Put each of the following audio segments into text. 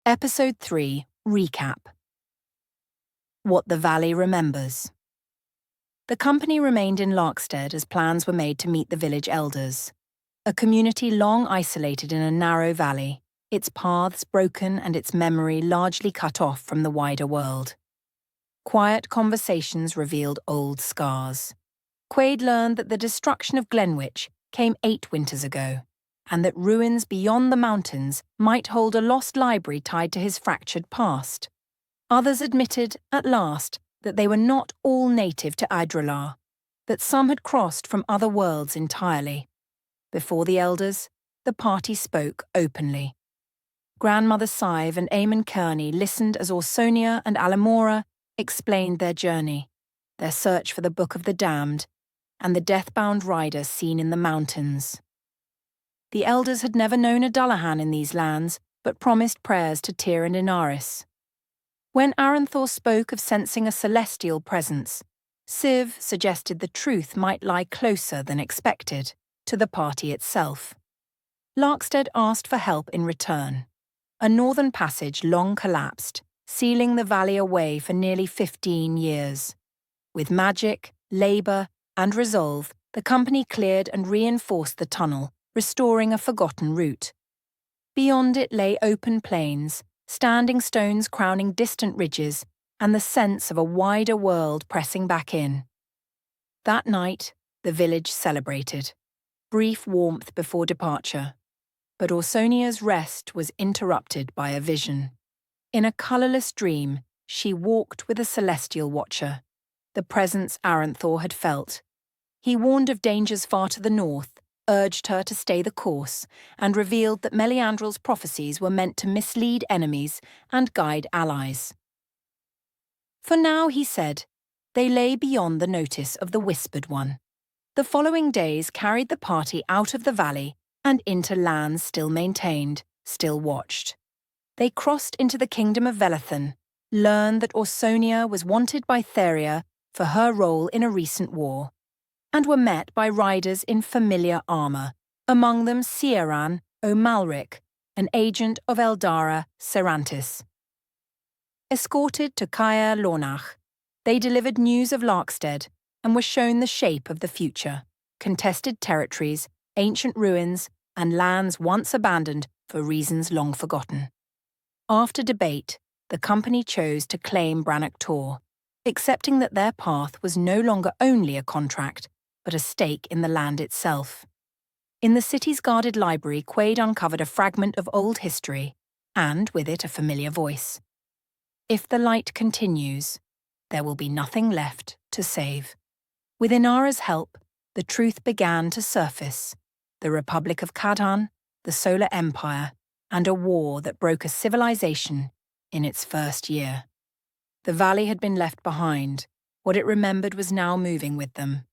Episode 3 Recap. What the Valley Remembers. The company remained in Larkstead as plans were made to meet the village elders, a community long isolated in a narrow valley, its paths broken and its memory largely cut off from the wider world. Quiet conversations revealed old scars. Quaid learned that the destruction of Glenwich came 8 winters ago, and that ruins beyond the mountains might hold a lost library tied to his fractured past. Others admitted, at last, that they were not all native to Idrolar, that some had crossed from other worlds entirely. Before the elders, the party spoke openly. Grandmother Sive and Eamon Kearney listened as Orsonia and Alamora explained their journey, their search for the Book of the Damned, and the death-bound rider seen in the mountains. The elders had never known a Dullahan in these lands, but promised prayers to Tyr and Inaris. When Aranthor spoke of sensing a celestial presence, Siv suggested the truth might lie closer than expected, to the party itself. Larkstead asked for help in return. A northern passage long collapsed, sealing the valley away for nearly 15 years. With magic, labour, and resolve, the company cleared and reinforced the tunnel, restoring a forgotten route. Beyond it lay open plains, standing stones crowning distant ridges, and the sense of a wider world pressing back in. That night, the village celebrated. Brief warmth before departure. But Orsonia's rest was interrupted by a vision. In a colourless dream, she walked with a celestial watcher, the presence Aranthor had felt. He warned of dangers far to the north, urged her to stay the course, and revealed that Meliandrel's prophecies were meant to mislead enemies and guide allies. For now, he said, they lay beyond the notice of the Whispered One. The following days carried the party out of the valley and into lands still maintained, still watched. They crossed into the kingdom of Velathan, learned that Orsonia was wanted by Theria for her role in a recent war, and were met by riders in familiar armour, among them Ciaran O'Malric, an agent of Eldara Serantis. Escorted to Caer Lornach, they delivered news of Larkstead and were shown the shape of the future, contested territories, ancient ruins, and lands once abandoned for reasons long forgotten. After debate, the company chose to claim Brannock Tor, accepting that their path was no longer only a contract, but a stake in the land itself. In the city's guarded library, Quaid uncovered a fragment of old history, and with it a familiar voice. If the light continues, there will be nothing left to save. With Inara's help, the truth began to surface. The Republic of Kadhan, the Solar Empire, and a war that broke a civilization in its first year. The valley had been left behind. What it remembered was now moving with them.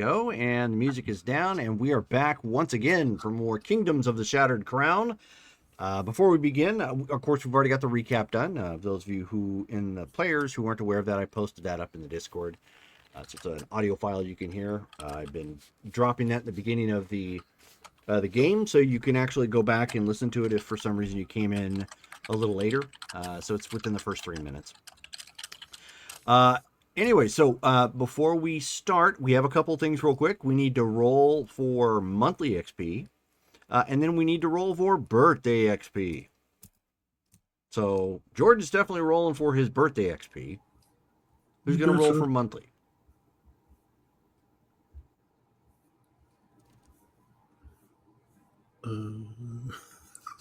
go, and the music is down, and we are back once again for more Kingdoms of the Shattered Crown. Before we begin, of course, we've already got the recap done. Those of you the players who aren't aware of that, I posted that up in the Discord. So it's an audio file you can hear. I've been dropping that at the beginning of the game, so you can actually go back and listen to it if for some reason you came in a little later. So it's within the first 3 minutes. Anyway, so before we start, we have a couple things real quick. We need to roll for monthly XP, and then we need to roll for birthday XP. So George is definitely rolling for his birthday XP. Who's going to roll for monthly?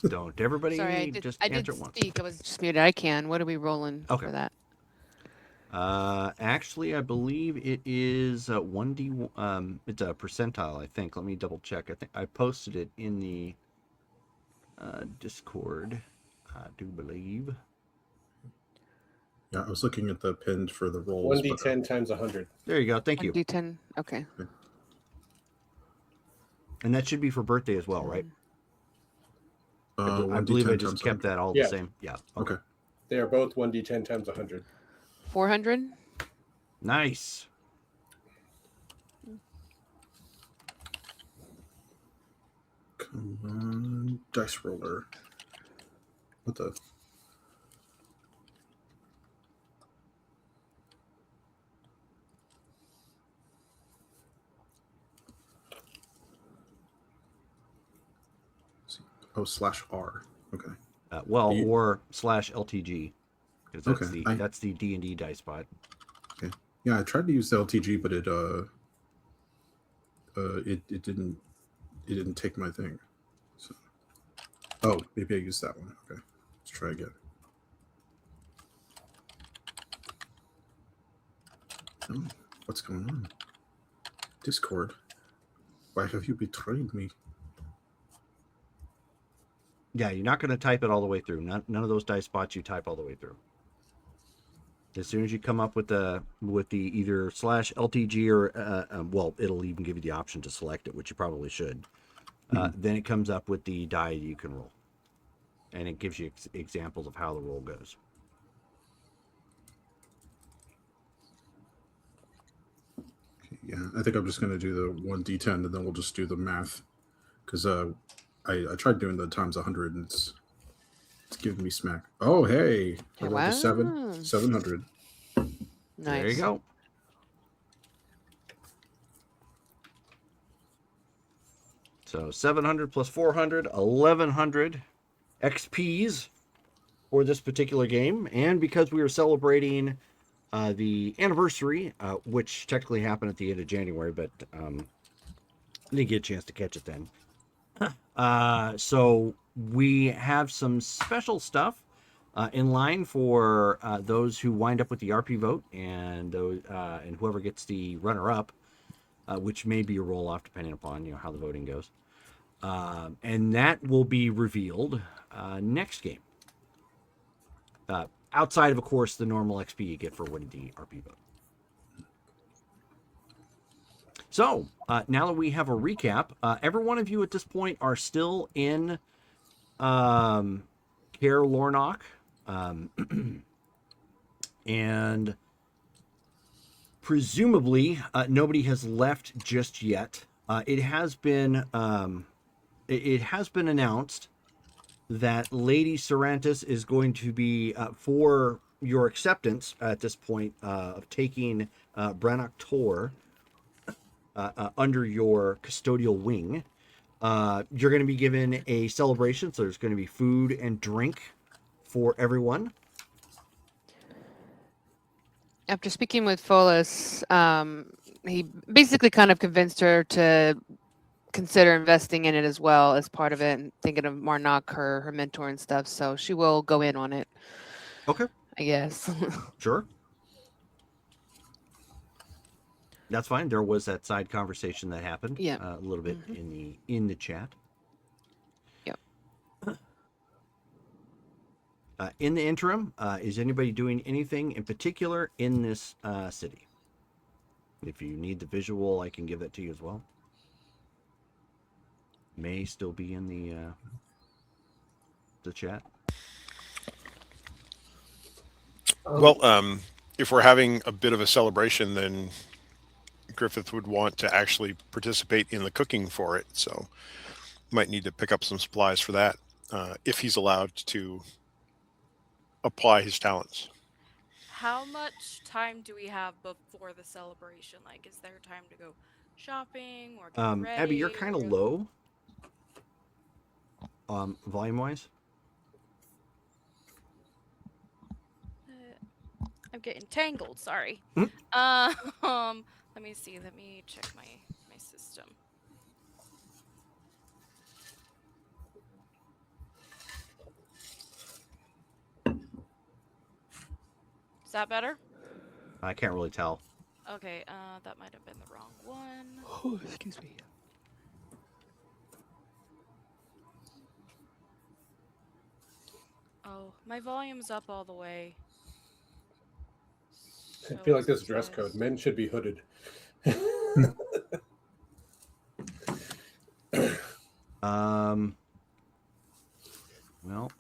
Don't everybody just answer at once. I was just muted. I can. What are we rolling for that? Actually, I believe it is 1D. It's a percentile, I think. Let me double check. I think I posted it in the Discord. I do believe. Yeah, I was looking at the pinned for the rolls. 1d10 times 100. There you go. Thank you. 1d10. Okay. And that should be for birthday as well, right? I believe I just kept that all the same. Yeah. Okay. They are both 1d10 times 100. 400. Nice. Come on, dice roller. What the? Oh, /R. Okay. Or /LTG. Because that's the D&D dice spot. Okay. Yeah, I tried to use the LTG, but it didn't take my thing. So, oh, maybe I used that one. Okay, let's try again. Oh, what's going on? Discord, why have you betrayed me? Yeah, you're not going to type it all the way through. None of those dice spots you type all the way through. As soon as you come up with the either /LTG or it'll even give you the option to select it, which you probably should. Then it comes up with the die you can roll, and it gives you examples of how the roll goes. Okay, yeah, I think I'm just going to do the 1d10, and then we'll just do the math, because I tried doing the times 100, and it's giving me smack. Oh, hey, I rolled a 700. Nice. There you go. So 700 plus 400, 1100 XPs for this particular game. And because we are celebrating the anniversary, which technically happened at the end of January, but I didn't get a chance to catch it then. So we have some special stuff in line for those who wind up with the RP vote, and those and whoever gets the runner-up, which may be a roll-off depending upon how the voting goes. And that will be revealed next game. Outside of course, the normal XP you get for winning the RP vote. So, now that we have a recap, every one of you at this point are still in Kaer Lornock. And presumably, nobody has left just yet. It has been announced that Lady Sarantis is going to be, for your acceptance at this point, of taking Brannock Tor under your custodial wing. You're going to be given a celebration, so there's going to be food and drink for everyone. After speaking with Folas, he basically kind of convinced her to consider investing in it as well as part of it, and thinking of Marnock, her mentor and stuff. So she will go in on it. Okay. I guess. Sure. That's fine. There was that side conversation that happened a little bit in the chat. Yep. In the interim, is anybody doing anything in particular in this city? If you need the visual, I can give that to you as well. May still be in the chat. Well, if we're having a bit of a celebration, then Griffith would want to actually participate in the cooking for it. So might need to pick up some supplies for that if he's allowed to apply his talents. How much time do we have before the celebration? Like, is there time to go shopping or get ready? Abby, you're kind of or- low. Volume wise. I'm getting tangled. Sorry. Mhm. Let me see. Let me check my system. Is that better? I can't really tell. Okay. That might have been the wrong one. Oh, excuse me. Oh, my volume's up all the way. I feel like So this dress says- code. Men should be hooded. Well,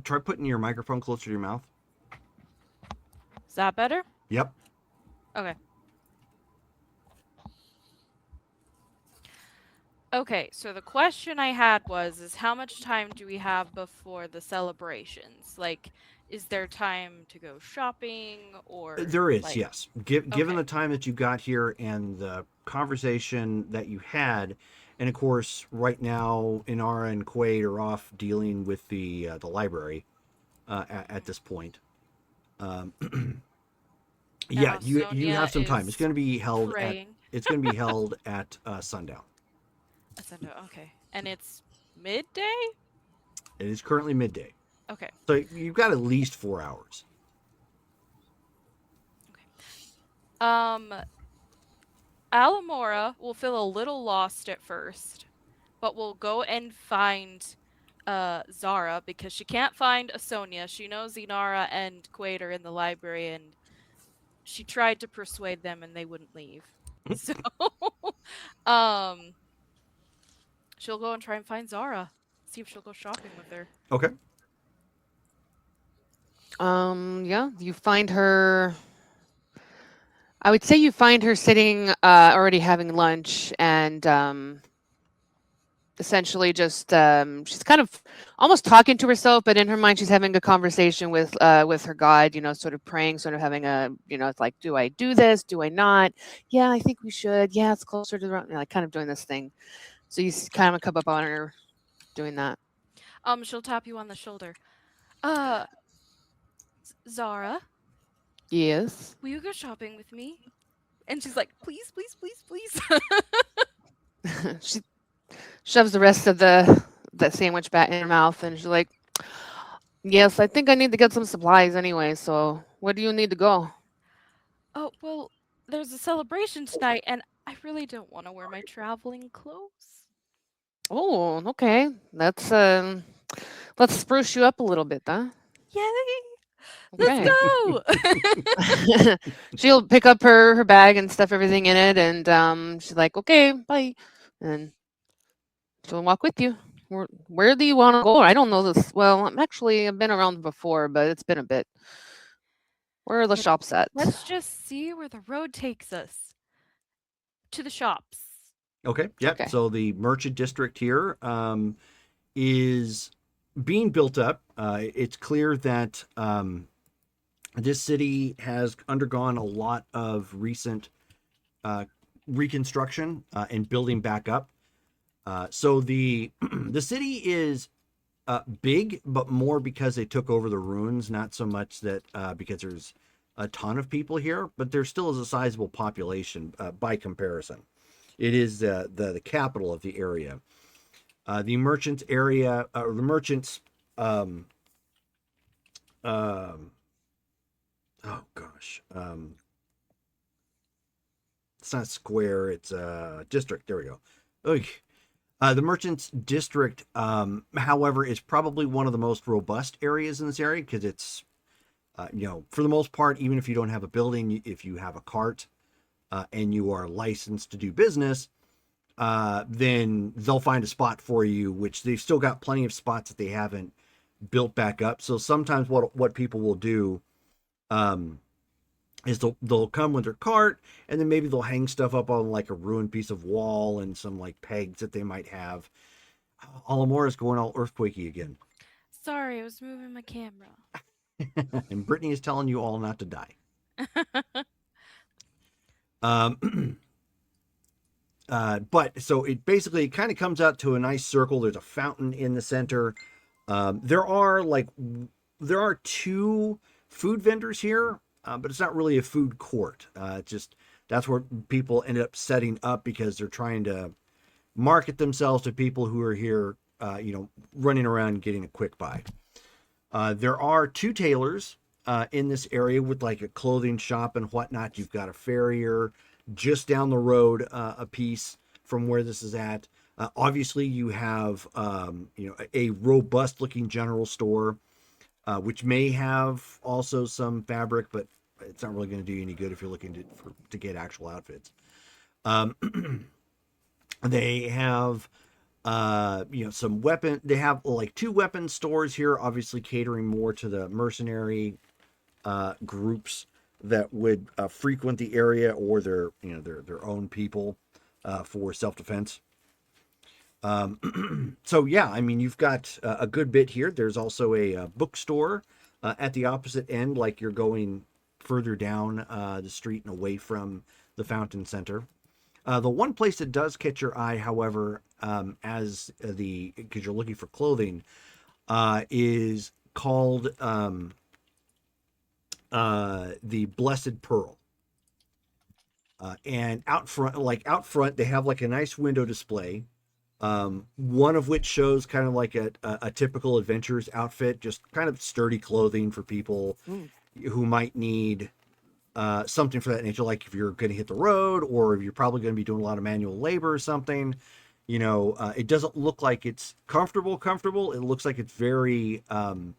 try putting your microphone closer to your mouth. Is that better? Yep. Okay. Okay, so the question I had is how much time do we have before the celebrations? Like, is there time to go shopping or There is, like, yes. Given Okay. the time that you got here and the conversation that you had, and of course, right now, Inara and Quaid are off dealing with the library at this point. Yeah, you Sonia have some time. is It's going to be held praying. it's going to be held at sundown. Okay. And it's midday? It is currently midday, Okay. so you've got at least 4 hours. Alamora will feel a little lost at first, but will go and find Zara because she can't find Sonia. She knows Inara and Quaid are in the library, and she tried to persuade them, and they wouldn't leave. So, she'll go and try and find Zara. See if she'll go shopping with her. Okay. Yeah, you find her. I would say you find her sitting, already having lunch, and essentially just she's kind of almost talking to herself, but in her mind she's having a conversation with her God. You know, sort of praying, sort of having a, you know, it's like, do I do this? Do I not? Yeah, I think we should. Yeah, it's closer to the, you know, like kind of doing this thing. So you kind of come up on her doing that. She'll tap you on the shoulder. Zara, Yes. will you go shopping with me? And she's like, please, please, please, please. She shoves the rest of that sandwich back in her mouth, and she's like, yes, I think I need to get some supplies anyway, so where do you need to go? Oh, well, there's a celebration tonight, and I really don't want to wear my traveling clothes. Oh, okay. Let's spruce you up a little bit, huh? Yay! Okay. Let's go! She'll pick up her bag and stuff everything in it, and she's like, okay, bye. And she'll walk with you. Where do you want to go? I don't know this. Well, I've been around before, but it's been a bit. Where are the Let- shops at? Let's just see where the road takes us. To the shops. Okay. Yep. Okay. So the merchant district here is being built up. It's clear that this city has undergone a lot of recent reconstruction and building back up. So the the city is big, but more because they took over the ruins, not so much that because there's a ton of people here, but there still is a sizable population by comparison. It is the capital of the area. The merchants area, or the merchants, oh gosh, it's not square, it's district. There we go. The merchants district, however, is probably one of the most robust areas in this area because it's For the most part, even if you don't have a building, if you have a cart and you are licensed to do business, then they'll find a spot for you, which they've still got plenty of spots that they haven't built back up. So sometimes what people will do is they'll come with their cart, and then maybe they'll hang stuff up on like a ruined piece of wall and some like pegs that they might have. Alamora's going all earthquakey again. Sorry, I was moving my camera. And Brittany is telling you all not to die. But so it basically kind of comes out to a nice circle. There's a fountain in the center. There are 2 food vendors here, but it's not really a food court. That's where people ended up setting up because they're trying to market themselves to people who are here, running around getting a quick buy. There are 2 tailors in this area with like a clothing shop and whatnot. You've got a farrier just down the road a piece from where this is at. Obviously, you have a robust looking general store, which may have also some fabric, but it's not really going to do you any good if you're looking to get actual outfits. They have some weapon. They have like 2 weapon stores here, obviously catering more to the mercenary groups that would frequent the area, or their own people for self-defense. So yeah, I mean, you've got a good bit here. There's also a bookstore at the opposite end, like you're going further down the street and away from the fountain center. The one place that does catch your eye, however, because you're looking for clothing, is called the Blessed Pearl. And out front, they have like a nice window display, one of which shows kind of like a typical adventurer's outfit, just kind of sturdy clothing for people who might need something for that nature, like if you're going to hit the road, or if you're probably going to be doing a lot of manual labor or something. It doesn't look like it's comfortable. It looks like it's very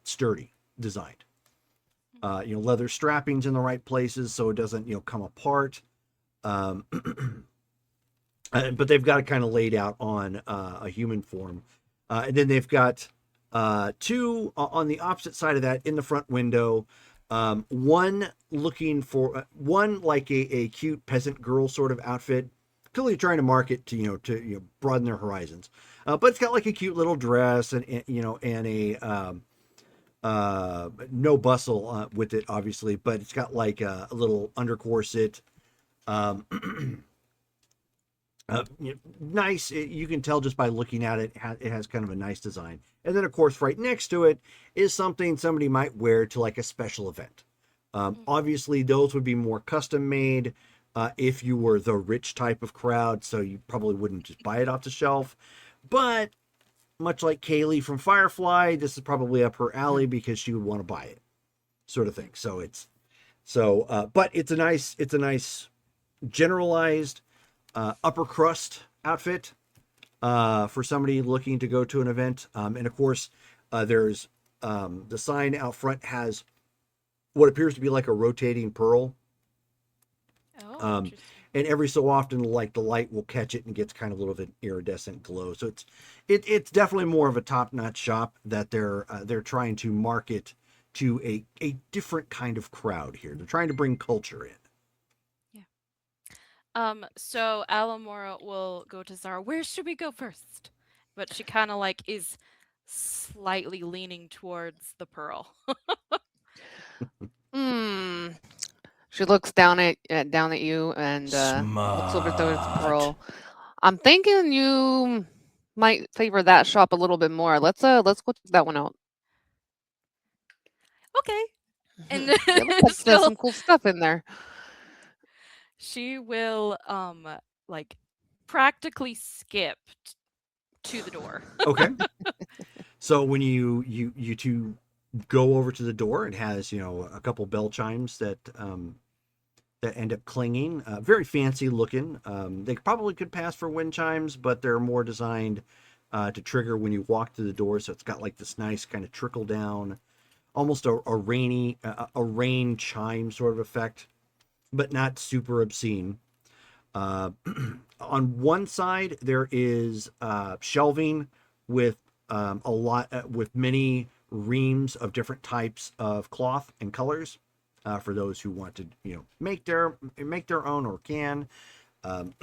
sturdy designed. Leather strappings in the right places so it doesn't come apart. But they've got it kind of laid out on a human form. And then they've got 2 on the opposite side of that in the front window. One looking for one like a cute peasant girl sort of outfit, clearly trying to market to broaden their horizons. But it's got like a cute little dress and a no bustle with it, obviously, but it's got like a little under corset. Nice. You can tell just by looking at it, it has kind of a nice design. And then, of course, right next to it is something somebody might wear to like a special event. Obviously, those would be more custom made if you were the rich type of crowd, so you probably wouldn't just buy it off the shelf. But much like Kaylee from Firefly, this is probably up her alley because she would want to buy it, sort of thing. But it's a nice generalized upper crust outfit for somebody looking to go to an event. And of course, there's the sign out front has what appears to be like a rotating pearl. And every so often, like the light will catch it and gets kind of a little bit iridescent glow. So it's definitely more of a top-notch shop that they're trying to market to a different kind of crowd here. They're trying to bring culture in. So Alamora will go to Zara. Where should we go first? But she kind of like is slightly leaning towards the pearl. She looks down at you and looks over towards Pearl. I'm thinking you might favor that shop a little bit more. Let's go check that one out. Okay. And It looks like there's some cool stuff in there. She will like practically skip to the door. Okay. So when you 2 go over to the door, it has a couple bell chimes that end up clanging. Very fancy looking. They probably could pass for wind chimes, but they're more designed to trigger when you walk through the door. So it's got like this nice kind of trickle down almost a rain chime sort of effect, but not super obscene. On one side, there is shelving with with many reams of different types of cloth and colors for those who want to, make their own or can, um,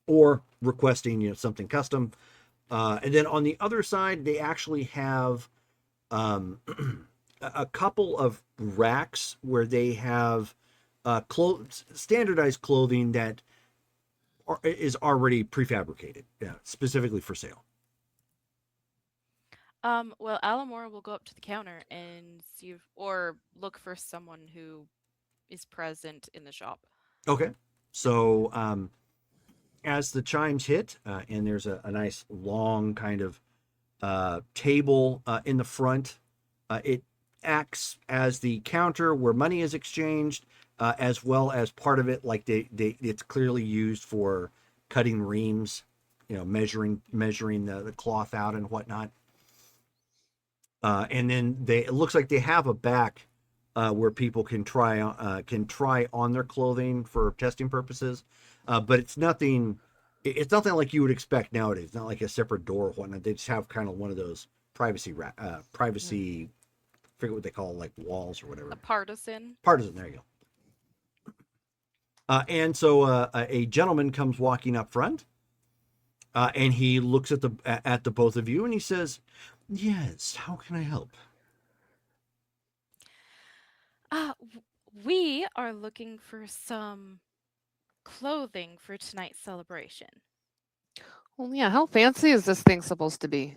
or requesting, something custom. And then on the other side, they actually have a couple of racks where they have standardized clothing that is already prefabricated, specifically for sale. Well, Alamora will go up to the counter and see if, or look for someone who is present in the shop. Okay. So as the chimes hit, and there's a nice long kind of table in the front, it acts as the counter where money is exchanged, as well as part of it, like it's clearly used for cutting reams, measuring the cloth out and whatnot. And then it looks like they have a back where people can try on their clothing for testing purposes, but it's nothing. It's nothing like you would expect nowadays. It's not like a separate door or whatnot. They just have kind of one of those privacy. I forget what they call, like walls or whatever. A partisan. Partisan. There you go. And so a gentleman comes walking up front, and he looks at the both of you, and he says, "Yes, how can I help?" We are looking for some clothing for tonight's celebration. Well, yeah, how fancy is this thing supposed to be?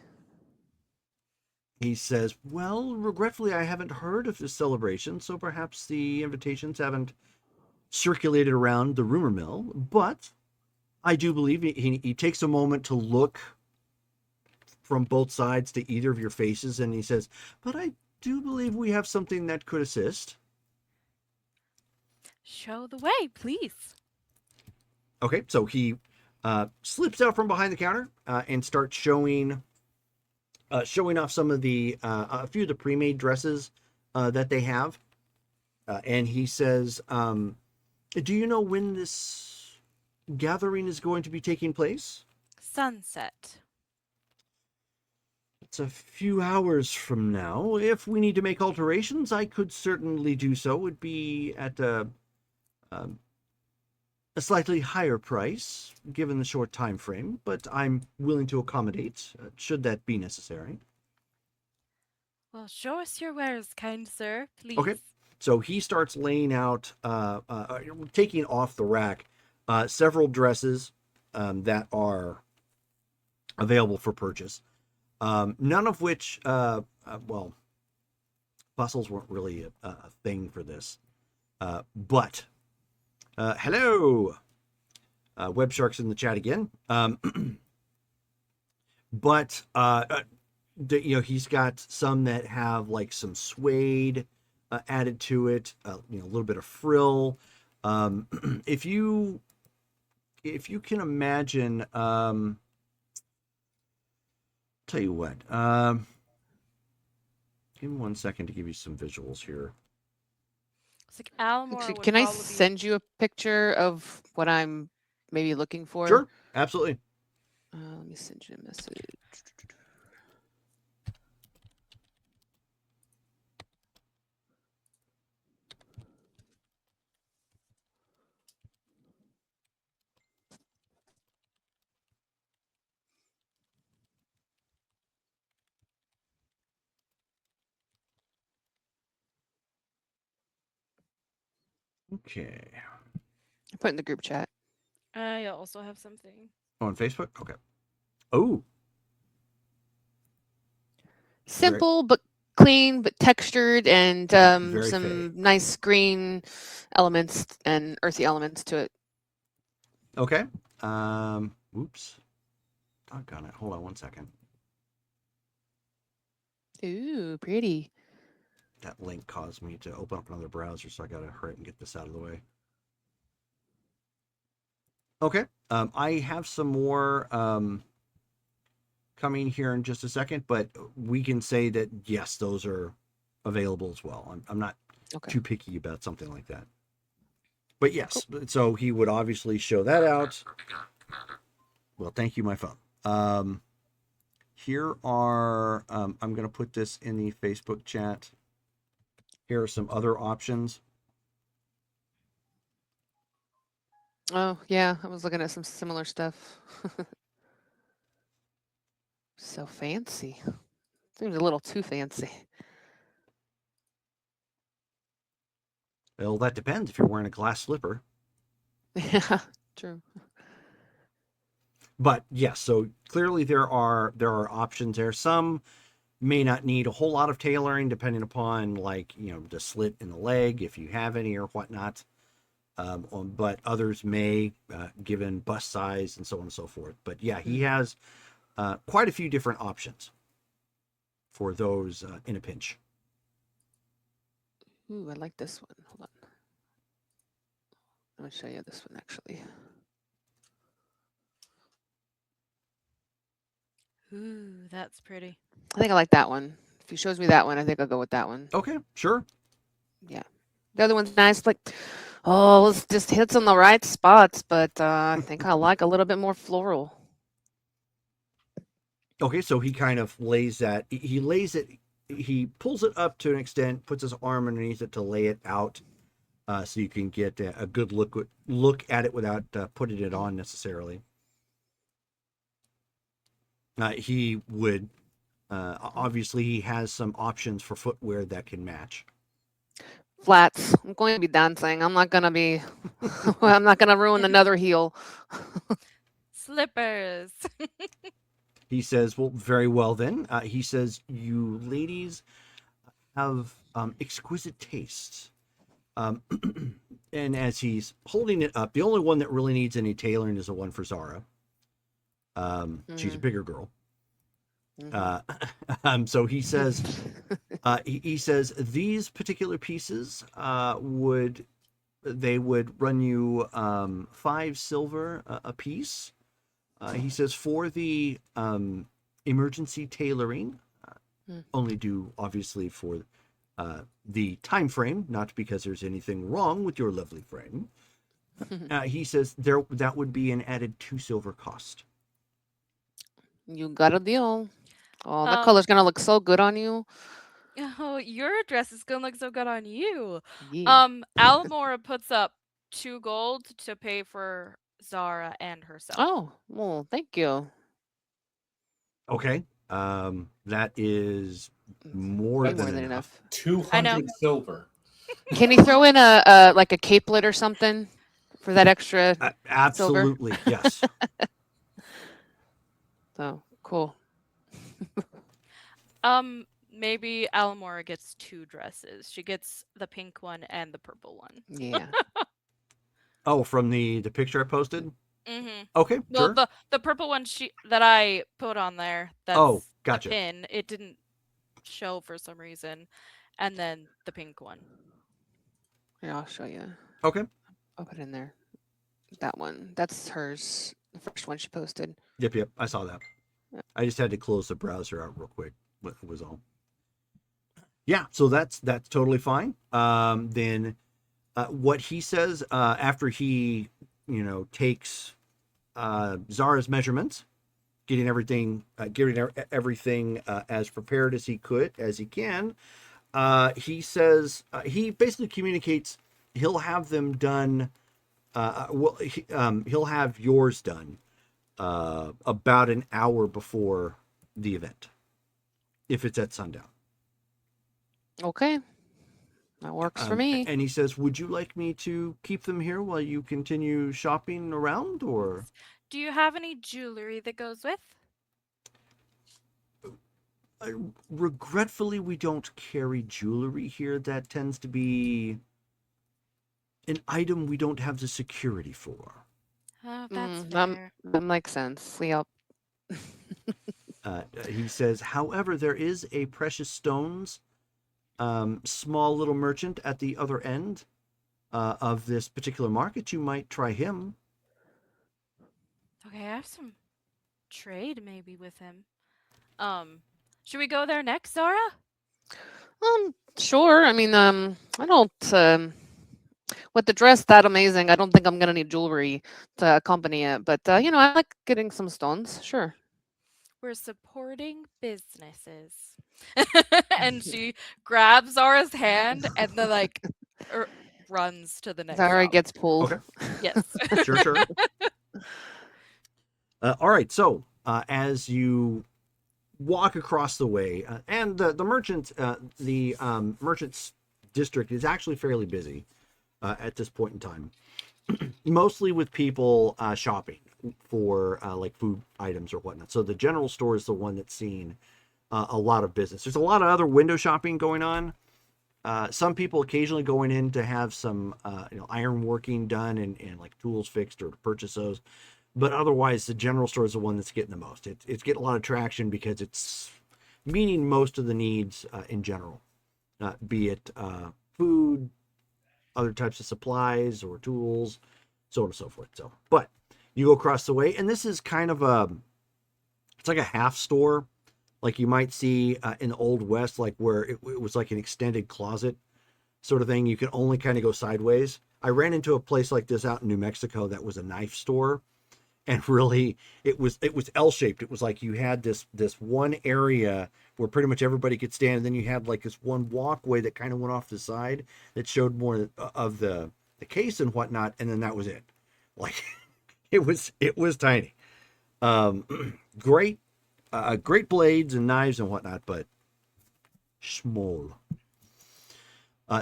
He says, "Well, regretfully, I haven't heard of this celebration, so perhaps the invitations haven't circulated around the rumor mill, but I do believe," he takes a moment to look from both sides to either of your faces, and he says, "But I do believe we have something that could assist." Show the way, please. Okay, so he slips out from behind the counter and starts showing off some of a few of the pre-made dresses that they have. And he says, "Do you know when this gathering is going to be taking place?" Sunset. "It's a few hours from now. If we need to make alterations, I could certainly do so. It would be at a slightly higher price, given the short time frame, but I'm willing to accommodate, should that be necessary." Well, show us your wares, kind sir, please. Okay. So he starts laying out, taking off the rack, several dresses that are available for purchase. None of which, bustles weren't really a thing for this. But, hello, Web Shark's in the chat again. But, he's got some that have like some suede added to it, a little bit of frill. If you can imagine, tell you what, give me 1 second to give you some visuals here. It's like Alamora Actually, would can I probably send you a picture of what I'm maybe looking for? Sure, absolutely. Let me send you a message. Okay. I put in the group chat. I also have something. On Facebook? Okay. Oh. Simple but clean, but textured, and Very some fade. nice green elements and earthy elements to it. Okay. Oops. Doggone it. Hold on 1 second. Ooh, pretty. That link caused me to open up another browser, so I gotta hurry and get this out of the way. Okay. I have some more coming here in just a second, but we can say that yes, those are available as well. I'm not Okay. too picky about something like that. But yes, so he would obviously show that out. Well, thank you, my phone. Here are, I'm going to put this in the Facebook chat. Here are some other options. Oh, yeah. I was looking at some similar stuff. So fancy. Seems a little too fancy. Well, that depends if you're wearing a glass slipper. Yeah, true. But yes, so clearly there are options there. Some may not need a whole lot of tailoring, depending upon like the slit in the leg, if you have any or whatnot. But others may, given bust size and so on and so forth. But yeah, he has quite a few different options for those in a pinch. Ooh, I like this one. Hold on. I'm going to show you this one actually. Ooh, that's pretty. I think I like that one. If he shows me that one, I think I'll go with that one. Okay, sure. Yeah. The other one's nice. Like, oh, it just hits on the right spots, but I think I like a little bit more floral. Okay, so he kind of lays that. He lays it. He pulls it up to an extent, puts his arm underneath it to lay it out, so you can get a good look at it without putting it on necessarily. He would obviously he has some options for footwear that can match. Flats. I'm going to be dancing. I'm not going to be. I'm not going to ruin another heel. Slippers. He says, "Well, very well then." He says, "You ladies have exquisite tastes." And as he's holding it up, the only one that really needs any tailoring is the one for Zara. She's a bigger girl. So he says, he says these particular pieces would run you 5 silver a piece. He says for the emergency tailoring, only do obviously for the time frame, not because there's anything wrong with your lovely frame. He says that would be an added 2 silver cost. You got a deal. Oh, that color's going to look so good on you. Oh, your dress is gonna look so good on you. Yeah. Alamora puts up 2 gold to pay for Zara and herself. Oh, well, thank you. Okay. That is more Way than more than enough. enough. 200 silver. Can you throw in a like a capelet or something for that extra silver? Absolutely, yes. So cool. Maybe Alamora gets 2 dresses. She gets the pink one and the purple one. Yeah. Oh, from the picture I posted? Mm-hmm. Okay, Well, sure. the purple one that I put on there, that's gotcha. the pin. It didn't show for some reason. And then the pink one. Here, I'll show you. Okay. I'll put it in there. That one. That's hers. The first one she posted. Yep. I saw that. Yeah. I just had to close the browser out real quick. That was all. Yeah, so that's totally fine. Then what he says after he, takes Zara's measurements, getting everything as prepared as he can. He says he basically communicates he'll have them done. He'll have yours done about an hour before the event, if it's at sundown. Okay. That works for me. And he says, would you like me to keep them here while you continue shopping around, or? Do you have any jewelry that goes with? Regretfully, we don't carry jewelry here. That tends to be an item we don't have the security for. Oh, that's fair. That makes sense. Yep. He says, however, there is a precious stones small little merchant at the other end of this particular market. You might try him. Okay, I have some trade maybe with him. Should we go there next, Zara? Sure. I mean, I don't. With the dress that amazing, I don't think I'm gonna need jewelry to accompany it. But I like getting some stones. Sure. We're supporting businesses. And she grabs Zara's hand and then runs to the next Zara stop. gets pulled. Okay. Yes. Sure. All right. So as you walk across the way, and the merchants district is actually fairly busy at this point in time, mostly with people shopping for like food items or whatnot. So the general store is the one that's seeing a lot of business. There's a lot of other window shopping going on. Some people occasionally going in to have some iron working done and like tools fixed or to purchase those. But otherwise, the general store is the one that's getting the most. It's getting a lot of traction because it's meeting most of the needs in general, be it food, other types of supplies or tools, so on and so forth. So, but you go across the way, and this is kind of it's like a half store, like you might see in the Old West, like where it was like an extended closet sort of thing. You can only kind of go sideways. I ran into a place like this out in New Mexico that was a knife store, and really it was L-shaped. It was like you had this one area where pretty much everybody could stand, and then you had like this one walkway that kind of went off the side that showed more of the case and whatnot, and then that was it. Like it was tiny. Great great blades and knives and whatnot, but small.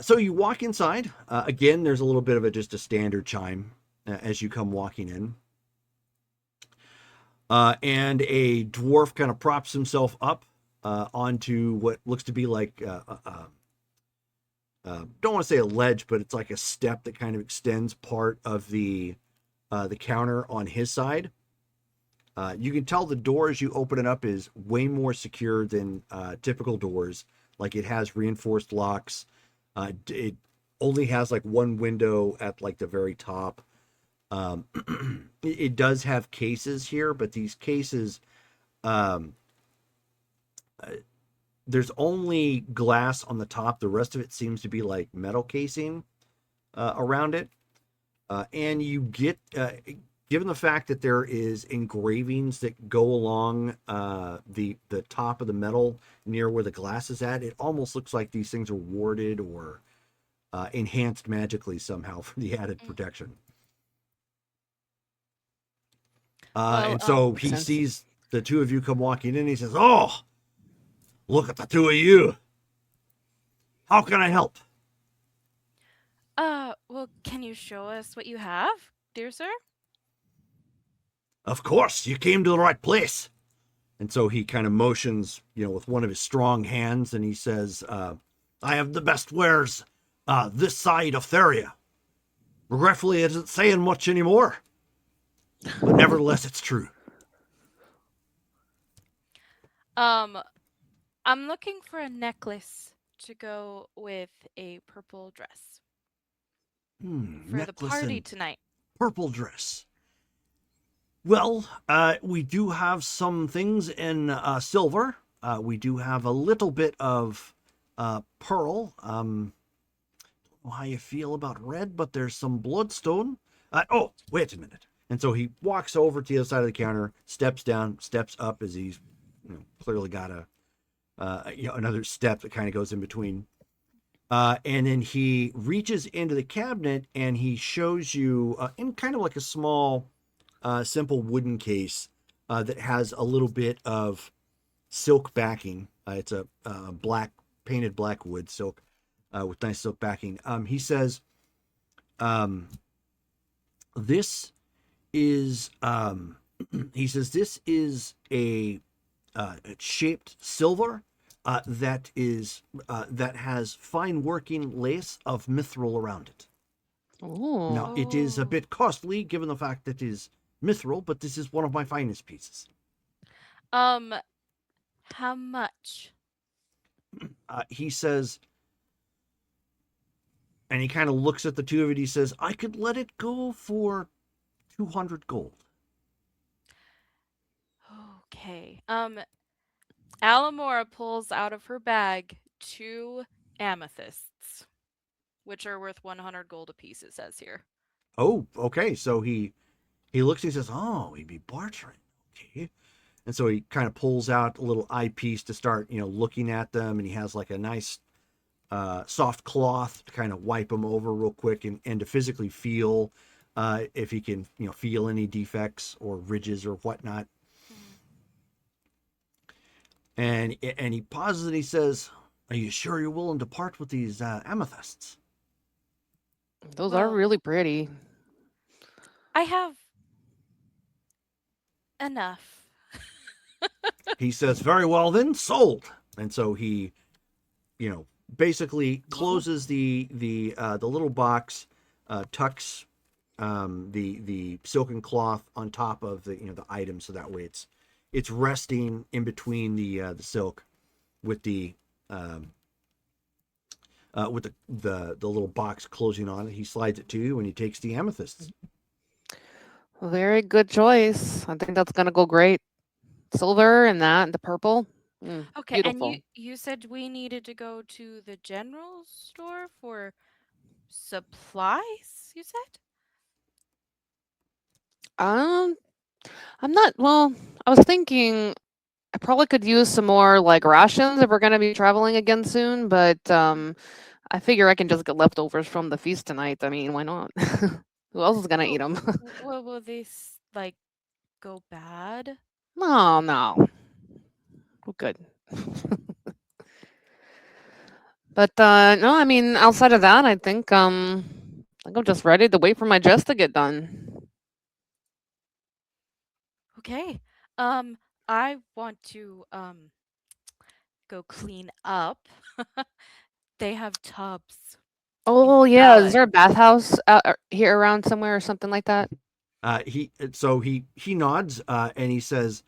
So you walk inside. Again, there's a little bit of just a standard chime as you come walking in. And a dwarf kind of props himself up onto what looks to be like, don't want to say a ledge, but it's like a step that kind of extends part of the counter on his side. You can tell the door as you open it up is way more secure than typical doors. Like it has reinforced locks. It only has like one window at like the very top. It does have cases here, but these cases, there's only glass on the top. The rest of it seems to be like metal casing around it. And you get, given the fact that there is engravings that go along the top of the metal near where the glass is at, it almost looks like these things are warded or enhanced magically somehow for the added protection. And so he Sense. sees the two of you come walking in. He says, "Oh, look at the two of you. How can I help?" Well, can you show us what you have, dear sir? "Of course, you came to the right place." And so he kind of motions, with one of his strong hands, and he says, "I have the best wares this side of Theria. Regretfully, it isn't saying much anymore, but nevertheless, it's true." I'm looking for a necklace to go with a purple dress for the party tonight. Purple dress. Well, we do have some things in silver. We do have a little bit of pearl. Don't know how you feel about red, but there's some bloodstone. Oh, wait a minute. And so he walks over to the other side of the counter, steps down, steps up as he's clearly got another step that kind of goes in between. And then he reaches into the cabinet and he shows you in kind of like a small, simple wooden case that has a little bit of silk backing. It's a painted black wood silk with nice silk backing. He says, "This is," he says, "this is a shaped silver." That has fine working lace of mithril around it. Ooh. Now, it is a bit costly given the fact that it is mithril, but this is one of my finest pieces. How much? He says, and he kind of looks at the two of it. He says, "I could let it go for 200 gold." Okay. Alamora pulls out of her bag 2 amethysts, which are worth 100 gold apiece, it says here. Oh, okay. So he looks and he says, "Oh, he'd be bartering." Okay. And so he kind of pulls out a little eyepiece to start, looking at them, and he has like a nice soft cloth to kind of wipe them over real quick and to physically feel if he can, feel any defects or ridges or whatnot. And he pauses and he says, "Are you sure you're willing to part with these amethysts?" Those are Well, really pretty. I have enough. He says, "Very well then, sold." And so he, basically closes the little box, tucks the silken cloth on top of the item, so that way it's resting in between the silk with the little box closing on it. He slides it to you and he takes the amethysts. Very good choice. I think that's gonna go great. Silver and the purple. Okay, Beautiful. and you said we needed to go to the general store for supplies, you said? I'm not. Well, I was thinking I probably could use some more like rations if we're gonna be traveling again soon. But I figure I can just get leftovers from the feast tonight. I mean, why not? Who else is gonna eat them? Well, will these like go bad? No, no, we're good. But no, I mean, outside of that, I think I'm just ready to wait for my dress to get done. Okay. I want to go clean up. They have tubs. Oh yeah, is Uh, there a bathhouse out here around somewhere or something like that? He nods and he says,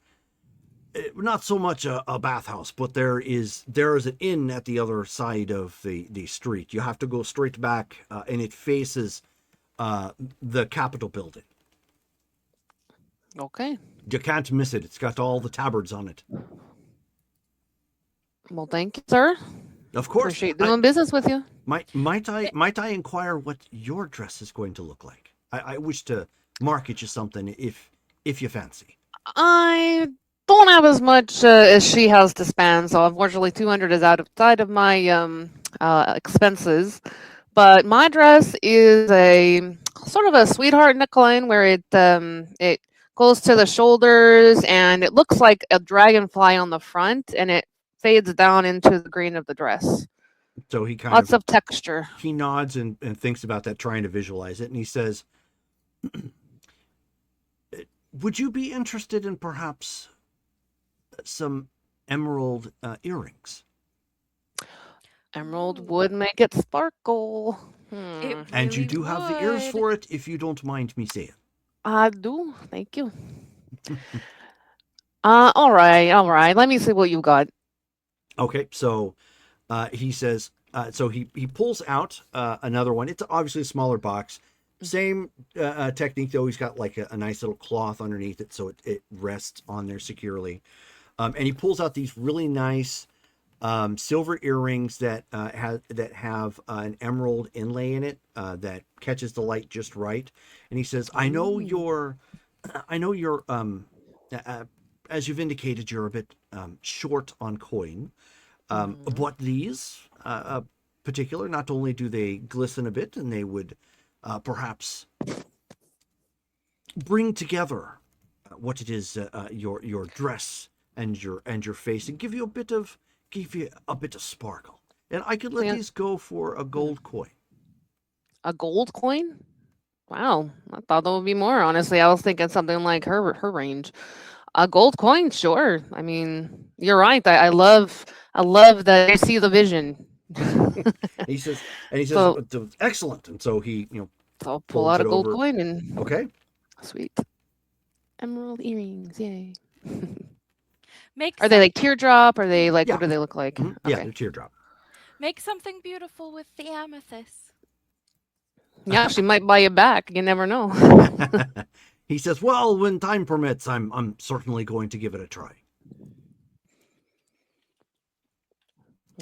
"Not so much a bathhouse, but there is an inn at the other side of the street. You have to go straight back, and it faces the Capitol building. Okay. You can't miss it. It's got all the tabards on it." Well, thank you, sir. Of course. Appreciate doing business with you. Might I inquire what your dress is going to look like? I wish to market you something if you fancy. I don't have as much as she has to spend, so unfortunately 200 is outside of my expenses. But my dress is a sort of a sweetheart neckline where it goes to the shoulders and it looks like a dragonfly on the front and it fades down into the green of the dress. So he kind Lots of texture. he nods and thinks about that, trying to visualize it, and he says, "Would you be interested in perhaps some emerald earrings?" Emerald would make it sparkle. It And you really do have the ears would. for it, if you don't mind me saying. I do. Thank you. All right. Let me see what you got. Okay, so he says, so he pulls out another one. It's obviously a smaller box. Same technique, though. He's got like a nice little cloth underneath it, so it rests on there securely. And he pulls out these really nice silver earrings that have an emerald inlay in it that catches the light just right. And he says, I know you're as you've indicated, you're a bit short on coin. But these particular, not only do they glisten a bit, and they would perhaps bring together what it is your dress and your face, and give you a bit of sparkle. And I could let these go for a gold coin. A gold coin? Wow, I thought that would be more. Honestly, I was thinking something like her range. A gold coin, sure. I mean, you're right. I love that you see the vision. He says, So- excellent. And so he, So I'll pull folds out a it gold over. coin and Okay. sweet. Emerald earrings, yay. Make Are they like teardrop? Are they like Yeah. what do they look like? Mhm. Yeah, Okay. they're teardrop. make something beautiful with the amethyst. Yeah, she might buy you back. You never know. He says, well, when time permits, I'm certainly going to give it a try.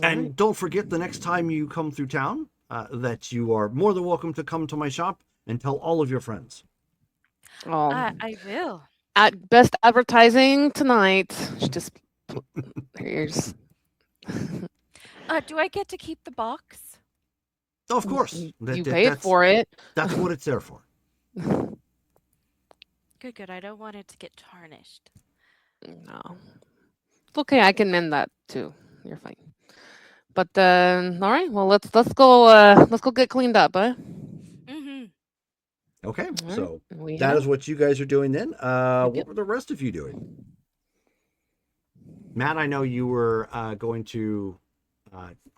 And right. don't forget the next time you come through town that you are more than welcome to come to my shop and tell all of your friends. Oh, I will. at best advertising tonight. Just here's. Do I get to keep the box? Of course, You paid for it. that's what it's there for. Good. I don't want it to get tarnished. No, it's okay. I can mend that too. You're fine. But all right. Well, let's go. Let's go get cleaned up, huh? Mm-hmm. Okay, All right. so We that head is what you guys are doing then. Yep. What were the rest of you doing? Matt, I know you were going to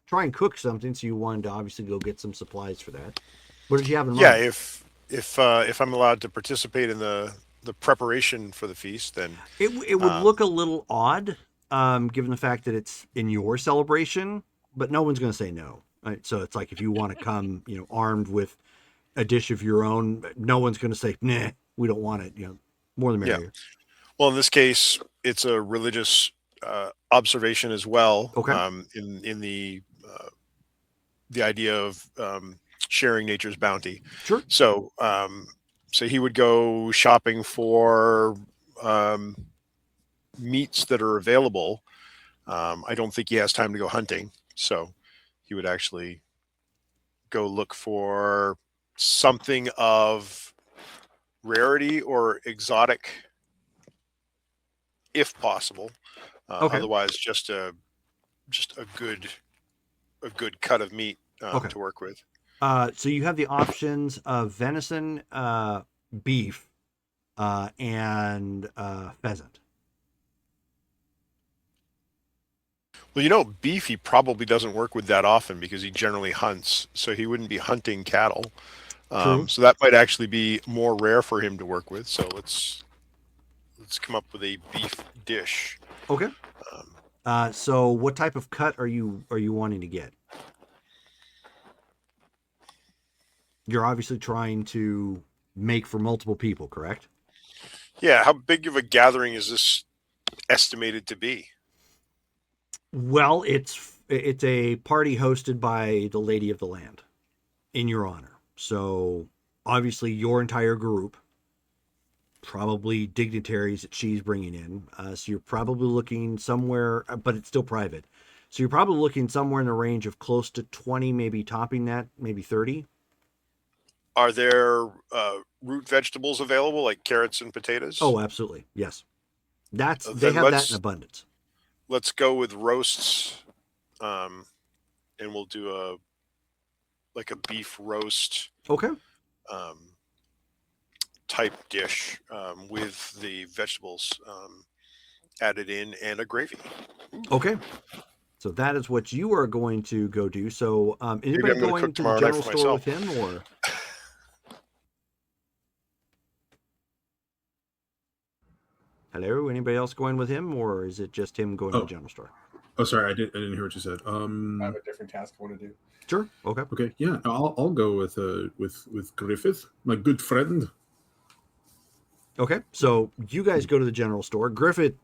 try and cook something, so you wanted to obviously go get some supplies for that. What did you have in Yeah, mind? if I'm allowed to participate in the preparation for the feast, then It would look a little odd, given the fact that it's in your celebration, but no one's going to say no. Right? So it's like if you want to come, armed with a dish of your own, no one's going to say, nah, we don't want it. More the yeah. merrier. Well, in this case, it's a religious observation as well. Okay. In the idea of sharing nature's bounty. Sure. So so he would go shopping for meats that are available. I don't think he has time to go hunting, so he would actually go look for something of rarity or exotic, if possible. Okay. Otherwise, just a good cut of meat Okay. to work with. So you have the options of venison, beef, and pheasant. Well, beef he probably doesn't work with that often because he generally hunts, so he wouldn't be hunting cattle. True. So that might actually be more rare for him to work with. So let's come up with a beef dish. Okay. So what type of cut are you wanting to get? You're obviously trying to make for multiple people, correct? Yeah, how big of a gathering is this estimated to be? Well, it's a party hosted by the Lady of the Land in your honor. So obviously your entire group, probably dignitaries that she's bringing in. So you're probably looking somewhere, but it's still private. So you're probably looking somewhere in the range of close to 20, maybe topping that, maybe 30. Are there root vegetables available like carrots and potatoes? Oh, absolutely. Yes. They Then have that in abundance. Let's go with roasts, and we'll do a beef roast Okay. Type dish with the vegetables added in and a gravy. Okay. So that is what you are going to go do. So Maybe anybody I'm gonna going cook to the tomorrow night general for store myself. with him, or hello, anybody else going with him, or is it just him going to the general store? Oh, sorry, I didn't hear what you said. I have a different task I want to do. Sure. Okay. Okay, yeah, I'll go with Griffith, my good friend. Okay. So you guys go to the general store. Griffith,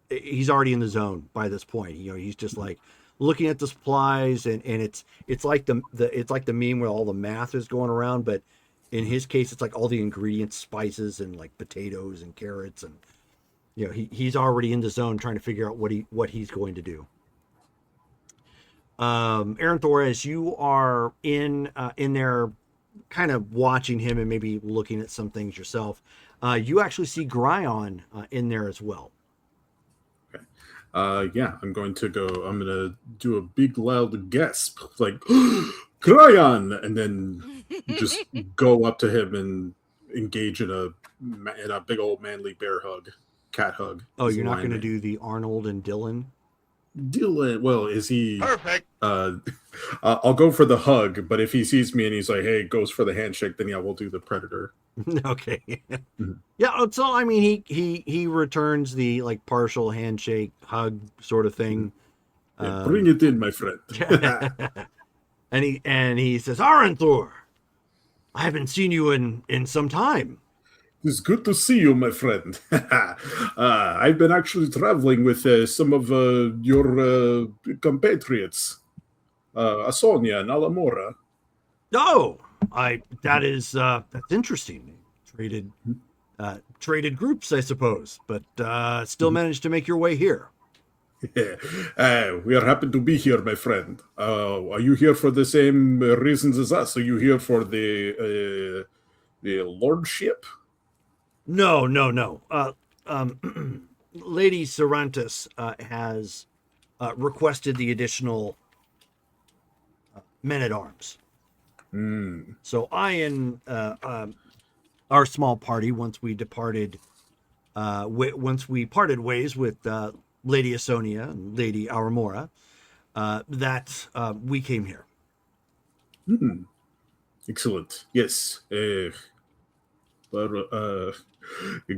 he's already in the zone by this point. He's just like looking at the supplies, and it's like the meme where all the math is going around, but in his case, it's like all the ingredients, spices, and like potatoes and carrots, and he's already in the zone trying to figure out what he's going to do. Aaron Torres, you are in there, kind of watching him and maybe looking at some things yourself. You actually see Gryon in there as well. Yeah, I'm going to do a big loud gasp, like Cryon, and then just go up to him and engage in a big old manly cat hug. Oh, you're not going to do the Arnold and Dylan? Dylan, well, is he perfect? I'll go for the hug, but if he sees me and he's like, "Hey," goes for the handshake, then yeah, we'll do the Predator. Okay. Mm-hmm. Yeah. So I mean, he returns the like partial handshake hug sort of thing. Yeah, bring it in, my friend. and he says, Arenthor, I haven't seen you in some time. It's good to see you, my friend. I've been actually traveling with some of your compatriots, Asonia and Alamora. Oh, that's interesting. Traded groups, I suppose, but still managed to make your way here. We are happy to be here, my friend. Are you here for the same reasons as us? Are you here for the lordship? No, no, no. Lady Cervantes has requested the additional men at arms. So I and our small party, once we parted ways with Lady Asonia and Lady Aramora, we came here. Excellent. Yes. But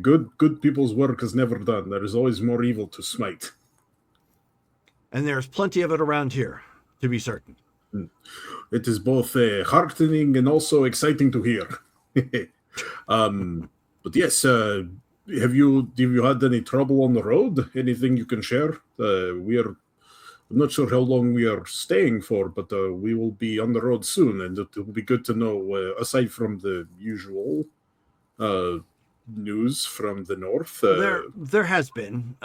good people's work is never done. There is always more evil to smite. And there's plenty of it around here, to be certain. It is both heartening and also exciting to hear. But yes, have you had any trouble on the road? Anything you can share? I'm not sure how long we are staying for, but we will be on the road soon, and it will be good to know, aside from the usual news from the north. There has been.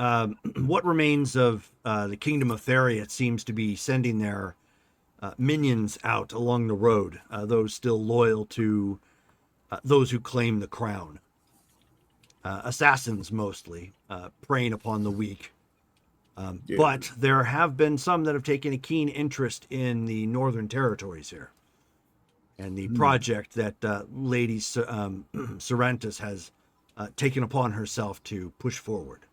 What remains of the Kingdom of Theriot seems to be sending their minions out along the road, those still loyal to those who claim the crown. Assassins mostly, preying upon the weak. Yeah. But there have been some that have taken a keen interest in the northern territories here. And the project that Lady Cervantes has taken upon herself to push forward.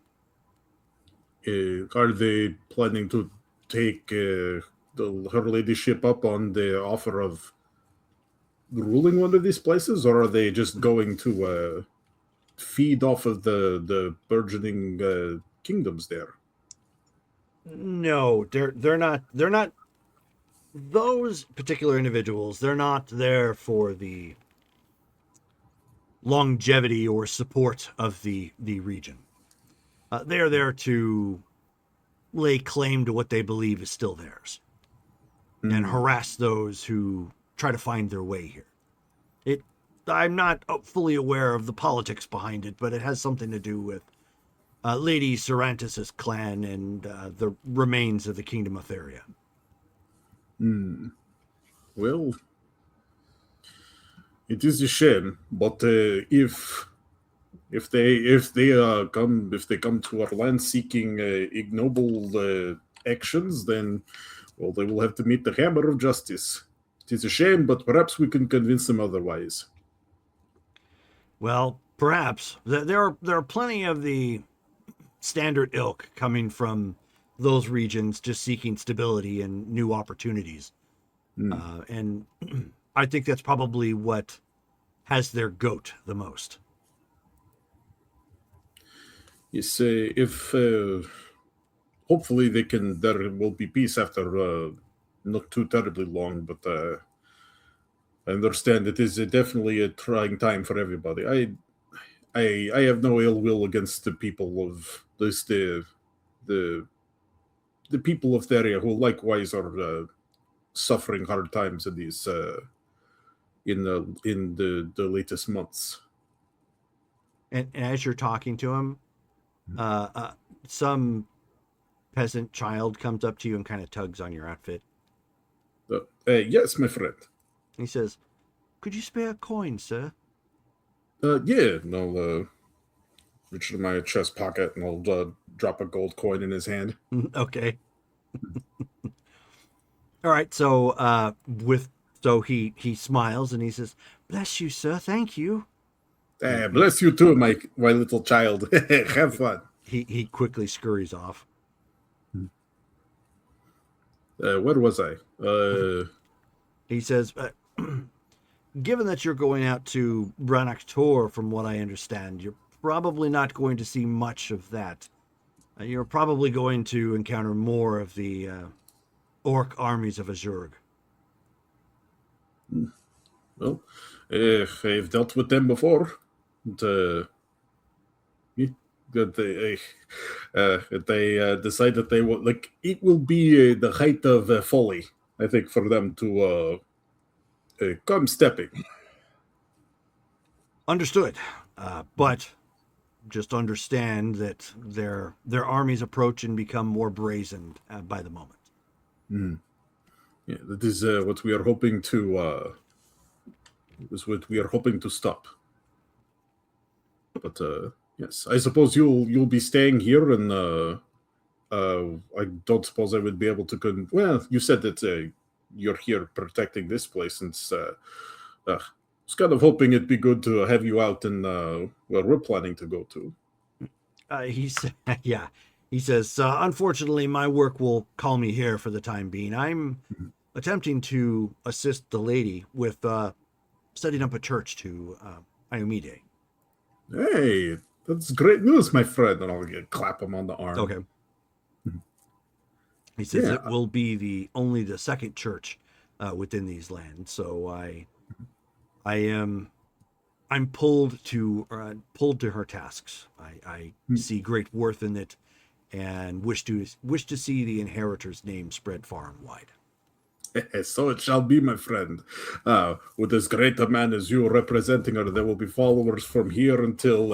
Are they planning to take her ladyship up on the offer of ruling one of these places, or are they just going to feed off of the burgeoning kingdoms there? No, they're not those particular individuals. They're not there for the longevity or support of the region. They are there to lay claim to what they believe is still theirs and harass those who try to find their way here. I'm not fully aware of the politics behind it, but it has something to do with Lady Cervantes' clan and the remains of the Kingdom of Theria. Well, it is a shame, but if they come to our land seeking ignoble actions, then well, they will have to meet the hammer of justice. It is a shame, but perhaps we can convince them otherwise. Well, perhaps there are plenty of the standard ilk coming from those regions, just seeking stability and new opportunities. And I think that's probably what has their goat the most. Yes, if hopefully there will be peace after not too terribly long, but I understand it is definitely a trying time for everybody. I have no ill will against the people of this the people of the area who likewise are suffering hard times in these in the latest months. And as you're talking to him, some peasant child comes up to you and kind of tugs on your outfit. Yes, my friend. He says, "Could you spare a coin, sir?" Yeah, and I'll reach into my chest pocket and I'll drop a gold coin in his hand. Okay. All right. So he smiles and he says, "Bless you, sir. Thank you." Bless you too, my little child. Have fun. He quickly scurries off. Where was I? He says, "Given that you're going out to Brannock Tor, from what I understand, you're probably not going to see much of that. You're probably going to encounter more of the orc armies of Azurg." Well, I've dealt with them before. that they decide that they will, like, it will be the height of folly, I think, for them to come stepping. Understood. But just understand that their armies approach and become more brazen by the moment. Mm. Yeah, that is what we are hoping to. Is what we are hoping to stop. But yes, I suppose you'll be staying here, and I don't suppose I would be able to. Well, you said that you're here protecting this place, and I was kind of hoping it'd be good to have you out in where we're planning to go to. He said, "Yeah." He says, "Unfortunately, my work will call me here for the time being. I'm attempting to assist the lady with setting up a church to Iomide." Hey, that's great news, my friend. And I'll clap him on the arm. Okay. He says Yeah. it will be only the second church within these lands. So I'm pulled to her tasks. I see great worth in it, and wish to see the inheritor's name spread far and wide. So it shall be, my friend. With as great a man as you representing her, there will be followers from here until.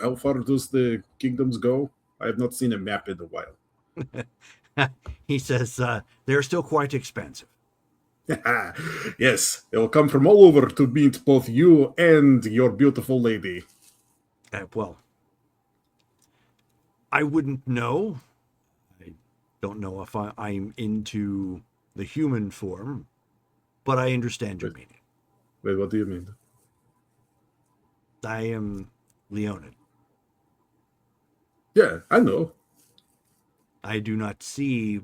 How far does the kingdoms go? I have not seen a map in a while. He says they're still quite expensive. Yes, they will come from all over to meet both you and your beautiful lady. Well, I wouldn't know. I don't know if I'm into the human form, but I understand your meaning. Wait, what do you mean? I am Leonid. Yeah, I know. I do not see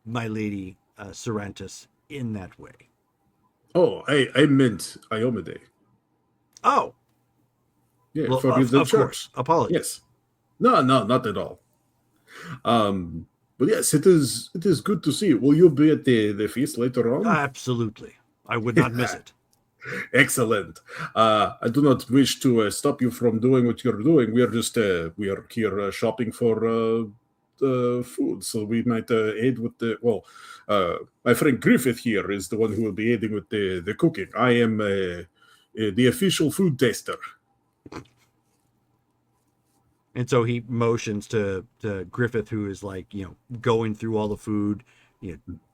my lady Sorrentus in that way. Oh, I meant Iomide. Oh, Yeah, well, for the of church. course. Apologies. Yes. No, not at all. But yes, it is good to see you. Will you be at the feast later on? Absolutely. I would not miss it. Excellent. I do not wish to stop you from doing what you're doing. We are just we are here shopping for food, so we might aid with the. Well, my friend Griffith here is the one who will be aiding with the cooking. I am the official food taster. And so he motions to Griffith, who is like, going through all the food,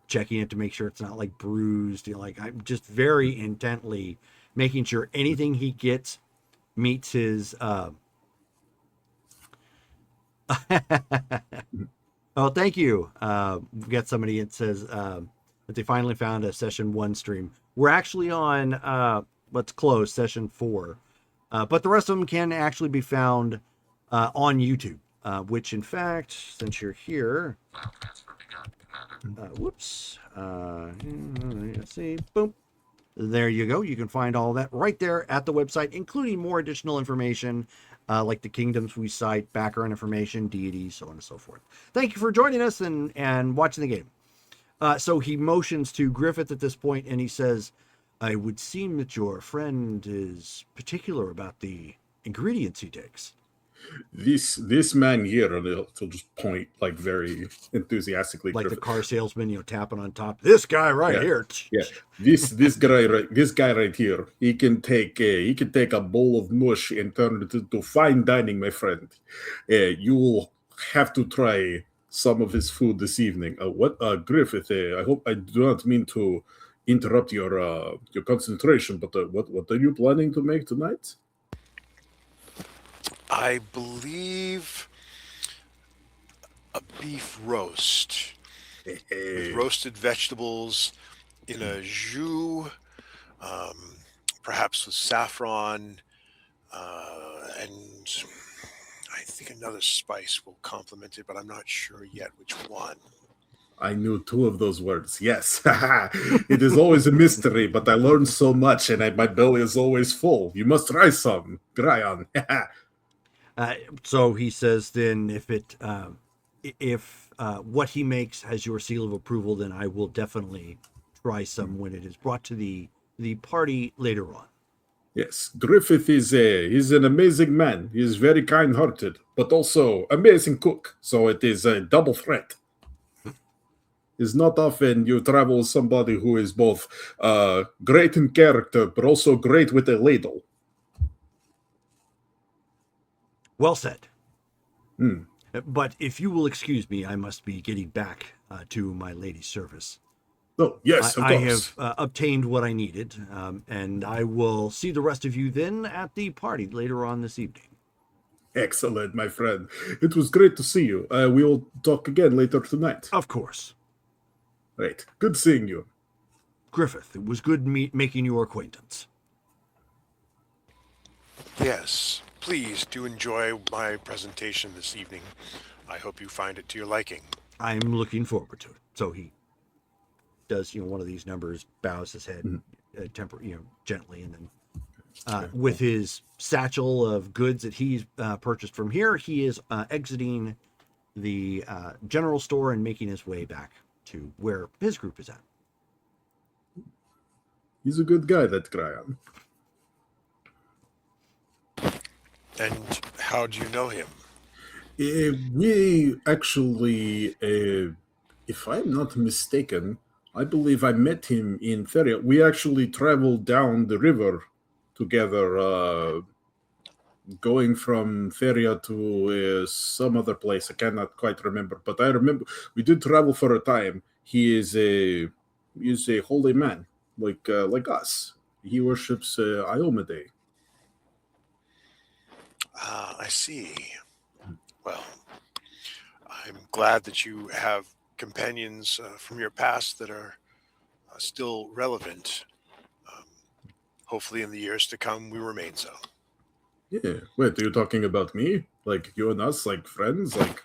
checking it to make sure it's not like bruised, like I'm just very intently making sure anything he gets meets his Oh, thank you. We've got somebody that says that they finally found a session 1 stream. We're actually on let's close session 4, but the rest of them can actually be found on YouTube, which in fact, since you're here, whoops, let's see, boom, there you go. You can find all that right there at the website, including more additional information like the kingdoms we cite, background information, deities, so on and so forth. Thank you for joining us and watching the game. So he motions to Griffith at this point, and he says, "I would seem that your friend is particular about the ingredients he takes." This man here, and he'll just point like very enthusiastically, like Griffith. The car salesman, tapping on top. This guy right here. Yeah, this guy right here. He can take a bowl of mush and turn it into fine dining, my friend. You will have to try some of his food this evening. Griffith? I hope I do not mean to interrupt your concentration, but what are you planning to make tonight? I believe a beef roast with roasted vegetables in a jus, perhaps with saffron, and I think another spice will complement it, but I'm not sure yet which one. I knew 2 of those words. Yes. It is always a mystery, but I learned so much, and my belly is always full. You must try some. Gryan. So he says, then if what he makes has your seal of approval, then I will definitely try some when it is brought to the party later on. Yes, Griffith is he's an amazing man. He is very kind-hearted, but also amazing cook. So it is a double threat. It's not often you travel with somebody who is both great in character, but also great with a ladle. Well said. Hmm. But if you will excuse me, I must be getting back to my lady's service. Oh, yes, of I course. have obtained what I needed, and I will see the rest of you then at the party later on this evening. Excellent, my friend. It was great to see you. We will talk again later tonight. Of course. Right. Good seeing you. Griffith, it was good making your acquaintance. Yes, please do enjoy my presentation this evening. I hope you find it to your liking. I'm looking forward to it. So he does, one of these numbers, bows his head, gently, and then with his satchel of goods that he's purchased from here, he is exiting the general store and making his way back to where his group is at. He's a good guy, that Graham. And how do you know him? We actually, if I'm not mistaken, I believe I met him in Feria. We actually traveled down the river together, going from Feria to some other place. I cannot quite remember, but I remember we did travel for a time. He is a holy man, like us. He worships Iomade. I see. Well, I'm glad that you have companions from your past that are still relevant. Hopefully in the years to come, we remain so. Yeah. Wait, are you talking about me? Like you and us, like friends? Like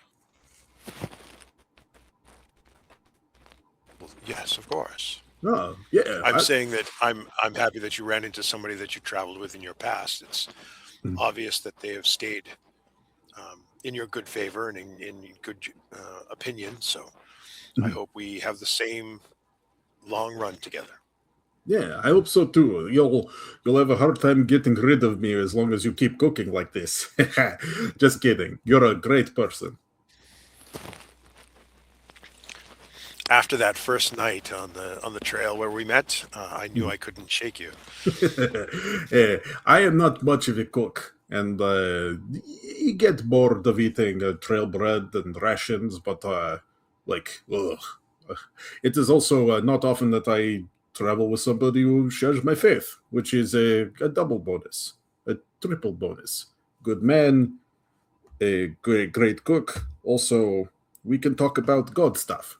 Well, yes, of course. no, yeah. I'm saying that I'm happy that you ran into somebody that you traveled with in your past. It's obvious that they have stayed in your good favor and in good opinion. So I hope we have the same long run together. Yeah, I hope so too. You'll have a hard time getting rid of me as long as you keep cooking like this. Just kidding. You're a great person. After that first night on the trail where we met, I knew I couldn't shake you. I am not much of a cook, and you get bored of eating trail bread and rations, but ugh. It is also not often that I travel with somebody who shares my faith, which is a double bonus, a triple bonus. Good man, a great cook. Also, we can talk about God stuff.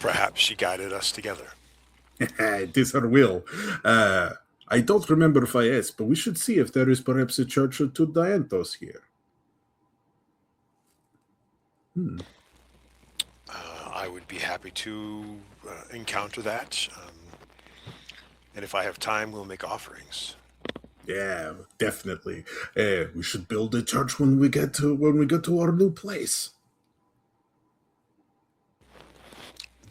Perhaps she guided us together. It is her will. I don't remember if I asked, but we should see if there is perhaps a church of Dianthos here. I would be happy to encounter that. And if I have time, we'll make offerings. Yeah, definitely. We should build a church when we get to our new place.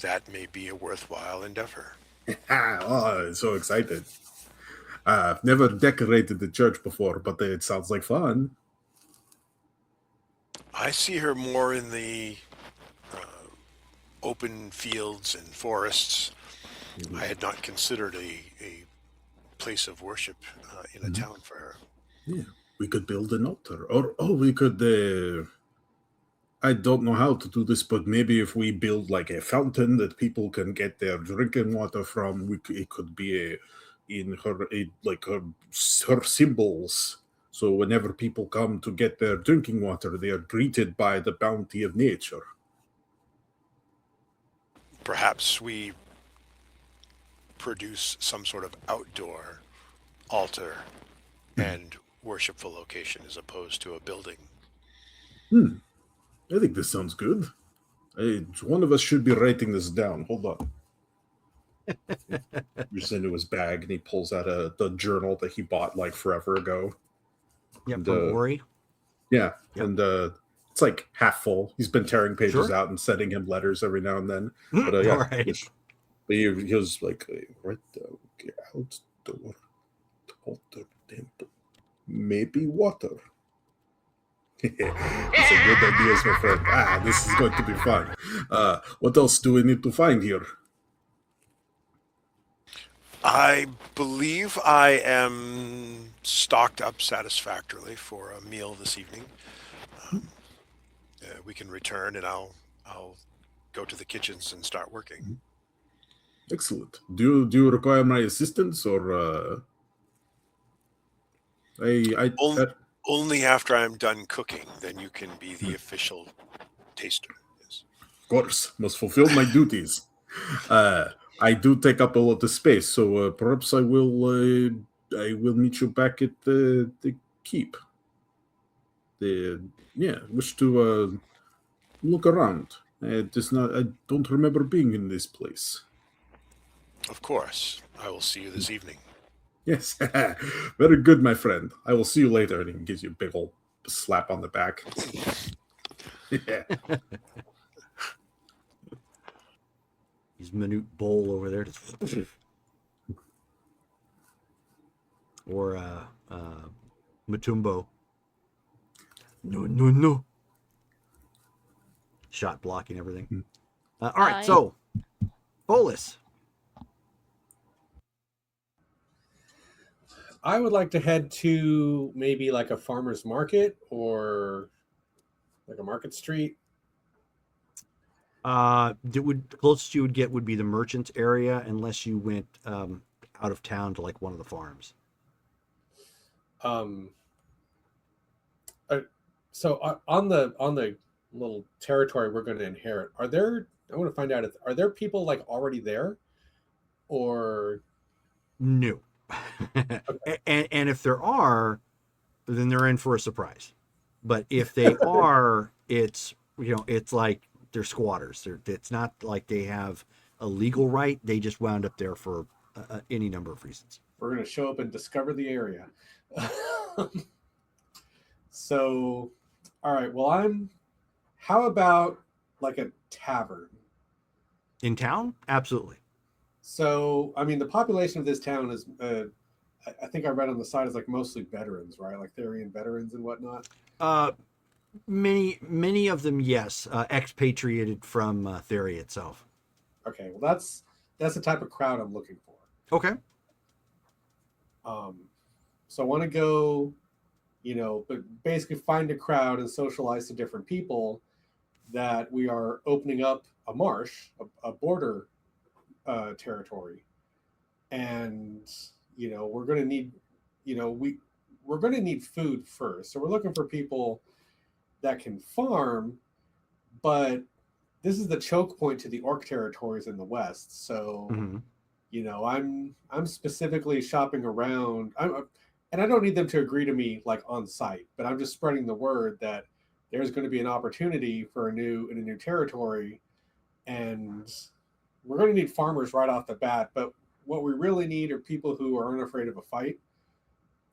That may be a worthwhile endeavor. Oh, I'm so excited. I've never decorated the church before, but it sounds like fun. I see her more in the open fields and forests. I had not considered a place of worship in a town for her. Yeah, we could build an altar, or we could. I don't know how to do this, but maybe if we build like a fountain that people can get their drinking water from, it could be her symbols. So whenever people come to get their drinking water, they are greeted by the bounty of nature. Perhaps we produce some sort of outdoor altar and worshipful location as opposed to a building. I think this sounds good. One of us should be writing this down. Hold on. Reaches into his bag and he pulls out the journal that he bought like forever ago. Yeah, from Ori. Yeah, Yep. and it's like half full. He's been tearing pages Sure. out and sending him letters every now and then. But All right. he was like, outdoor water temple. Maybe water. These are good ideas, my friend. This is going to be fun. What else do we need to find here? I believe I am stocked up satisfactorily for a meal this evening. We can return, and I'll go to the kitchens and start working. Excellent. Do you require my assistance, or Only after I'm done cooking, then you can be the official taster. Yes. Of course, must fulfill my duties. I do take up a lot of space, so perhaps I will meet you back at the keep. Wish to look around. I don't remember being in this place. Of course, I will see you this evening. Yes, very good, my friend. I will see you later. And he gives you a big old slap on the back. Yeah. He's Minute Bowl over there. Or Matumbo. No. Shot blocking everything. All right, so Bolus. I would like to head to maybe like a farmer's market or like a market street. The closest you would get would be the merchants area, unless you went out of town to like one of the farms. So on the little territory we're going to inherit, I want to find out, are there people like already there, or No. and if there are, then they're in for a surprise. But if they are, it's like they're squatters. It's not like they have a legal right. They just wound up there for any number of reasons. we're going to show up and discover the area? So, all right. Well, how about like a tavern? In town? Absolutely. So, I mean, the population of this town is, I think I read on the side, is like mostly veterans, right? Like Therian veterans and whatnot. Many of them, yes, expatriated from Theria itself. Okay, well, that's the type of crowd I'm looking for. Okay. So I want to go, but basically find a crowd and socialize to different people that we are opening up a marsh, a border territory, and we're going to need, we're going to need food first. So we're looking for people that can farm, but this is the choke point to the orc territories in the west. So, I'm specifically shopping around. And I don't need them to agree to me like on site, but I'm just spreading the word that there's going to be an opportunity for in a new territory, and we're going to need farmers right off the bat. But what we really need are people who are unafraid of a fight,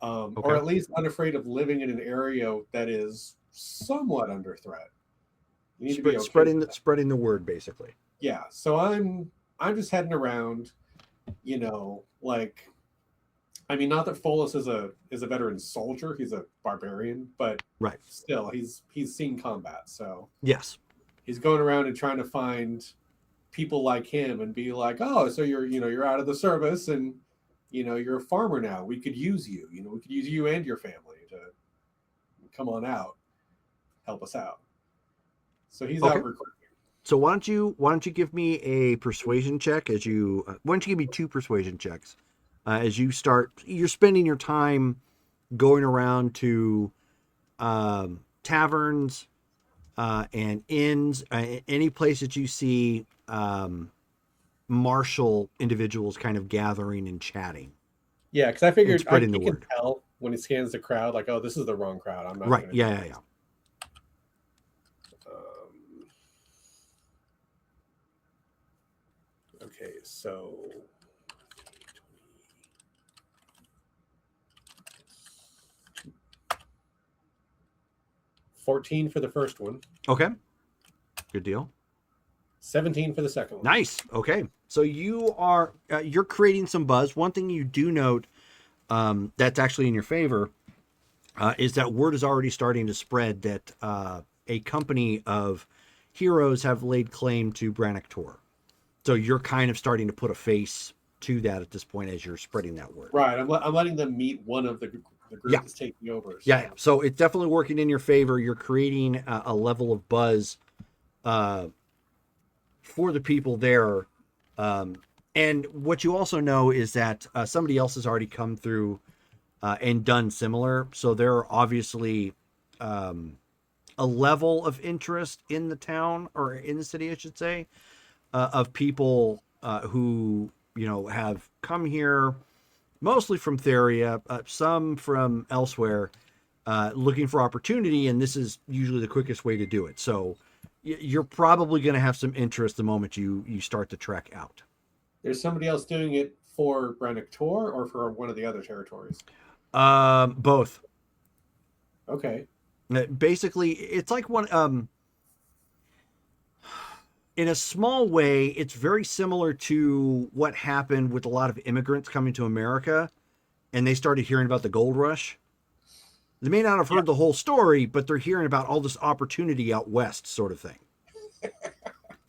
or at least unafraid of living in an area that is somewhat under threat. You need to be okay spreading the word, basically. Yeah. So I'm just heading around, not that Folus is a veteran soldier, he's a barbarian, but right. Still he's seen combat. So yes, he's going around and trying to find people like him and be like, oh, so you're out of the service and you're a farmer now. We could use you. We could use you and your family to come on out, help us out. So he's out recruiting. So why don't you give me a persuasion check why don't you give me 2 persuasion checks as you're spending your time going around to taverns and inns, any place that you see martial individuals kind of gathering and chatting. Yeah, because I figured he spreading the can word. tell when he scans the crowd, like, oh, this is the wrong crowd. I'm not right. Yeah. Okay, so 14 for the first one. Okay. Good deal. 17 for the second one. Nice. Okay. So you are you're creating some buzz. One thing you do note that's actually in your favor is that word is already starting to spread that a company of heroes have laid claim to Brannock Tor. So you're kind of starting to put a face to that at this point as you're spreading that word. Right. I'm letting them meet one of the group Yeah. that's taking over. So. Yeah. So it's definitely working in your favor. You're creating a level of buzz for the people there. And what you also know is that somebody else has already come through and done similar. So there are obviously a level of interest in the town, or in the city, I should say, of people who, have come here mostly from Theria, some from elsewhere, looking for opportunity. And this is usually the quickest way to do it. So you're probably going to have some interest the moment you start the trek out. There's somebody else doing it for Brannock Tor or for one of the other territories? Both. Okay. Basically, it's like one. In a small way, it's very similar to what happened with a lot of immigrants coming to America, and they started hearing about the gold rush. They may not have heard the whole story, but they're hearing about all this opportunity out west, sort of thing.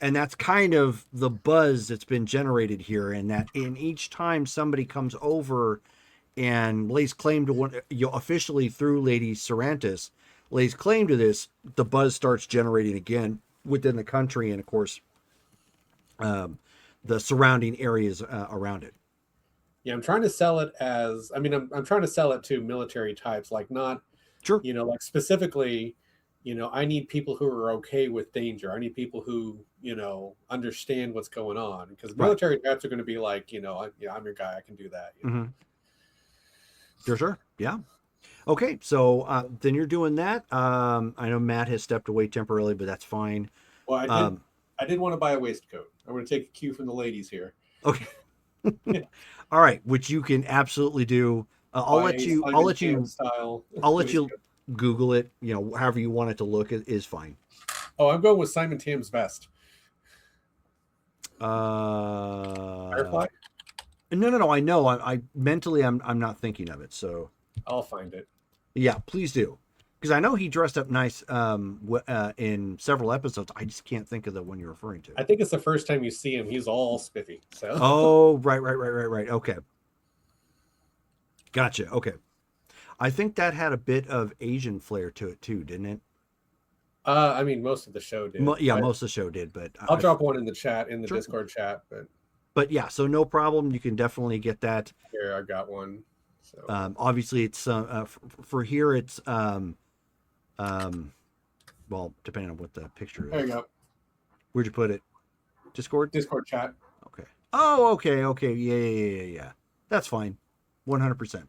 And that's kind of the buzz that's been generated here, and that in each time somebody comes over and lays claim to one, officially through Lady Sarantis, lays claim to this, the buzz starts generating again within the country, and of course, the surrounding areas around it. Yeah, I'm trying to sell it as, I'm trying to sell it to military types, like not, Sure. like specifically, I need people who are okay with danger. I need people who, understand what's going on, because military types are going to be like, I'm your guy. I can do that. Mm-hmm. Sure. Yeah. Okay. So then you're doing that. I know Matt has stepped away temporarily, but that's fine. Well, I did want to buy a waistcoat. I'm going to take a cue from the ladies here. Okay. All right, which you can absolutely do. I'll let you Google it. However you want it to look is fine. Oh, I'm going with Simon Tam's vest. Firefly? No. I know. I mentally, I'm not thinking of it. So I'll find it. Yeah, please do. Because I know he dressed up nice in several episodes. I just can't think of the one you're referring to. I think it's the first time you see him. He's all spiffy. So. Oh, right. Okay. Gotcha. Okay. I think that had a bit of Asian flair to it too, didn't it? Most of the show did. Most of the show did, but I'll drop one in the chat, in the Sure. Discord chat. But yeah, so no problem. You can definitely get that. Here, I got one. So obviously, it's for here. It's well, depending on what the picture is. There you go. Where'd you put it? Discord chat. Okay. Oh, okay. Yeah. That's fine. 100%.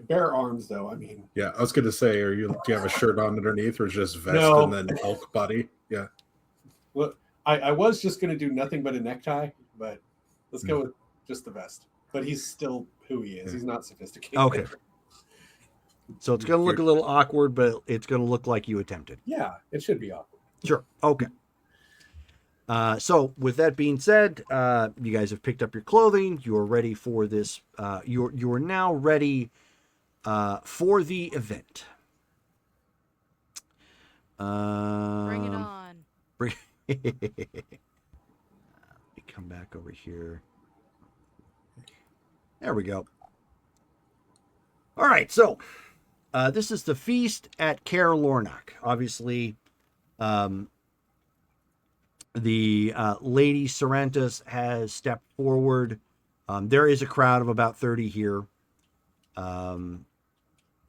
Bare arms though. Yeah, I was gonna say, do you have a shirt on underneath, or just vest and then elk body? Yeah. Well, I was just gonna do nothing but a necktie, but let's go with just the vest. But he's still who he is. He's not sophisticated. Okay. So it's gonna look a little awkward, but it's gonna look like you attempted. Yeah, it should be awkward. Sure. Okay. So with that being said, you guys have picked up your clothing. You are ready for this. You are now ready for the event. Bring it on. Let me come back over here. There we go. All right, so this is the feast at Caer Lornoch. Obviously, the Lady Sarantis has stepped forward. There is a crowd of about 30 here.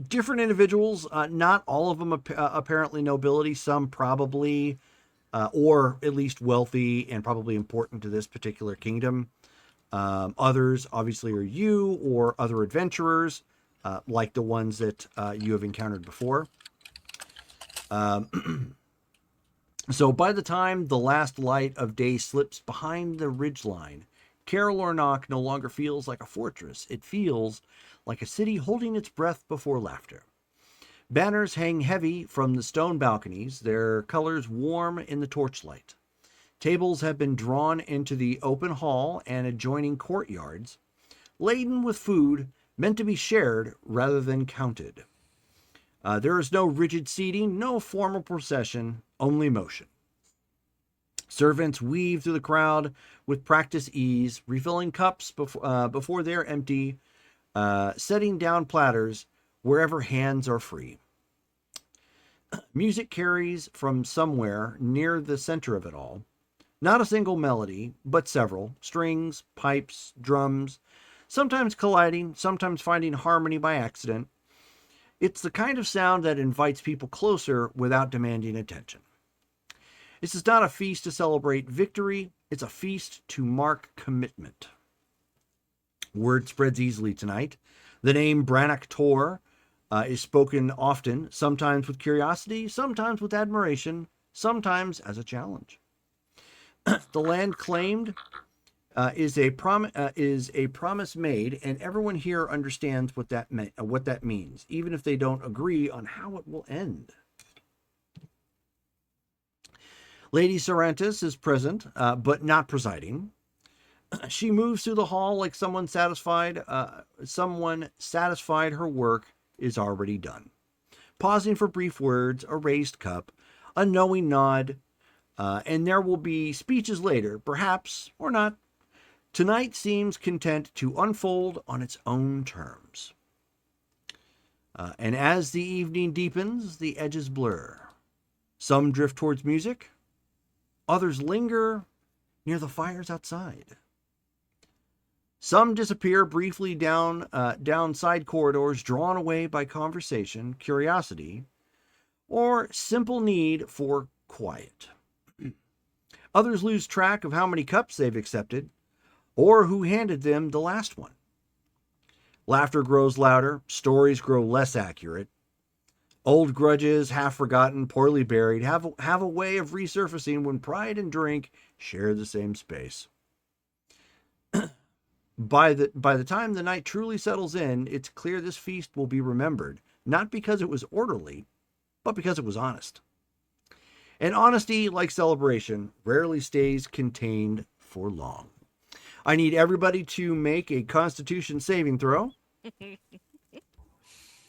Different individuals, not all of them apparently nobility, some probably, or at least wealthy and probably important to this particular kingdom. Others obviously are you or other adventurers, like the ones that you have encountered before. So by the time the last light of day slips behind the ridgeline, Caer Lornoch no longer feels like a fortress. It feels like a city holding its breath before laughter. Banners hang heavy from the stone balconies, their colors warm in the torchlight. Tables have been drawn into the open hall and adjoining courtyards, laden with food meant to be shared rather than counted. There is no rigid seating, no formal procession, only motion. Servants weave through the crowd with practiced ease, refilling cups before they're empty, setting down platters wherever hands are free. Music carries from somewhere near the center of it all. Not a single melody, but several strings, pipes, drums, sometimes colliding, sometimes finding harmony by accident. It's the kind of sound that invites people closer without demanding attention. This is not a feast to celebrate victory, it's a feast to mark commitment. Word spreads easily tonight. The name Brannock Tor is spoken often, sometimes with curiosity, sometimes with admiration, sometimes as a challenge. The land claimed is a promise made, and everyone here understands what that means, even if they don't agree on how it will end. Lady Sorrentis is present, but not presiding. She moves through the hall like someone satisfied her work is already done. Pausing for brief words, a raised cup, a knowing nod, and there will be speeches later, perhaps or not. Tonight seems content to unfold on its own terms. And as the evening deepens, the edges blur. Some drift towards music, others linger near the fires outside. Some disappear briefly down side corridors, drawn away by conversation, curiosity, or simple need for quiet. Others lose track of how many cups they've accepted, or who handed them the last one. Laughter grows louder, stories grow less accurate. Old grudges, half forgotten, poorly buried, have a way of resurfacing when pride and drink share the same space. By the time the night truly settles in, it's clear this feast will be remembered, not because it was orderly, but because it was honest. And honesty, like celebration, rarely stays contained for long. I need everybody to make a Constitution saving throw.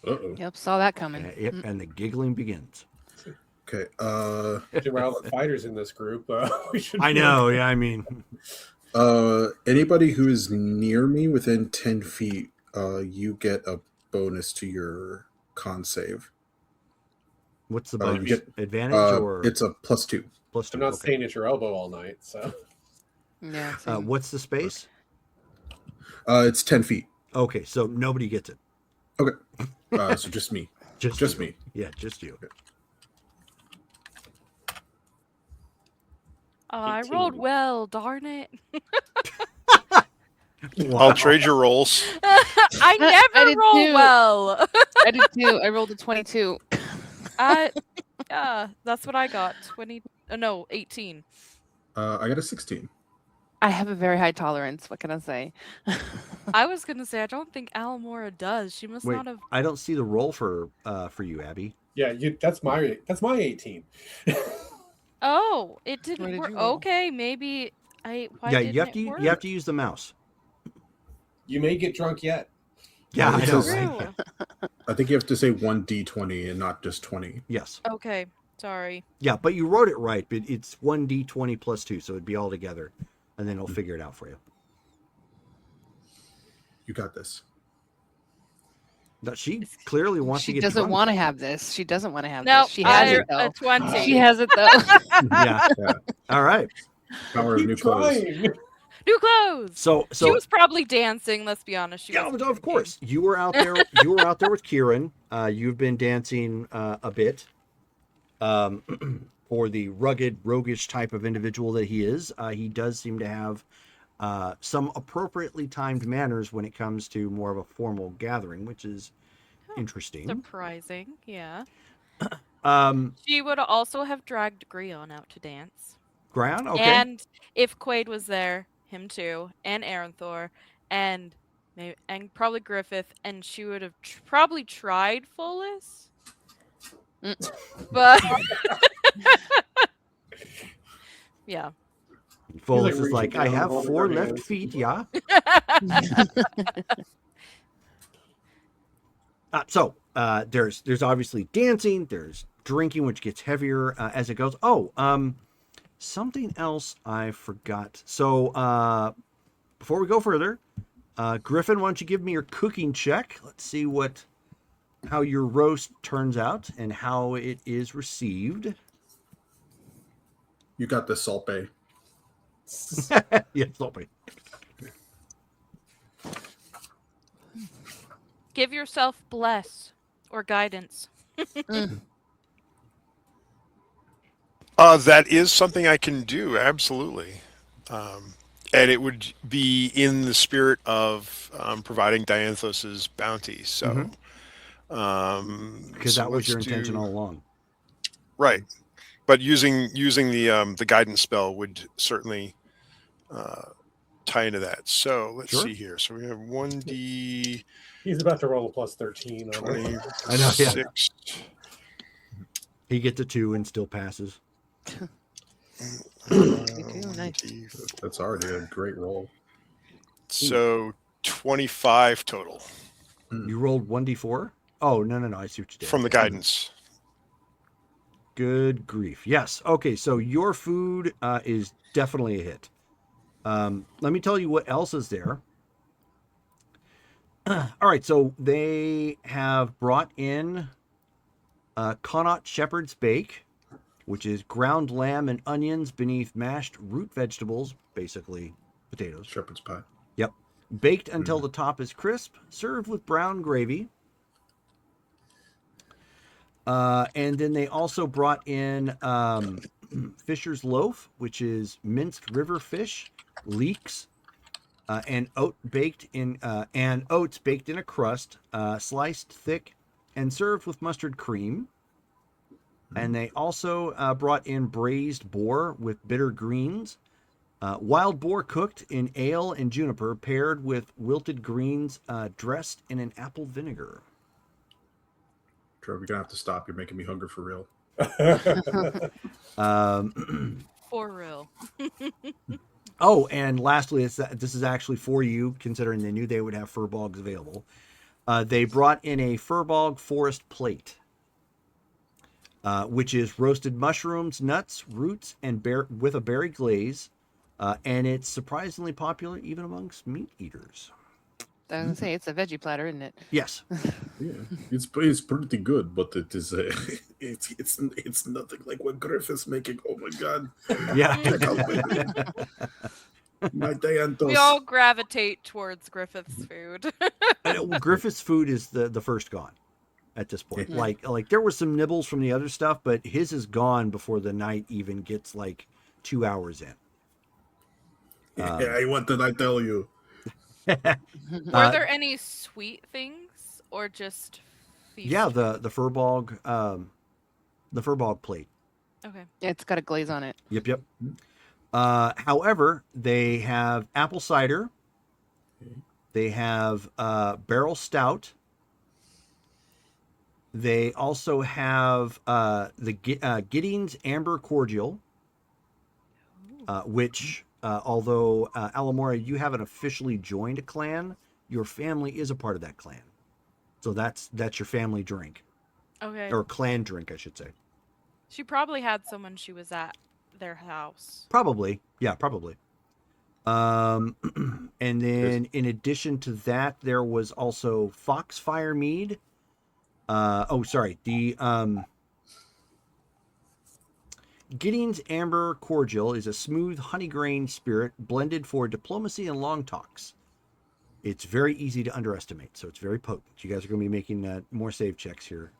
Uh-oh. Yep, saw that coming. And the giggling begins. Okay. We're all the fighters in this group. We should. I know. Yeah, I mean, Anybody who is near me within 10 feet, you get a bonus to your con save. what's the You bonus? get, Advantage or it's a +2. plus 2? I'm not Okay. staying at your elbow all night, so. Yeah. same. What's the space? It's 10 feet. Okay, so nobody gets it. Okay. So just me. Just you. me. Yeah, just you. I 18. rolled well, darn it. I'll trade your rolls. I never did roll too. well. I did too. I rolled a 22. Yeah, that's what I got. 18. I got a 16. I have a very high tolerance. What can I say? I was gonna say I don't think Alamora does. She must Wait, not have. I don't see the roll for you, Abby. Yeah, that's my 18. Oh, it What didn't did work. you roll? Okay, maybe I. Why Yeah, didn't you have it to work? you have to use the mouse. You may get drunk yet. Yeah, Oh, I it know. says- Right? True. I think you have to say 1d20 and not just 20. Yes. Okay, sorry. Yeah, but you wrote it right. But it's 1d20 plus 2, so it'd be all together, and then it'll figure it out for you. You got this. No, she clearly wants to She get doesn't drunk. want to have this. She doesn't want to have No, this. She has I it though. a 20. She has it though. Yeah. Yeah. All right. Power of Keep new clothes. trying. New clothes. So She was probably dancing. Let's be honest. She yeah, wasn't of drinking. course. You were out there. You were out there with Kieran. You've been dancing a bit. For the rugged, roguish type of individual that he is, he does seem to have some appropriately timed manners when it comes to more of a formal gathering, which is interesting. Surprising, yeah. Um, She would also have dragged Grion out to dance. Ground, okay. And if Quaid was there, him too, and Aranthor, and probably Griffith, and she would have probably tried Follis. But yeah. Volus like is like, reaching I down, have holding 4 her left hands. feet, yeah. So there's obviously dancing, there's drinking, which gets heavier as it goes. Oh, something else I forgot. So before we go further, Griffin, why don't you give me your cooking check? Let's see how your roast turns out and how it is received. You got this, Salt Bay. Yes, Lope. Give yourself bless or guidance. That is something I can do, absolutely. And it would be in the spirit of providing Dianthos's bounty. So, Because so that was let's your intention do all along. right. But using the guidance spell would certainly tie into that. So let's Sure. see here. So we have 1d He's about to roll a plus 13 on it. 26. I know, yeah. He gets a 2 and still passes. Nice. That's already a great roll. So 25 total You rolled 1d4? Oh, no. I see what you did. from the guidance. Good grief. Yes. Okay, so your food is definitely a hit. Let me tell you what else is there. All right, so they have brought in Connaught Shepherd's Bake, which is ground lamb and onions beneath mashed root vegetables, basically potatoes. Shepherd's pie. Yep. Baked until the top is crisp, served with brown gravy. And then they also brought in Fisher's Loaf, which is minced river fish, leeks, and oats baked in a crust, sliced thick, and served with mustard cream. And they also brought in braised boar with bitter greens, wild boar cooked in ale and juniper, paired with wilted greens, dressed in an apple vinegar. Trevor, you're gonna have to stop. You're making me hungry for real. For real. Oh, and lastly, this is actually for you, considering they knew they would have furbolgs available. They brought in a furbog forest plate, which is roasted mushrooms, nuts, roots, and with a berry glaze, and it's surprisingly popular even amongst meat eaters. I was gonna say it's a veggie platter, isn't it? Yes. Yeah, it's pretty good, but it is it's nothing like what Griffith's making. Oh my god! Yeah. Check out my Dianthos. We all gravitate towards Griffith's food. Griffith's food is the first gone at this point. Yeah. Like there were some nibbles from the other stuff, but his is gone before the night even gets like 2 hours in. Yeah, what did I tell you? Were there any sweet things or just feast? Yeah, the furbog plate. Okay. Yeah, it's got a glaze on it. Yep. However, they have apple cider. They have barrel stout. They also have the Giddings Amber Cordial, which, although Alamora, you haven't officially joined a clan, your family is a part of that clan. So that's your family drink. Okay. Or clan drink, I should say. She probably had someone she was at their house. Probably. Yeah, probably. And then in addition to that, there was also Foxfire Mead. The Giddings Amber Cordial is a smooth honey grain spirit blended for diplomacy and long talks. It's very easy to underestimate, so it's very potent. You guys are going to be making more save checks here.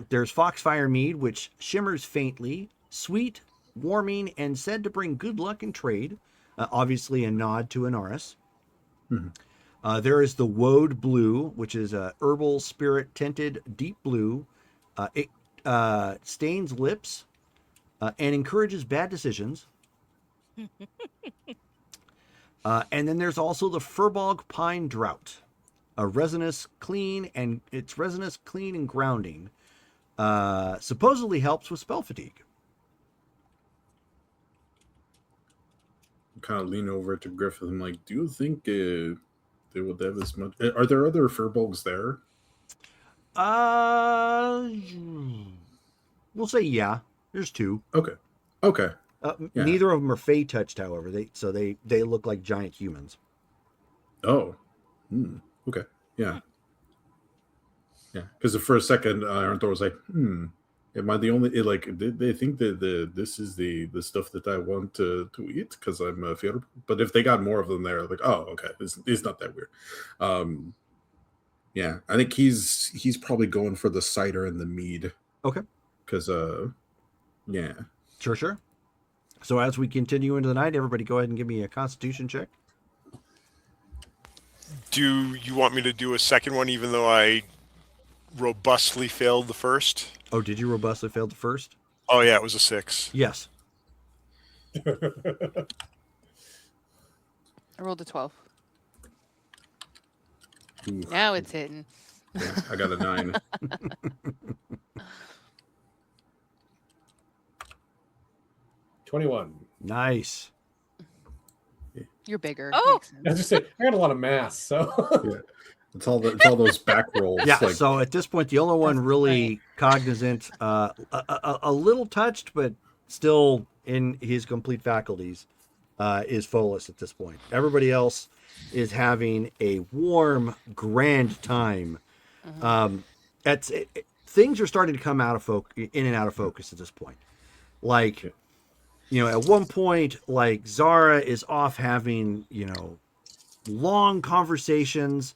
There's Foxfire Mead, which shimmers faintly, sweet, warming, and said to bring good luck in trade. Obviously a nod to Anaris. There is the Woad Blue, which is a herbal spirit tinted deep blue. It stains lips and encourages bad decisions. And then there's also the Furbog Pine Drought, resinous clean and grounding. Supposedly helps with spell fatigue. Kind of lean over to Griffith. I'm like, do you think they would have as much? Are there other furbolgs there? We'll say yeah. There's 2. Okay. Yeah. Neither of them are Fey touched, however. They look like giant humans. Oh. Okay. Yeah. Yeah. Because for a second, Arnthor was like, am I the only? Did they think that this is the stuff that I want to eat because I'm a fear? But if they got more of them there, like, oh, okay, it's not that weird. Yeah, I think he's probably going for the cider and the mead. Okay. Because yeah. Sure. So as we continue into the night, everybody go ahead and give me a Constitution check. Do you want me to do a second one, even though I robustly failed the first? Oh, did you robustly fail the first? Oh yeah, it was a 6. Yes. I rolled a 12. Ooh. Now it's hitting. Yeah, I got a 9. 21. Nice. You're bigger. Oh! Makes sense. I was just saying, I got a lot of mass, so Yeah. It's all those back rolls. Yeah. Like, So at this point, the only one That's really cognizant, a little touched, but still in his complete faculties, is Folus at this point. Everybody else is having a warm, grand time. Things are starting to come in and out of focus at this point. Like, at one point, like Zara is off having, long conversations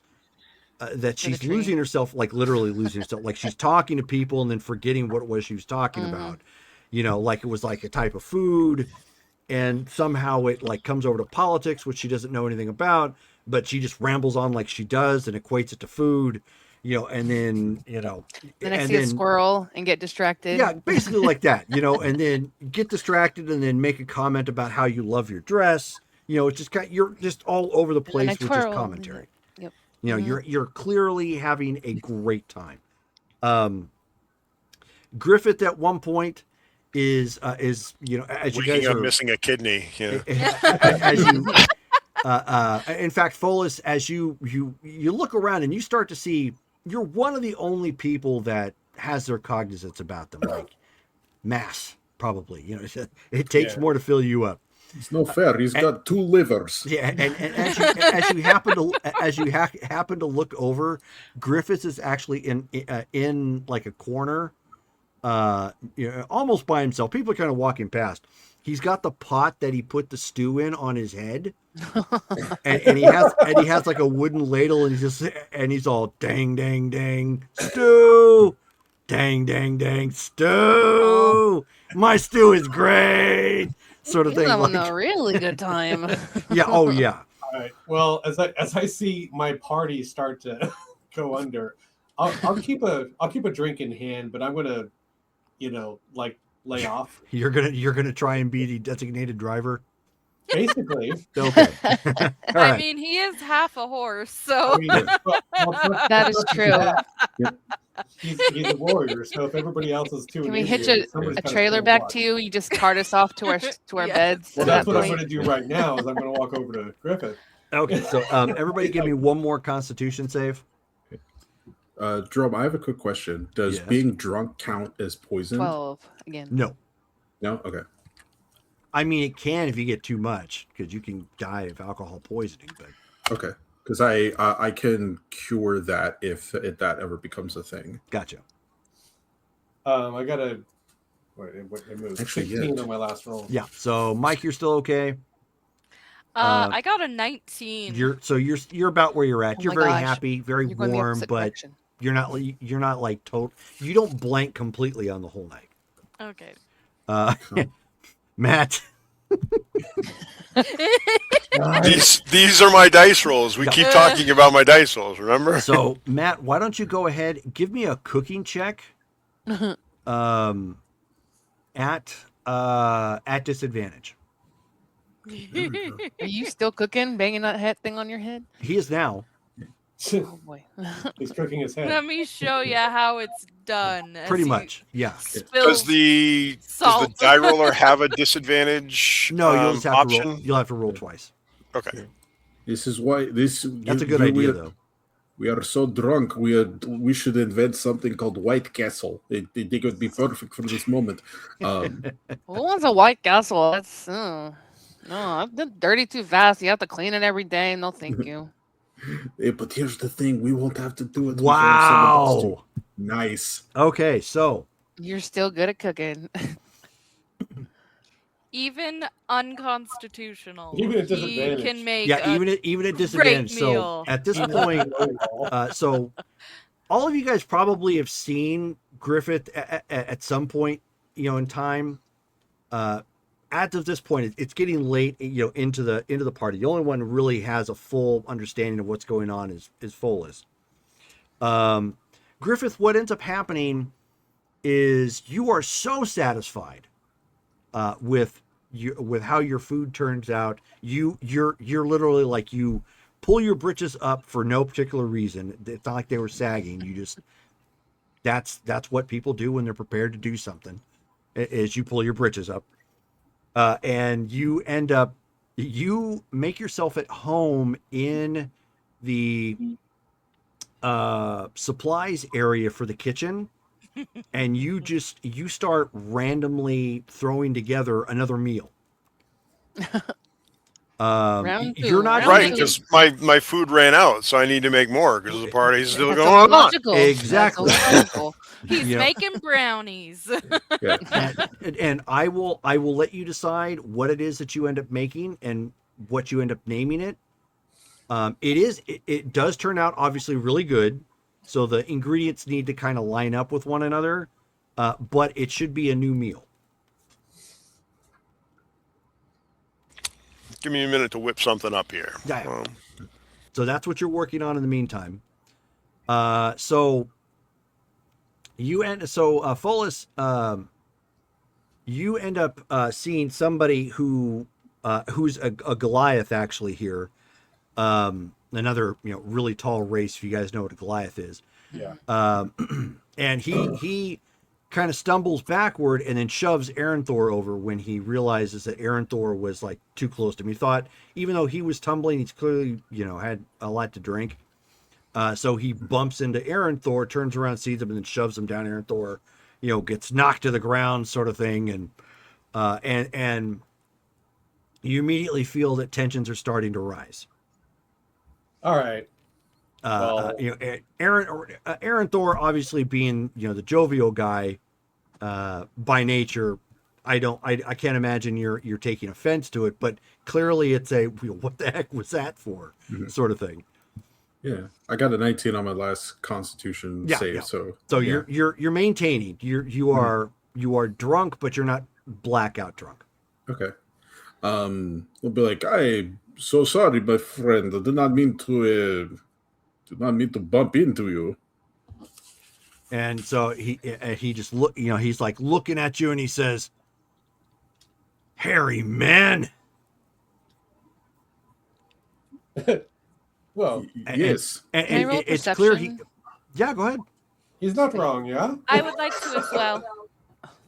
that she's losing herself, like literally losing herself. Like she's talking to people and then forgetting what it was she was talking about. Like it was like a type of food, and somehow it like comes over to politics, which she doesn't know anything about, but she just rambles on like she does and equates it to food. And then, Then I see a squirrel and get distracted. yeah, basically like that, and then get distracted and then make a comment about how you love your dress. It's just you're just all over the place with just commentary. Yep. You're clearly having a great time. Griffith at one point is as you guys are missing a kidney. as you in fact, Folus, as you look around and you start to see you're one of the only people that has their cognizance about them, like mass, probably. It takes more to fill you up. it's no fair. He's got 2 livers. Yeah, and as you happen to look over, Griffiths is actually in like a corner, almost by himself. People are kind of walking past. He's got the pot that he put the stew in on his head, and he has like a wooden ladle, and he's all dang dang dang stew, dang dang dang stew. My stew is great, sort of He's thing. having a really good time. Yeah. Oh yeah. all right. Well, as I see my party start to go under, I'll keep a drink in hand, but I'm gonna, lay off. You're gonna try and be the designated driver. Basically, Okay. All I right. mean, he is half a horse, so That is true. He's a warrior, so if everybody else is too, Can we hitch inebriated, a somebody's gotta trailer pull back one. to you? You just cart us off to our Yeah. beds. Well, at that's that what I'm point? going to do right now. Is I'm going to walk over to Griffith. Okay. So everybody, give me one more Constitution save. Jerome, I have a quick question. Does Yes. being drunk count as poison? 12 again. No. No? Okay. I mean, it can if you get too much, because you can die of alcohol poisoning. But Okay. Because I can cure that if that ever becomes a thing. gotcha. I got a. Wait, it moved. Actually, 16 yeah. on my last roll. Yeah. So Mike, you're still okay. I got a 19. You're about where you're at. Oh you're my very gosh. happy, very You're going the warm, opposite but direction. you're not like total. You don't blank completely on the whole night. Okay. Matt. These are my dice rolls. We keep talking about my dice rolls. Remember? So Matt, why don't you go ahead? Give me a cooking check. At disadvantage. Are you still cooking, banging that thing on your head? He is now. Oh boy. He's cooking his head. Let me show you how it's done. as Pretty he much, yeah. Spills Does the salt. die roller have a disadvantage No, you'll just have to roll. option? You'll have to roll twice. Okay. This is why this. That's a good idea, though. We are so drunk. We should invent something called White Castle. They think it would be perfect for this moment. Who wants a White Castle? That's no. I've done dirty too fast. You have to clean it every day. No, thank you. But here's the thing: we won't have to do it. We find someone else to- Wow. Nice. Okay, so You're still good at cooking. Even unconstitutional. Even at he disadvantage. can make yeah, a even at disadvantage. So meal. at this point, so all of you guys probably have seen Griffith at some point, in time. At this point, it's getting late, into the party. The only one who really has a full understanding of what's going on is Folas. Griffith, what ends up happening is you are so satisfied with how your food turns out. You're literally like, you pull your britches up for no particular reason. It's not like they were sagging. You just that's what people do when they're prepared to do something, is you pull your britches up. And you make yourself at home in the supplies area for the kitchen, and you start randomly throwing together another meal. Round two, You're not round Right, two. because my food ran out, so I need to make more because the party's still That's going only on. logical. Exactly. That's only logical. He's Yeah. making brownies. Yeah. and I will let you decide what it is that you end up making and what you end up naming it. It does turn out obviously really good, so the ingredients need to kind of line up with one another, but it should be a new meal. Give me a minute to whip something up here. Yeah. So that's what you're working on in the meantime. So Folas, you end up seeing somebody who's a Goliath actually here. Another really tall race, if you guys know what a Goliath is. Yeah. And he kind of stumbles backward and then shoves Thor over when he realizes that Thor was like too close to him. He thought, even though he was tumbling, he's clearly had a lot to drink. So he bumps into Thor, turns around, sees him, and then shoves him down. Thor, gets knocked to the ground, sort of thing, and you immediately feel that tensions are starting to rise. All right. Aaron Thor, obviously being the jovial guy by nature, I can't imagine you're taking offense to it, but clearly it's a what the heck was that for, sort of thing. Yeah, I got a 19 on my last Constitution save, yeah. so you're maintaining. You are drunk, but you're not blackout drunk. okay. We'll be like, I'm so sorry, my friend. I did not mean to bump into you. And so he just he's like looking at you, and he says, "Hairy man." Well, Yes. And Can I roll it's clear perception? Yeah, go ahead. he's not wrong, yeah? I would like to as well.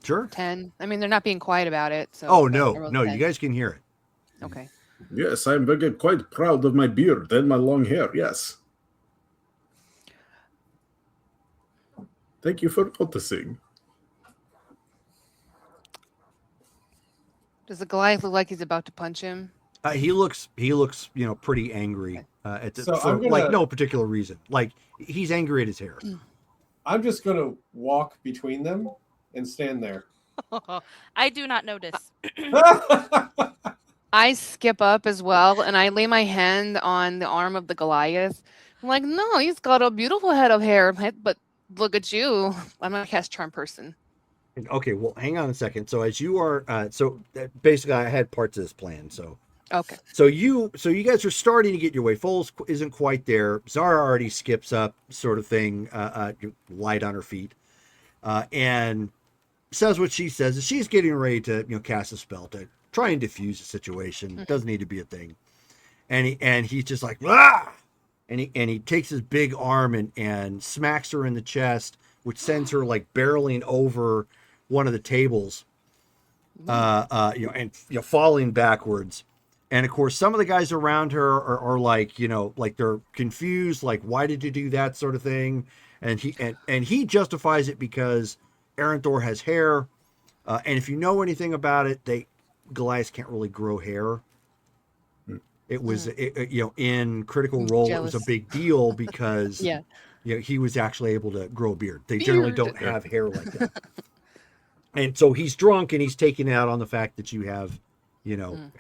Sure. 10. I mean, they're not being quiet about it. So Oh I no, rolled no, 10. you guys can hear it. Okay. Yes, I'm very quite proud of my beard and my long hair. Yes. Thank you for noticing. Does the Goliath look like he's about to punch him? He looks pretty angry So for I'm gonna- like no particular reason. Like he's angry at his hair. I'm just going to walk between them and stand there. I do not notice. I skip up as well, and I lay my hand on the arm of the Goliath. I'm like, no, he's got a beautiful head of hair, but look at you. I'm gonna cast Charm Person. Okay, well, hang on a second. So as you are, basically, I had parts of this plan. So Okay. So you guys are starting to get your way. Foles isn't quite there. Zara already skips up, sort of thing, light on her feet, and says what she says. She's getting ready to cast a spell to try and diffuse the situation. It doesn't need to be a thing. And he's just like, ah! and he takes his big arm and smacks her in the chest, which sends her like barreling over one of the tables, and falling backwards. And of course, some of the guys around her are like, like they're confused, like, why did you do that, sort of thing. And he justifies it because Aranthor has hair, and if you know anything about it, Goliath can't really grow hair. It was, in Critical Role, it was a Jealous. big deal because Yeah. he was actually able to grow a beard. They generally Beard. don't have hair like that. And so he's drunk and he's taking it out on the fact that you have,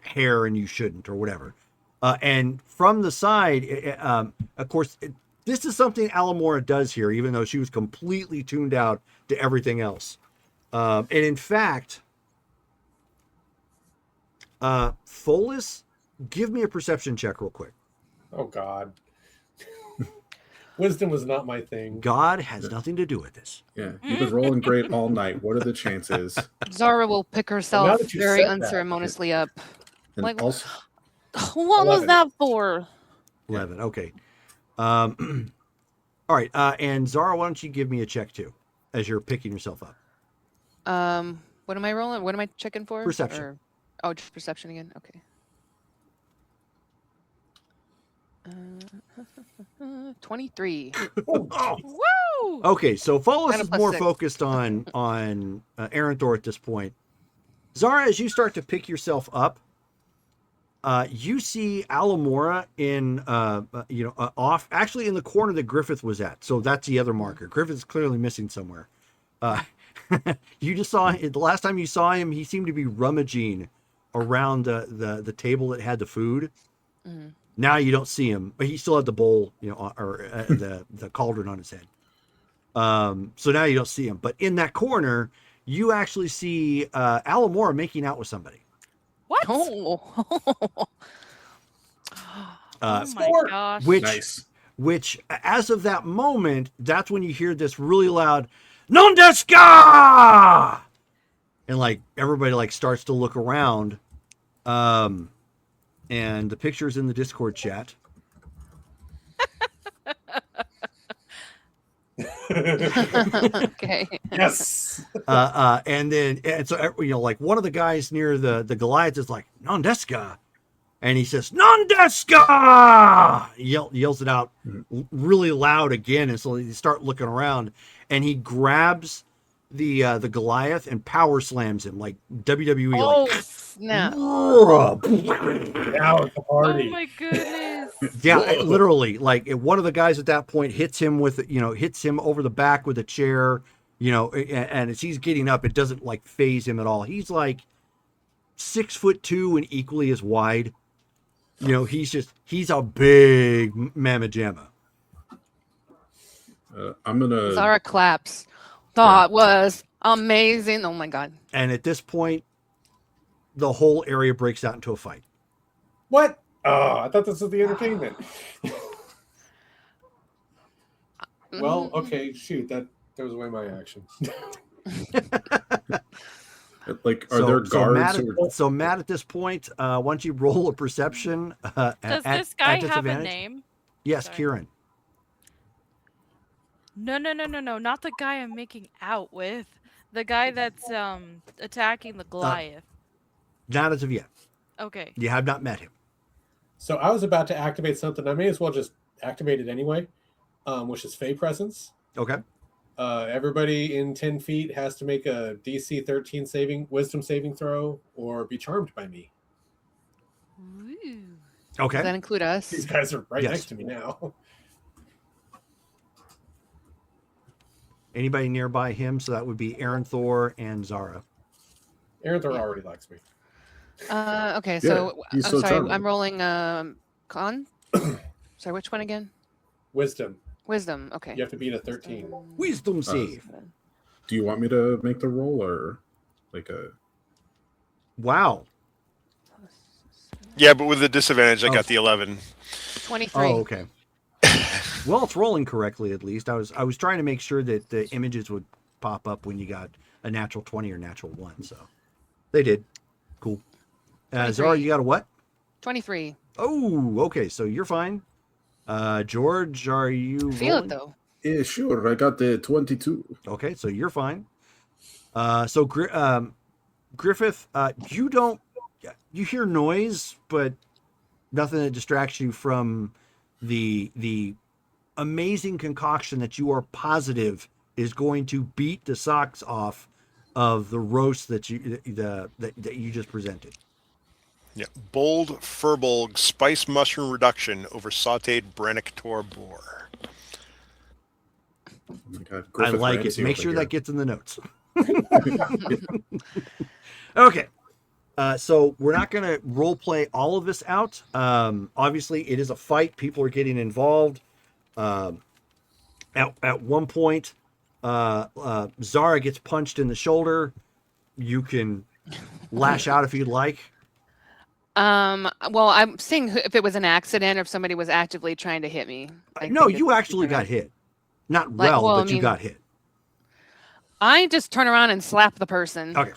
hair and you shouldn't, or whatever. And from the side, of course, this is something Alamora does here, even though she was completely tuned out to everything else. And in fact, Folis, give me a perception check real quick. Oh God. Wisdom was not my thing. God has nothing to do with this. Yeah, you've been rolling great all night. What are the chances? Zara will pick now herself that you very said that- unceremoniously up. And Like, also, what was 11. that for? 11. Okay. All right. And Zara, why don't you give me a check too, as you're picking yourself up? What am I rolling? What am I checking for? Perception. Just perception again. Okay. 23. Oh. Woo! Okay, so Folis Kinda is plus more 6. focused on Aranthor at this point. Zara, as you start to pick yourself up, you see Alamora in off, actually in the corner that Griffith was at. So that's the other marker. Griffith's clearly missing somewhere. You just saw the last time you saw him, he seemed to be rummaging around the table that had the food. Mm-hmm. Now you don't see him, but he still had the bowl, or the cauldron on his head. So now you don't see him, but in that corner, you actually see Alamora making out with somebody. What? Oh. Oh my Sport! gosh. nice. Which, as of that moment, that's when you hear this really loud "Non desca!" and like everybody like starts to look around. And the picture's in the Discord chat. Okay. Yes. And so like one of the guys near the Goliath is like "Non desca," and he says "Non desca!" Yells it out really loud again, and so they start looking around, and he grabs the Goliath and power slams him like WWE. Oh, Like, snap. Now it's a party. Oh my goodness. yeah, Whoa. literally, like one of the guys at that point hits him over the back with a chair, and as he's getting up, it doesn't like phase him at all. He's like 6'2" and equally as wide. He's a big mamma jamma. I'm gonna. Zara claps. That was amazing. Oh my God. And at this point, the whole area breaks out into a fight. What? Oh, I thought this was the entertainment. Well, okay, shoot, that was away my action. Like, are there guards? So Matt, at this point, why don't you roll a perception? Does this guy have a name? Yes, Sorry. Kieran. No, not the guy I'm making out with. The guy that's attacking the Goliath. Not as of yet. Okay. You have not met him. So I was about to activate something. I may as well just activate it anyway, which is Fey Presence. Okay. Everybody in 10 feet has to make a DC 13 wisdom saving throw or be charmed by me. Ooh. Okay. Does that include us? These guys are right Yes. next to me now. Anybody nearby him? So that would be Aranthor and Zara. Aranthor already likes me. Okay, Yeah, so he's I'm so sorry, charming. I'm rolling con. Sorry, which one again? Wisdom. Wisdom. Okay. You have to beat a 13. Wisdom save. Do you want me to make the roll or like a? Wow. Yeah, but with the disadvantage, I Oh. got the 11. 23. Oh, okay. Well, it's rolling correctly at least. I was trying to make sure that the images would pop up when you got a natural 20 or natural 1. So they did. Cool. Zara, 23. you got a what? 23. Oh, okay. So you're fine. George, are you Feel rolling? it though. Yeah, sure. I got the 22. Okay, so you're fine. Griffith, you hear noise, but nothing that distracts you from the amazing concoction that you are positive is going to beat the socks off of the roast that you just presented. Yeah. Bold Furbolg spice mushroom reduction over sauteed Brannock Tor boar. Oh my God, I Griffith like it. Ramsay Make over sure here. that gets in the notes. Okay. So we're not going to role play all of this out. Obviously, it is a fight. People are getting involved. At one point, Zara gets punched in the shoulder. You can lash out if you'd like. Well, I'm seeing if it was an accident or if somebody was actively trying to hit me. I No, think you it's actually got different. hit. Not Like, well, well, I but you mean- got hit. I just turn around and slap the person. Okay.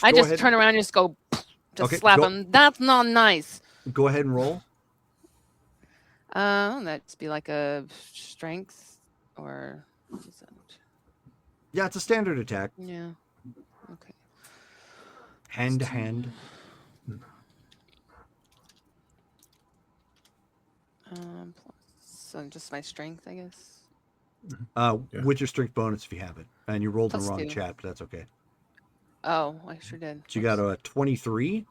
I Go just ahead. turn around and just go, just Okay, slap go- him. That's not nice. Go ahead and roll. That'd be like a strength or what is that? Yeah, it's a standard attack. Yeah. Okay. Hand to hand. So just my strength, I guess. Yeah. With your strength bonus if you have it. And you rolled in the Plus wrong 2. chat, but that's okay. Oh, I sure did. So you got a 23.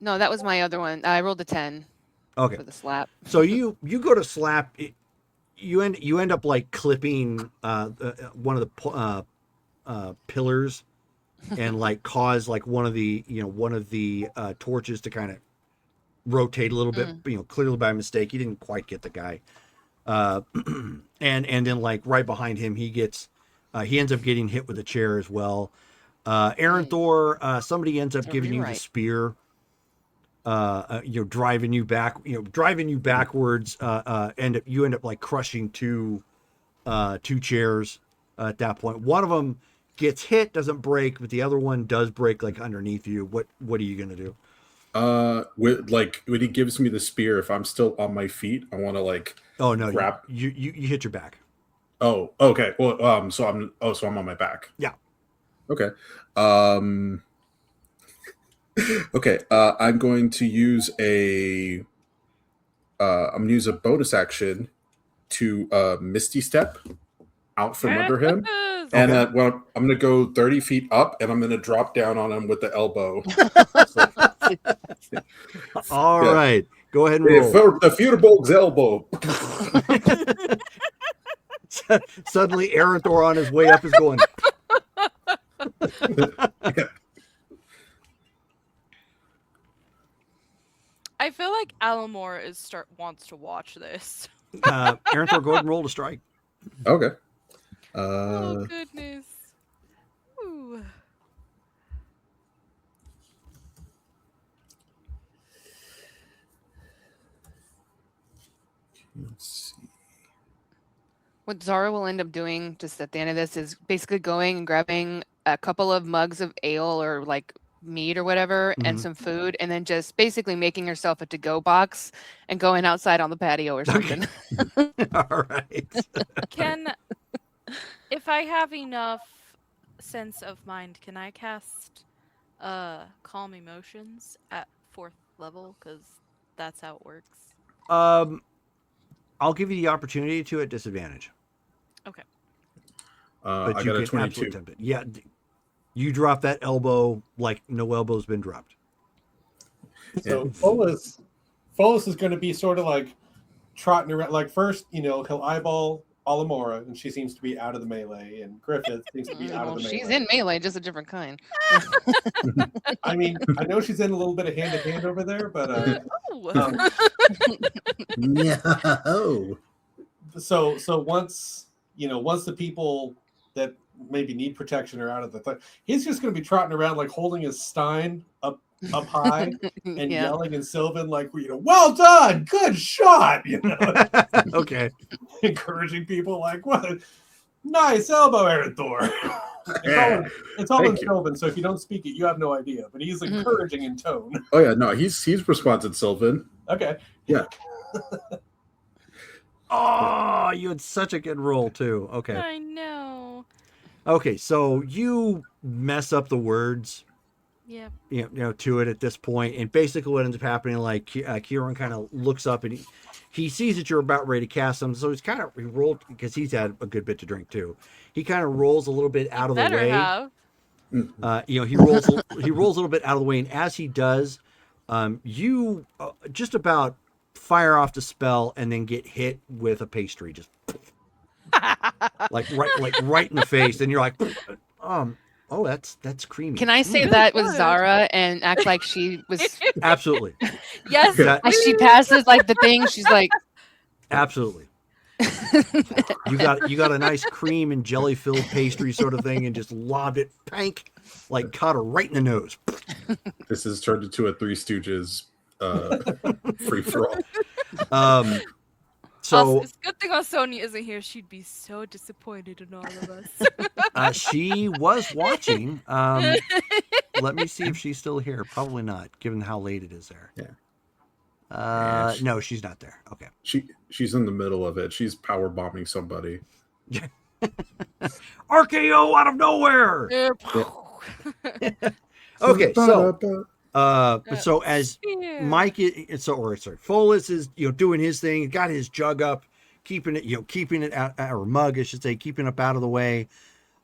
No, that was my other one. I rolled a 10 Okay. for the slap. So you go to slap it, you end up like clipping one of the pillars and like cause like one of the torches to kind of rotate a little bit, clearly by mistake. You didn't quite get the guy. And then like right behind him he ends up getting hit with a chair as well. Aaron Thor, somebody ends up giving you the spear. Driving you backwards. You end up like crushing two chairs at that point. One of them gets hit, doesn't break, but the other one does break like underneath you. What are you gonna do? When he gives me the spear, if I'm still on my feet, I want to like. Oh no, grab. You hit your back. Oh, okay. Well, so I'm on my back. Yeah. Okay. Okay. I'm going to use a bonus action to Misty Step out from under him, Yes! and Okay. well, I'm going to go 30 feet up, and I'm going to drop down on him with the elbow. All Yeah. right, go ahead and Yeah, roll. for the Firbolg's elbow. Suddenly, Aaron Thor on his way up is going. I feel like Alamore wants to watch this. Aaron Thor, go ahead and roll to strike. Okay. Oh goodness. Ooh. Let's see. What Zara will end up doing just at the end of this is basically going and grabbing a couple of mugs of ale or like meat or whatever and Mhm. some food, and then just basically making herself a to-go box and going outside on the patio or something. All right. If I have enough sense of mind, can I cast Calm Emotions at 4th level? Because that's how it works. I'll give you the opportunity to at disadvantage. Okay. But I you got a can 22. absolutely attempt it. Yeah, you drop that elbow like no elbow's been dropped. So Follis is going to be sort of like trotting around. Like first, he'll eyeball Alamora, and she seems to be out of the melee, and Griffith seems to be out of the melee. She's in melee, just a different kind. I mean, I know she's in a little bit of hand to hand over there, but Oh. No. so once the people that maybe need protection are out of the thing, he's just going to be trotting around like holding his stein up high and Yeah. yelling in Sylvan like, well done, good shot, Okay. encouraging people like, what a nice elbow, Aaron Thor. It's all in Thank you. Sylvan, so if you don't speak it, you have no idea. But he's encouraging in tone. Oh yeah, no, he's responded, Sylvan. Okay. Yeah. Oh, you had such a good roll too. Okay. I know. Okay, so you mess up the words, Yeah. to it at this point, and basically what ends up happening, like Kieran kind of looks up and he sees that you're about ready to cast him, so he rolled because he's had a good bit to drink too. He kind of rolls a little bit out of the Better way. have. He rolls a little bit out of the way, and as he does, you just about fire off the spell and then get hit with a pastry, just like right in the face, and you're like, oh, that's creamy. Can I say Really that with good. Zara and act like she was Absolutely. Yes. That- as she passes like the thing, she's like Absolutely. You got a nice cream and jelly filled pastry sort of thing, and just lobbed it, pank, like caught her right in the nose. This has turned into a Three Stooges free for all. So It's a good thing Sonia isn't here. She'd be so disappointed in all of us. she was watching. Let me see if she's still here. Probably not, given how late it is there. Yeah. No, she's not there. Okay. She's in the middle of it. She's power bombing somebody. RKO out of nowhere. Okay, so as Mike Folis is doing his thing, got his jug up, keeping it out, or mug I should say, keeping up out of the way.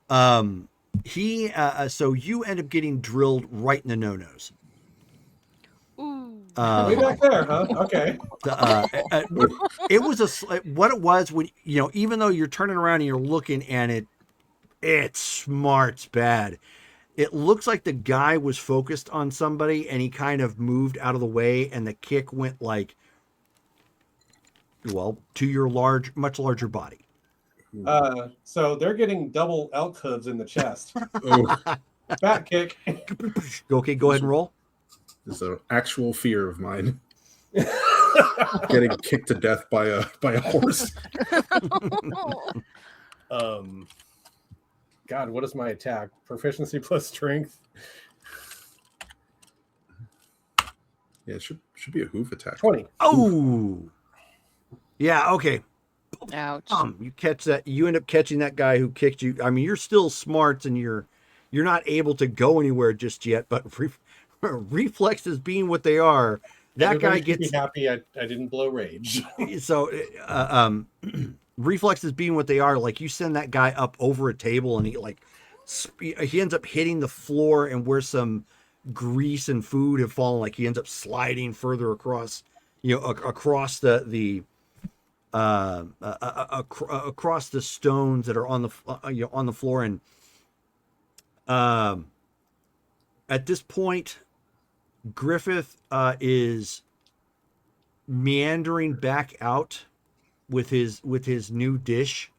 So you end up getting drilled right in the no-nos. Ooh. Way back there, huh? Okay. It was what it was when even though you're turning around and you're looking and it smarts bad. It looks like the guy was focused on somebody and he kind of moved out of the way, and the kick went to your much larger body. So they're getting double elk hooves in the chest. Oh, Back kick. Okay, go ahead and roll. this is an actual fear of mine. Getting kicked to death by a horse. God, what is my attack? Proficiency plus strength. Yeah, it should be a hoof attack. 20. Oh, yeah. Okay. ouch. You catch that. You end up catching that guy who kicked you. I mean, you're still smart and you're not able to go anywhere just yet. But reflexes being what they are, that Everybody guy should gets be happy I didn't blow rage. so. Reflexes being what they are, like you send that guy up over a table and he ends up hitting the floor, and where some grease and food have fallen, like he ends up sliding further across, across across the stones that are on the floor. And at this point, Griffith is meandering back out with his new dish,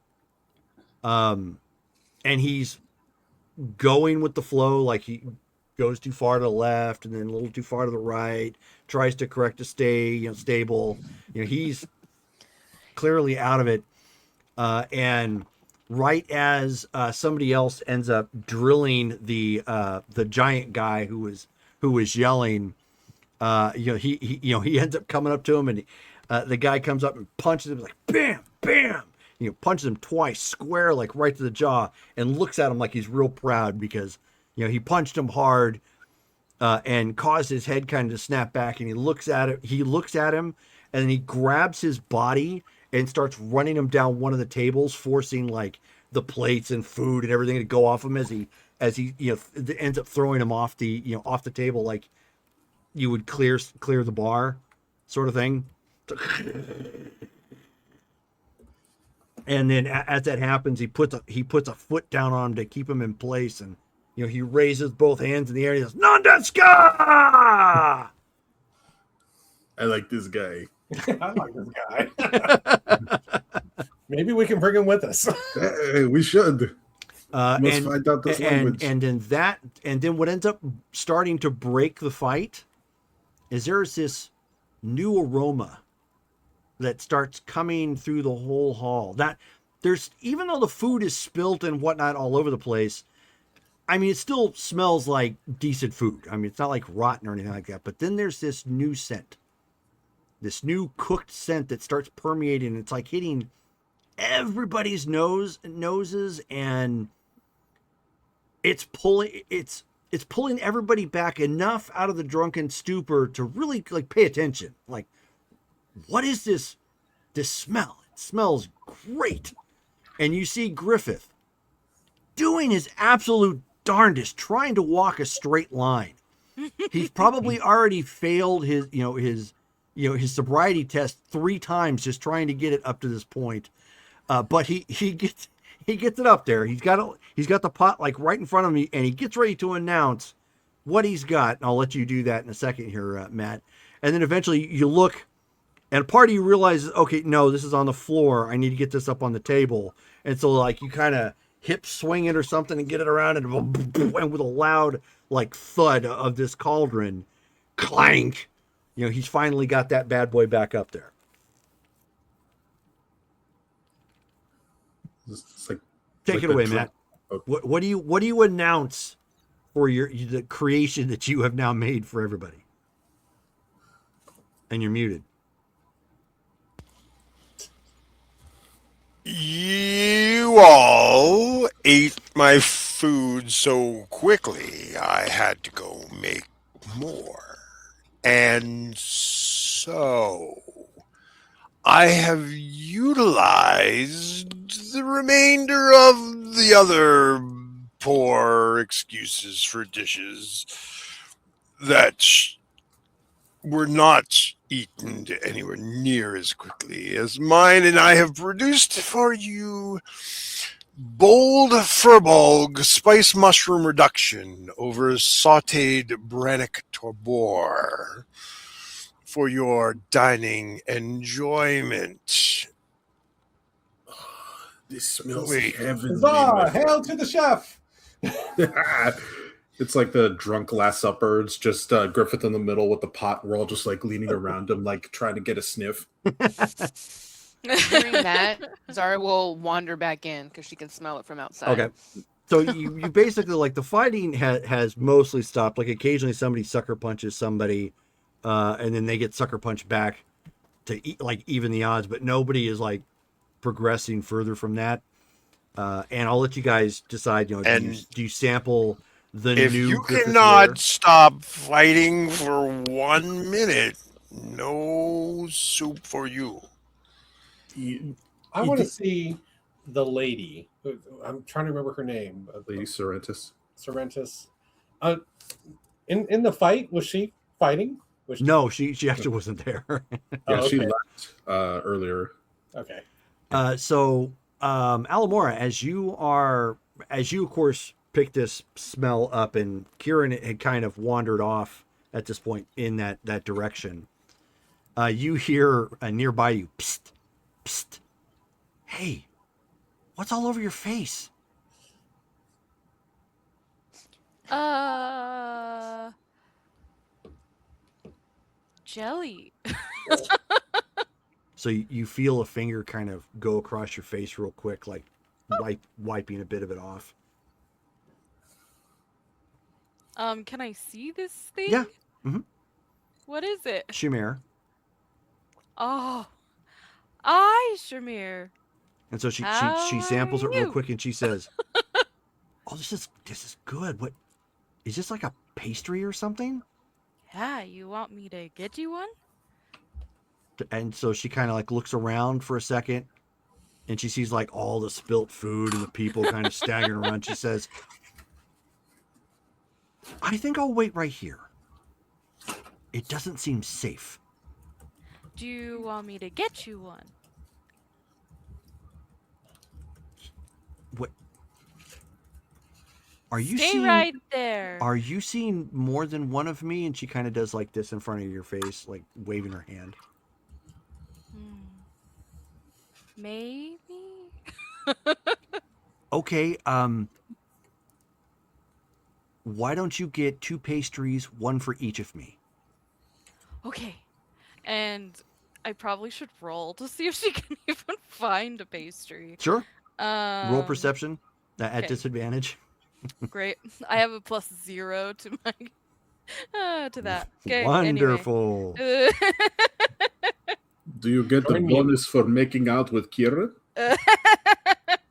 and he's going with the flow, like he goes too far to the left and then a little too far to the right, tries to correct to stay stable. He's clearly out of it, and right as somebody else ends up drilling the giant guy who was yelling, he ends up coming up to him, and the guy comes up and punches him, like bam, bam. Punches him twice, square, like right to the jaw, and looks at him like he's real proud because he punched him hard, and caused his head kind of to snap back. And he looks at it. He looks at him, and then he grabs his body and starts running him down one of the tables, forcing like the plates and food and everything to go off him as he ends up throwing him off the off the table, like you would clear the bar, sort of thing. And then as that happens, he puts a foot down on him to keep him in place, and he raises both hands in the air. He goes, "Nandeska!" I like this guy. I like this guy. Maybe we can bring him with us. Hey, we should. And Find out this language. and then what ends up starting to break the fight is there's this new aroma that starts coming through the whole hall. That there's, even though the food is spilt and whatnot all over the place, I mean, it still smells like decent food. I mean, it's not like rotten or anything like that. But then there's this new scent new cooked scent that starts permeating. It's like hitting everybody's noses, and it's pulling everybody back enough out of the drunken stupor to really like pay attention. Like, what is this smell? It smells great. And you see Griffith doing his absolute darndest, trying to walk a straight line. He's probably already failed his sobriety test 3 times just trying to get it up to this point. But he gets it up there. He's got the pot like right in front of me, and he gets ready to announce what he's got. And I'll let you do that in a second here, Matt. And then eventually you look, and part of you realizes, okay, no, this is on the floor. I need to get this up on the table. And so like you kind of hip swing it or something and get it around, and with a loud like thud of this cauldron, clank. He's finally got that bad boy back up there. It's like, Take it away, Matt. What do you announce for the creation that you have now made for everybody? And you're muted. You all ate my food so quickly, I had to go make more. And so I have utilized the remainder of the other poor excuses for dishes that were not eaten anywhere near as quickly as mine, and I have produced for you bold furbog spice mushroom reduction over sauteed brannock torbor for your dining enjoyment. This smells Wait. heavenly. Huzzah! Hail to the chef! It's like the drunk Last Supper. It's just Griffith in the middle with the pot. We're all just like leaning around him, like trying to get a sniff. Hearing that, Zara will wander back in because she can smell it from outside. Okay. So you basically, like, the fighting has mostly stopped. Like, occasionally somebody sucker punches somebody, and then they get sucker punched back to even the odds, but nobody is like progressing further from that. And I'll let you guys decide, do you sample the If new you Griffith cannot Lair? stop fighting for 1 minute, no soup for you. I want to see the lady. I'm trying to remember her name. Lady Sorrentis. Sorrentis. In the fight, was she fighting? No, she actually wasn't there. Yeah, Oh, she okay. left earlier. Okay. So Alamora, as you of course pick this smell up, and Kieran had kind of wandered off at this point in that direction, you hear nearby you, psst, psst. Hey, what's all over your face? Jelly. So you feel a finger kind of go across your face real quick, like wiping a bit of it off. Can I see this thing? Yeah. Mm-hmm. What is it? Shamir. Oh, I Shamir. And so she How samples it are real you? quick, and she says, "Oh, this is good. What is this, like a pastry or something?" Yeah, you want me to get you one? And so she kind of like looks around for a second, and she sees like all the spilt food and the people kind of staggering around. She says, "I think I'll wait right here. It doesn't seem safe." Do you want me to get you one? What? Are you Stay seeing? right there. Are you seeing more than one of me? And she kind of does like this in front of your face, like waving her hand. Maybe. Okay. Why don't you get 2 pastries, 1 for each of me? Okay. And I probably should roll to see if she can even find a pastry. Sure. Roll perception at okay. disadvantage. Great. I have a +0 to my to that. Okay. Wonderful. Anyway. Do you get a Join me. bonus for making out with Kira?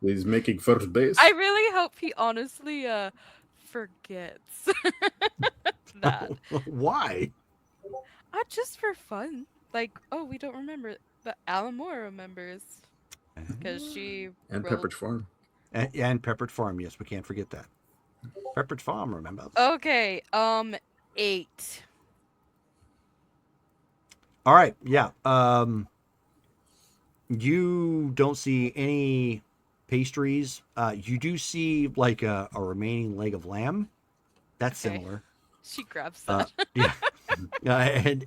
He's making first base. I really hope he honestly forgets that. Why? Just for fun. Like, oh, we don't remember, but Alan Moore remembers because she And rolled. Pepperidge Farm. And Pepperidge Farm, yes, we can't forget that. Pepperidge Farm, remember? Okay, 8. All right, yeah. You don't see any pastries. You do see like a remaining leg of lamb. That's Okay. similar. She grabs that. Yeah.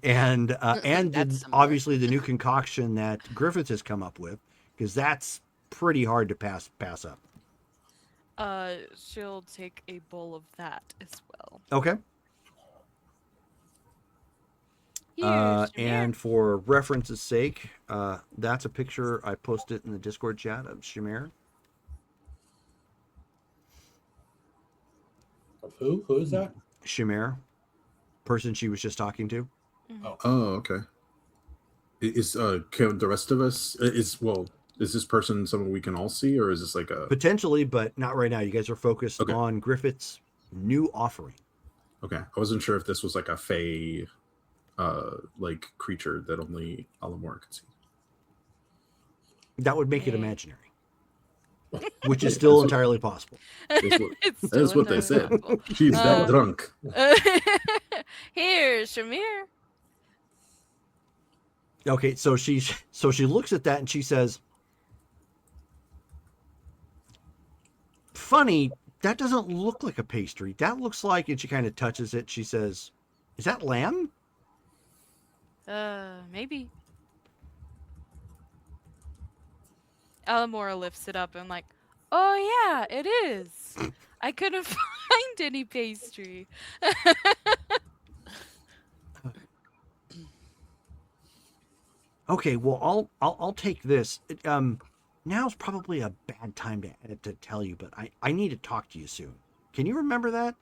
And That's similar. obviously the new concoction that Griffith has come up with, because that's pretty hard to pass up. She'll take a bowl of that as well. Okay. Here, Shamir. And for reference's sake, that's a picture I posted in the Discord chat of Shamir. Of who? Who is that? Shamir, person she was just talking to. Oh, okay. Is can the rest of us is this person someone we can all see, or is this like a Potentially, but not right now. You guys are focused Okay. on Griffith's new offering. okay? I wasn't sure if this was like a fey like creature that only Alamora could see. That would make it Yeah. imaginary, which is still entirely possible. That's what, It's that's still what they said. entirely She's that Um, drunk. possible. Here, Shamir. Okay, so she looks at that and she says, "Funny, that doesn't look like a pastry. That looks like," and she kind of touches it. She says, "Is that lamb?" Maybe. Alamora lifts it up and like, oh yeah, it is. I couldn't find any pastry. Okay, well, I'll take this. Now's probably a bad time to tell you, but I need to talk to you soon. Can you remember that?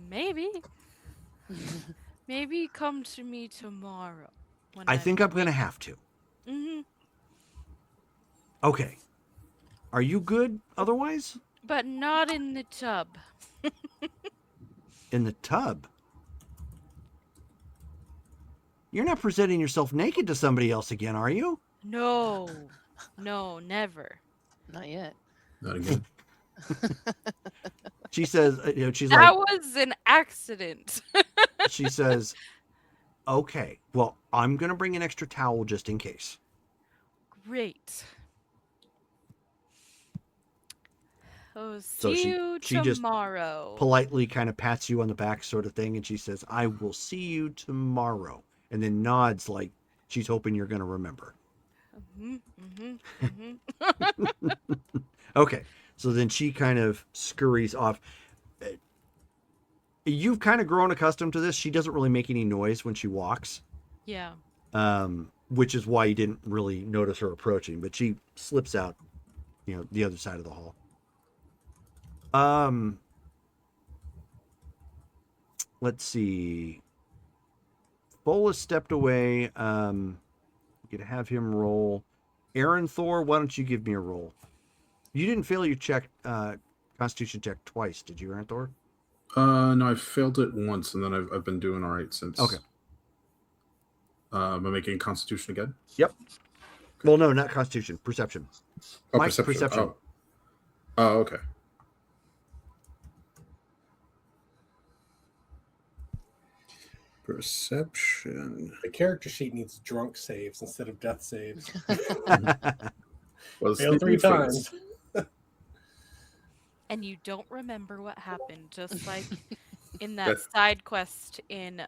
Maybe. Maybe come to me tomorrow. When I think I'm gonna have to. Mm-hmm. Okay. Are you good otherwise? But not in the tub. In the tub? You're not presenting yourself naked to somebody else again, are you? No. No, never. Not yet. Not again. She says, she's That like, was an accident. she says, okay, well, I'm going to bring an extra towel just in case. Great. Oh, So see she- you she just tomorrow. Politely kind of pats you on the back sort of thing. And she says, I will see you tomorrow. And then nods like she's hoping you're going to remember. Okay. So then she kind of scurries off. You've kind of grown accustomed to this. She doesn't really make any noise when she walks. Yeah. Which is why you didn't really notice her approaching, but she slips out, the other side of the hall. Let's see. Fola stepped away. You could have him roll. Aaron Thor, why don't you give me a roll? You didn't fail your check, Constitution check twice, did you, Aaron Thor? No, I failed it once, and then I've been doing all right since. Okay. Am I making Constitution again? Yep. Well, no, not Constitution. Perception. Oh, Mike, perception. Oh, okay. Perception. The character sheet needs drunk saves instead of death saves. Well, Failed 3 times. And you don't remember what happened, just like in that That- side quest in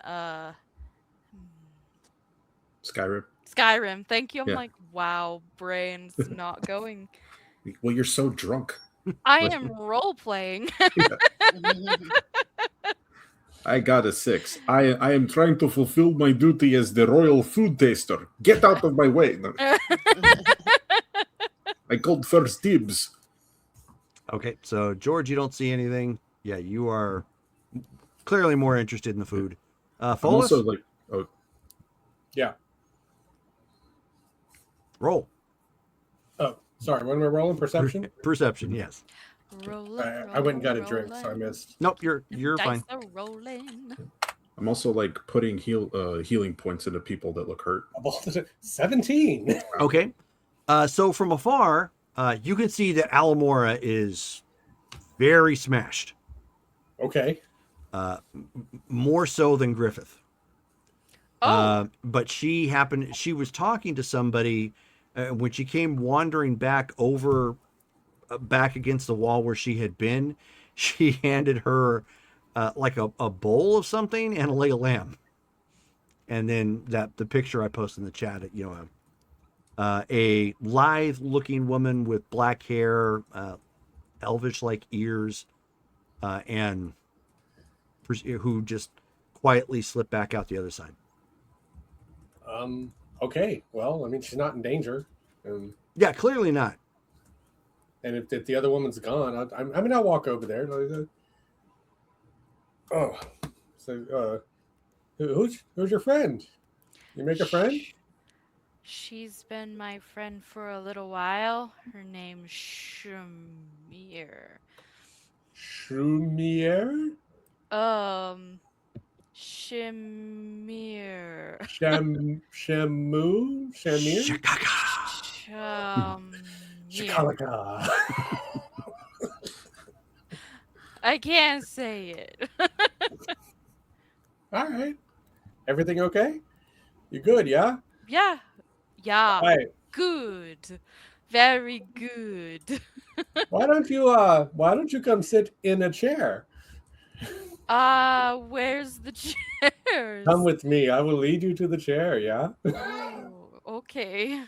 Skyrim. Skyrim. Thank you. I'm Yeah. like, wow, brain's not going. Well, you're so drunk. I am role playing. I got a 6. I am trying to fulfill my duty as the royal food taster. Get out of my way. No. I called first dibs. Okay, so George, you don't see anything. Yeah, you are clearly more interested in the food. I'm Folas? also like, oh, Yeah. Roll. Oh, sorry. What am I rolling? Perception? Perception, yes. Rolling, I went and got a drink, so I missed. Nope, you're Dice fine. are rolling. I'm also like putting healing points into people that look hurt. 17. Okay. So from afar, you can see that Alamora is very smashed. Okay. More so than Griffith. Oh, But she was talking to somebody when she came wandering back over, back against the wall where she had been. She handed her like a bowl of something and a leg of lamb. And then the picture I posted in the chat, a lithe-looking woman with black hair, elvish-like ears, and who just quietly slipped back out the other side. Okay. Well, I mean, she's not in danger. Yeah, clearly not. And if the other woman's gone, I'll walk over there. Oh, so who's your friend? You make a friend? she's been my friend for a little while. Her name's Shamir. Shumier? Shamir. Shamir? Shakaka. Shamir. Shikalaka. I can't say it. All right. Everything okay? You good, yeah? Yeah. Yeah. All right. Good. Very good. Why don't you come sit in a chair? Where's the chairs? Come with me. I will lead you to the chair, yeah? Oh, okay.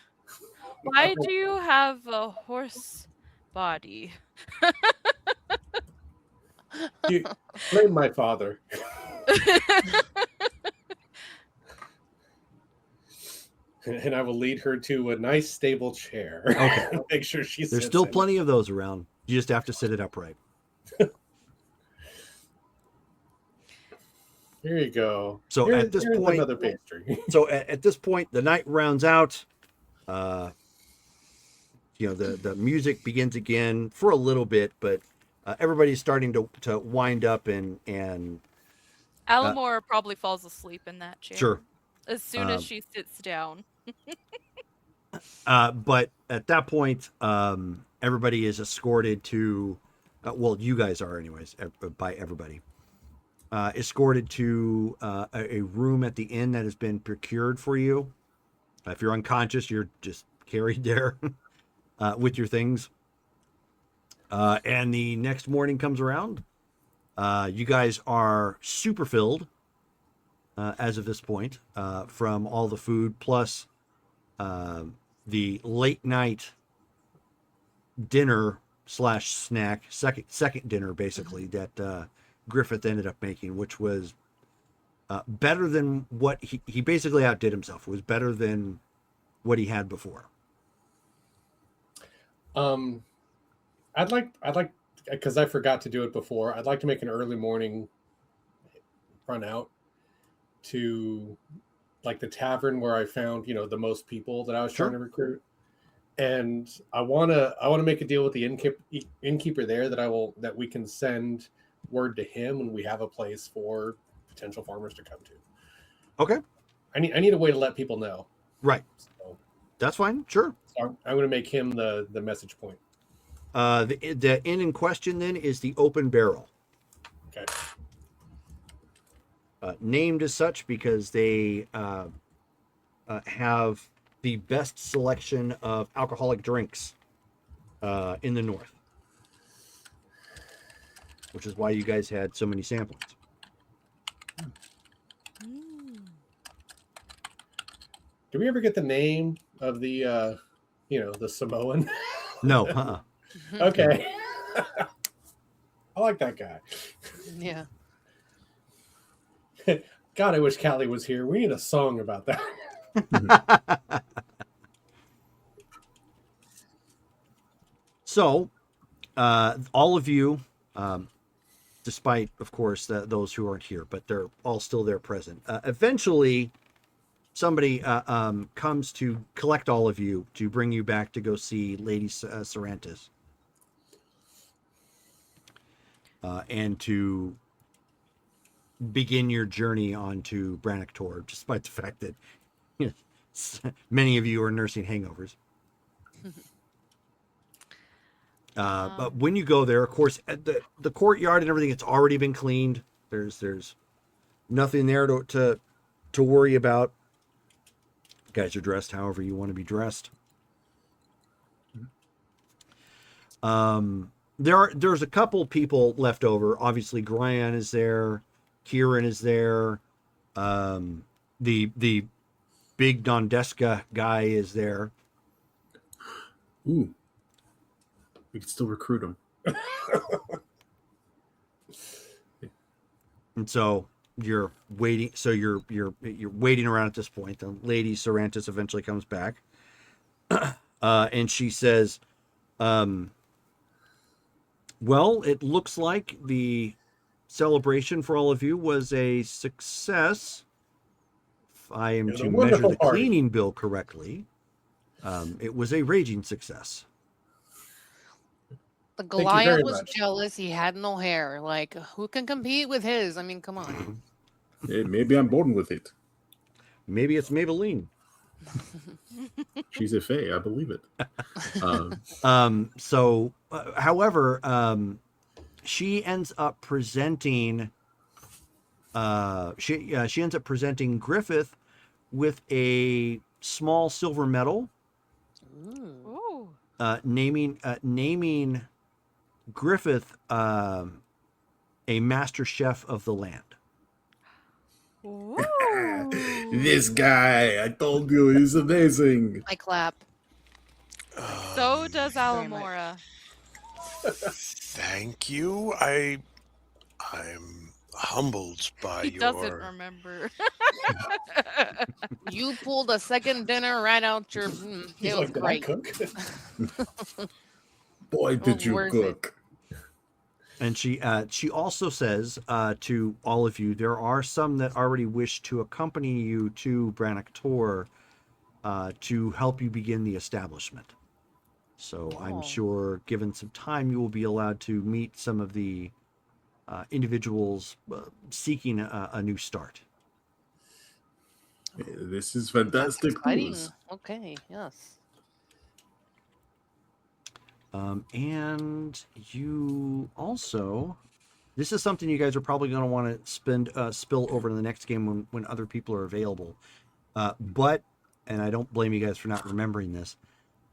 Why do you have a horse body? You blame my father. And I will lead her to a nice stable chair. Okay. Make sure she There's sits still in. plenty of those around. You just have to sit it upright. Here you go. So at this here's point- another pastry. So at this point, the night rounds out. The music begins again for a little bit, but everybody's starting to wind up and Alamora probably falls asleep in that chair. sure. As soon as she sits down. But at that point, everybody is escorted to, you guys are anyways, by everybody. Escorted to a room at the inn that has been procured for you. If you're unconscious, you're just carried there with your things. And the next morning comes around. You guys are super filled as of this point from all the food, plus the late night dinner / snack, second dinner basically, that Griffith ended up making, which was better than what he basically outdid himself. It was better than what he had before. I'd like because I forgot to do it before. I'd like to make an early morning run out to like the tavern where I found, the most people that I was trying to recruit. And I want to make a deal with the innkeeper there that we can send word to him when we have a place for potential farmers to come to. Okay. I need a way to let people know. Right. So, That's fine. Sure. I'm going to make him the message point. The inn in question then is the Open Barrel. Okay. Named as such because they have the best selection of alcoholic drinks in the north, which is why you guys had so many samplings. Do we ever get the name of the the Samoan? No. Okay. I like that guy. Yeah. God, I wish Callie was here. We need a song about that. So, all of you, despite, of course, those who aren't here, but they're all still there present. Eventually, somebody comes to collect all of you to bring you back to go see Lady Sarantis. And to begin your journey onto Brannock Tor, despite the fact that many of you are nursing hangovers. But when you go there, of course, at the courtyard and everything, it's already been cleaned. There's nothing there to worry about. You guys are dressed however you want to be dressed. There's a couple people left over. Obviously, Gryan is there, Kieran is there, the big Dondeska guy is there. Ooh, we can still recruit him. And so you're waiting. So you're waiting around at this point. The Lady Sarantis eventually comes back, and she says, "Well, it looks like the celebration for all of you was a success. If I am It was to a measure wonderful the party. cleaning bill correctly, it was a raging success." The Thank you very Goliath was much. jealous. He had no hair. Like, who can compete with his? I mean, come on. Hey, maybe I'm born with it. Maybe it's Maybelline. She's a fae. I believe it. However, she ends up presenting. She ends up presenting Griffith with a small silver medal, Ooh. naming Griffith a master chef of the land. Ooh. This guy, I told you, he's amazing. I clap. So does Very much. Alamora. Thank you. I'm humbled by He doesn't your. remember. You pulled a second dinner right out your. He's It was like, did I great. cook? Boy, did was you worth cook. And she also says to all of you, there are some that already wish to accompany you to Brannock Tor to help you begin the establishment. So I'm Oh. sure, given some time, you will be allowed to meet some of the individuals seeking a new start. This is That's fantastic exciting. news. Okay, yes. And you also, this is something you guys are probably going to want to spill over to the next game when other people are available. But, and I don't blame you guys for not remembering this,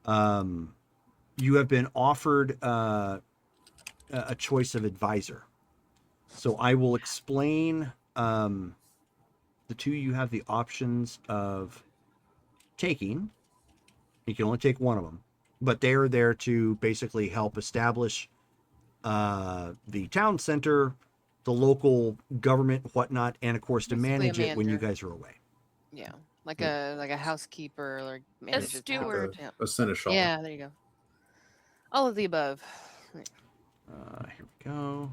you have been offered a choice of advisor. So I will explain the two you have the options of taking. You can only take one of them, but they are there to basically help establish the town center, the local government, whatnot, and of course to Basically a manage it when you manager. guys are away. Yeah, like a housekeeper or manages the town. steward. Yeah. A seneschal. Yeah, there you go. All of the above. Here we go.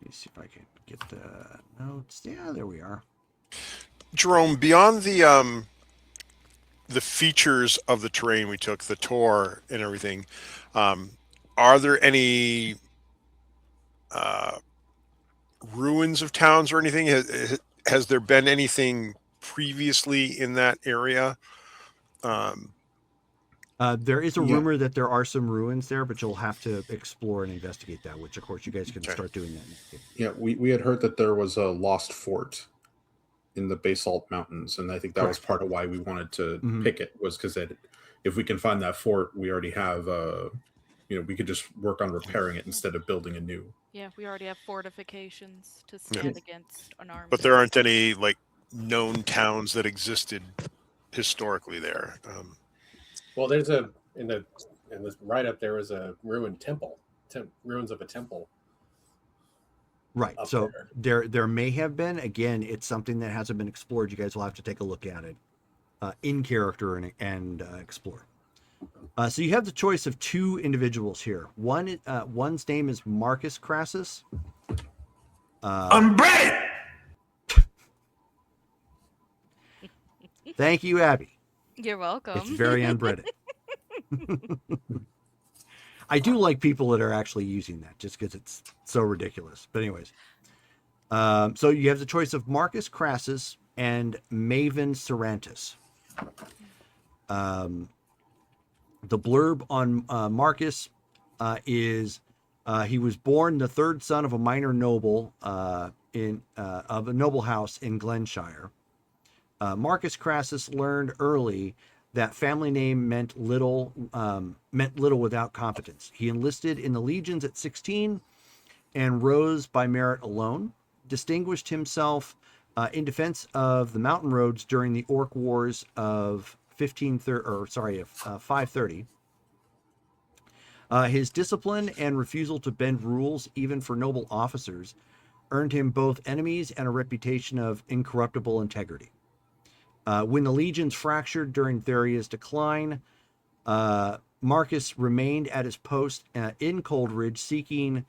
Let me see if I can get the notes. Yeah, there we are. Jerome, beyond the features of the terrain we took, the tour and everything, are there any ruins of towns or anything? Has there been anything previously in that area? There is a Yeah. rumor that there are some ruins there, but you'll have to explore and investigate that, which of course you guys can Okay. start doing that. Yeah, we had heard that there was a lost fort in the Basalt Mountains, and I think that was Correct. part of why we wanted to Mhm. pick it, was because if we can find that fort, we already have, we could just work on repairing it instead of building a new. Yeah, we already have fortifications to stand against an army. But there aren't any like known towns that existed historically there. Well, there's in the right up there was a ruined temple, ruins of a temple. Right. Up So there may have been. Again, it's something that hasn't been explored. You guys will have to take a look at it in character and explore. So you have the choice of two individuals here. One's name is Marcus Crassus. I'm ready. Thank you, Abby. You're welcome. It's very unbreaded. I do like people that are actually using that just because it's so ridiculous. But anyways, so you have the choice of Marcus Crassus and Maven Serantis. The blurb on Marcus is he was born the third son of a minor noble of a noble house in Glenshire. Marcus Crassus learned early that family name meant little without competence. He enlisted in the legions at 16 and rose by merit alone. Distinguished himself in defense of the mountain roads during the Orc Wars of 530. His discipline and refusal to bend rules, even for noble officers, earned him both enemies and a reputation of incorruptible integrity. When the legions fractured during Theria's decline, Marcus remained at his post in Coldridge, seeking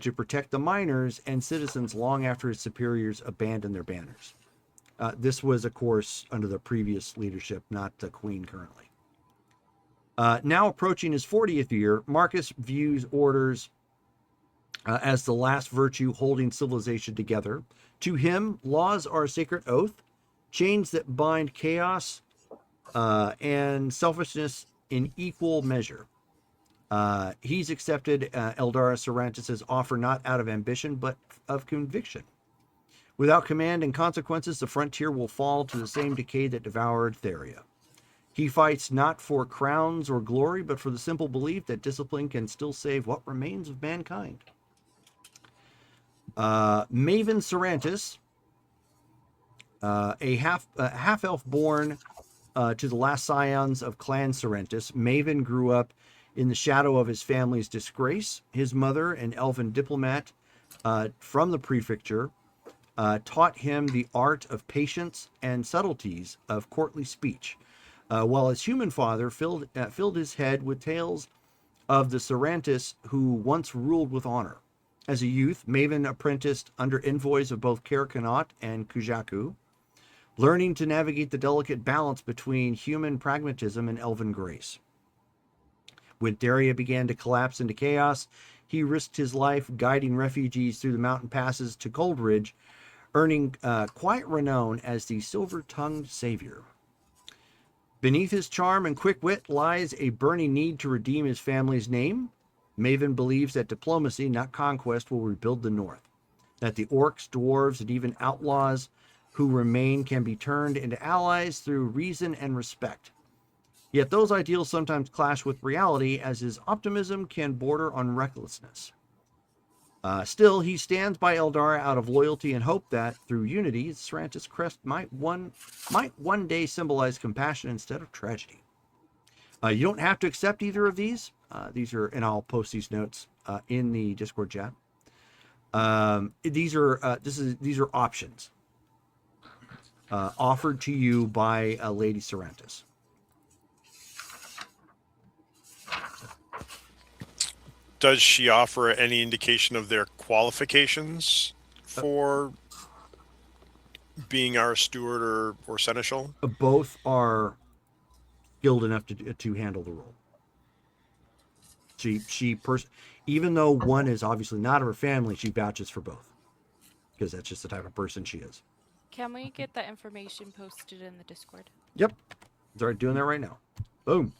to protect the miners and citizens long after his superiors abandoned their banners. This was, of course, under the previous leadership, not the Queen currently. Now approaching his 40th year, Marcus views orders as the last virtue holding civilization together. To him, laws are a sacred oath, chains that bind chaos and selfishness in equal measure. He's accepted Eldara Serantis' offer not out of ambition, but of conviction. Without command and consequences, the frontier will fall to the same decay that devoured Theria. He fights not for crowns or glory, but for the simple belief that discipline can still save what remains of mankind. Maven Serantis, a half-elf born to the last scions of Clan Serantis, Maven grew up in the shadow of his family's disgrace. His mother, an elven diplomat from the prefecture, taught him the art of patience and subtleties of courtly speech, while his human father filled his head with tales of the Serantis who once ruled with honor. As a youth, Maven apprenticed under envoys of both Karakanat and Kujaku, learning to navigate the delicate balance between human pragmatism and elven grace. When Theria began to collapse into chaos, he risked his life guiding refugees through the mountain passes to Coldridge, earning quiet renown as the silver-tongued savior. Beneath his charm and quick wit lies a burning need to redeem his family's name. Maven believes that diplomacy, not conquest, will rebuild the North, that the orcs, dwarves, and even outlaws who remain can be turned into allies through reason and respect. Yet those ideals sometimes clash with reality, as his optimism can border on recklessness. Still, he stands by Eldara out of loyalty and hope that, through unity, Serantis' crest might one day symbolize compassion instead of tragedy. You don't have to accept either of these. These are, and I'll post these notes in the Discord chat. These are options offered to you by Lady Serantis. Does she offer any indication of their qualifications for being our steward or seneschal? Both are skilled enough to handle the role. Even though one is obviously not of her family, she vouches for both because that's just the type of person she is. Can we get that information posted in the Discord? Yep, they're doing that right now. Boom.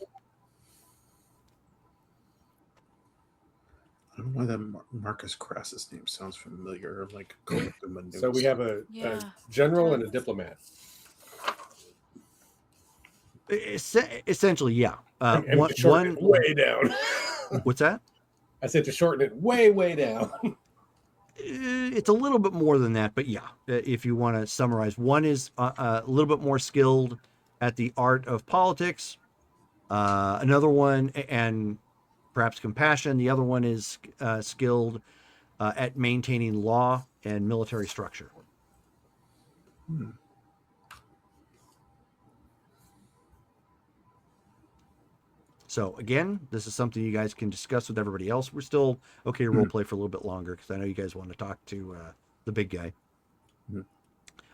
I don't know why that Marcus Crassus name sounds familiar. Like, so we have a general and a diplomat. Essentially, yeah. And one way down. What's that? I said to shorten it way down. It's a little bit more than that, but yeah, if you want to summarize, one is a little bit more skilled at the art of politics. Another one, and perhaps compassion. The other one is skilled at maintaining law and military structure. So again, this is something you guys can discuss with everybody else. We're still okay to role play for a little bit longer because I know you guys want to talk to the big guy.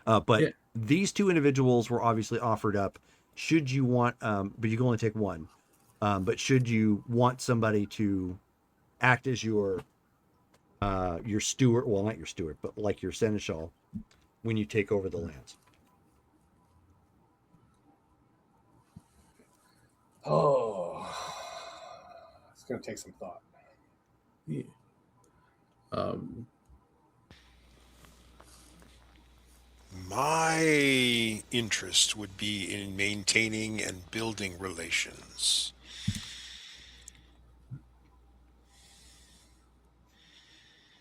But these two individuals were obviously offered up. Should you want, but you can only take one. But should you want somebody to act as your steward, well, not your steward, but like your seneschal when you take over the lands? Oh, it's going to take some thought. Yeah. My interest would be in maintaining and building relations.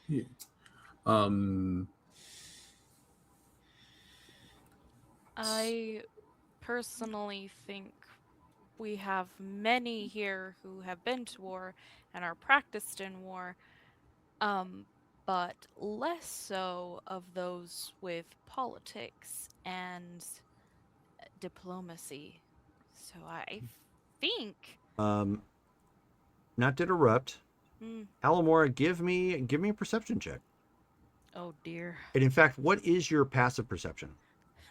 Yeah. I personally think we have many here who have been to war and are practiced in war, but less so of those with politics and diplomacy. So I think. Not to interrupt, Mm, Alamora, give me a perception check. oh dear. And in fact, what is your passive perception?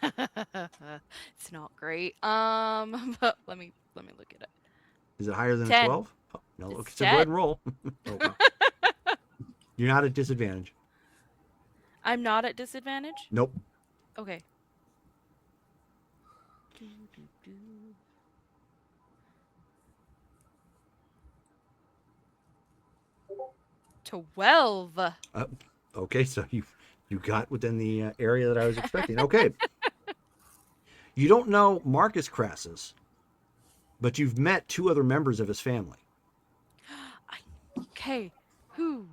It's not great. But let me look at it. Is it higher than 10. 12? Oh, no. It's Okay, so go ahead 10. and roll. Oh, wow. You're not at disadvantage. I'm not at disadvantage? Nope. Okay. 12. Okay, so you got within the area that I was expecting. Okay. You don't know Marcus Crassus, but you've met two other members of his family. Okay. Who?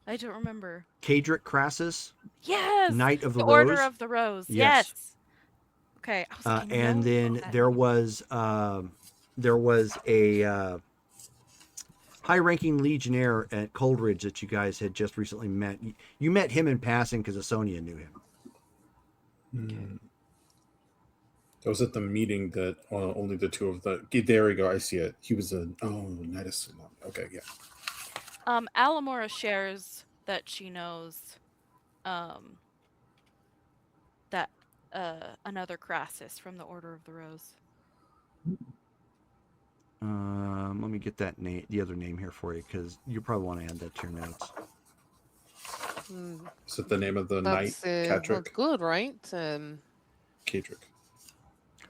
I don't remember. Cadric Crassus, Yes. Knight of the Rose. Order of the Rose. Yes. Yes. Okay. I was like, I and know then that there name. was a high-ranking legionnaire at Coldridge that you guys had just recently met. You met him in passing because Asonia knew him. Hmm. That was at the meeting that only the two of the. There we go. I see it. He was a. Oh, Knight of Salon. Okay, yeah. Alamora shares that she knows that another Crassus from the Order of the Rose. Let me get that name, the other name here for you, because you probably want to add that to your notes. Is it the name of the knight? That's Catrick? good, right? Cadric.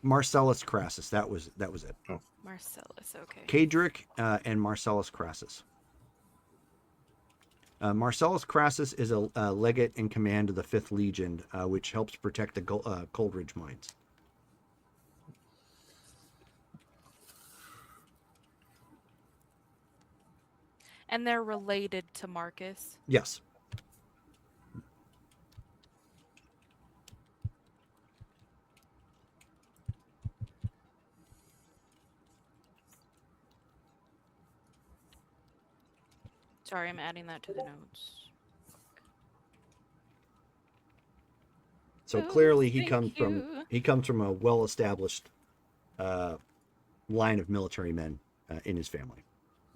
Marcellus Crassus. That was it. Marcellus. Okay. Cadric and Marcellus Crassus. Marcellus Crassus is a legate in command of the 5th Legion, which helps protect the Coldridge mines. And they're related to Marcus. Yes. Sorry, I'm adding that to the notes. So Oh, clearly he thank comes from a well-established line of military men in his family.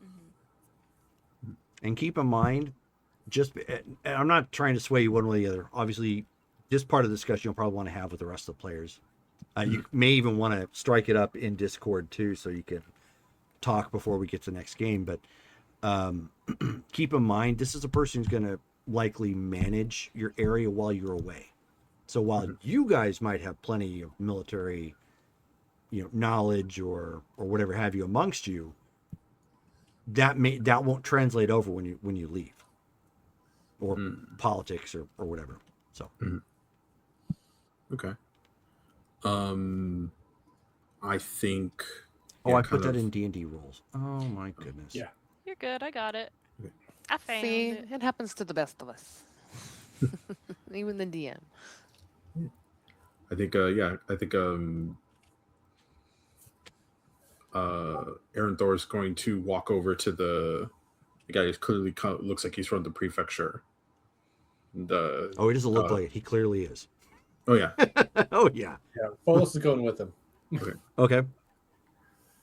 Mhm. And keep in mind, I'm not trying to sway you one way or the other. Obviously, this part of the discussion you'll probably want to have with the rest of the players. You may even want to strike it up in Discord too, so you can talk before we get to the next game. But keep in mind, this is a person who's going to likely manage your area while you're away. So while you guys might have plenty of military, knowledge or whatever have you amongst you, that won't translate over when you leave, or politics or whatever. So Okay. I think. I put that in D&D rules. Oh my goodness. Yeah. You're good. I got it. Okay. I found See, it. it happens to the best of us. Even the DM. I think. Aaron Thor is going to walk over to the guy who clearly looks like he's from the prefecture. He doesn't look like it. He clearly is. Oh yeah. Oh yeah. Yeah. Follis is going with him. Okay.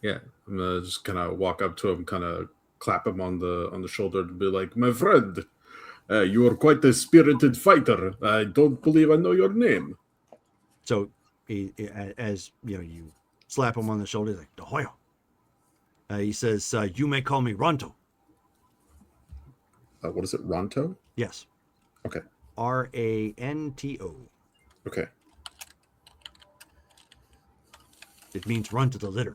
Yeah, I'm gonna just kind of walk up to him, kind of clap him on the shoulder, and be like, "My friend, you are quite a spirited fighter. I don't believe I know your name." So as you slap him on the shoulder, he's like, De Hoyo. He says, you may call me Ronto. What is it? Ronto? Yes. Okay. Ranto. Okay. It means run to the litter.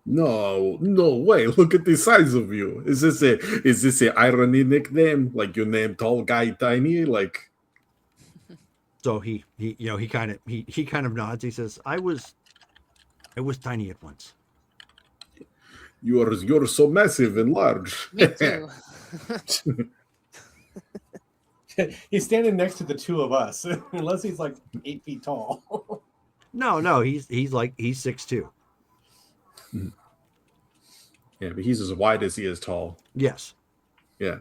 No way! Look at the size of you. Is this a irony nickname? Like your name, tall guy, tiny? Like. So he kind of nods. He says, I was tiny at once. You're so massive and large. Me too. He's standing next to the two of us, unless he's like 8 feet tall. No, he's 6'2". Yeah, but he's as wide as he is tall. Yes. Yeah.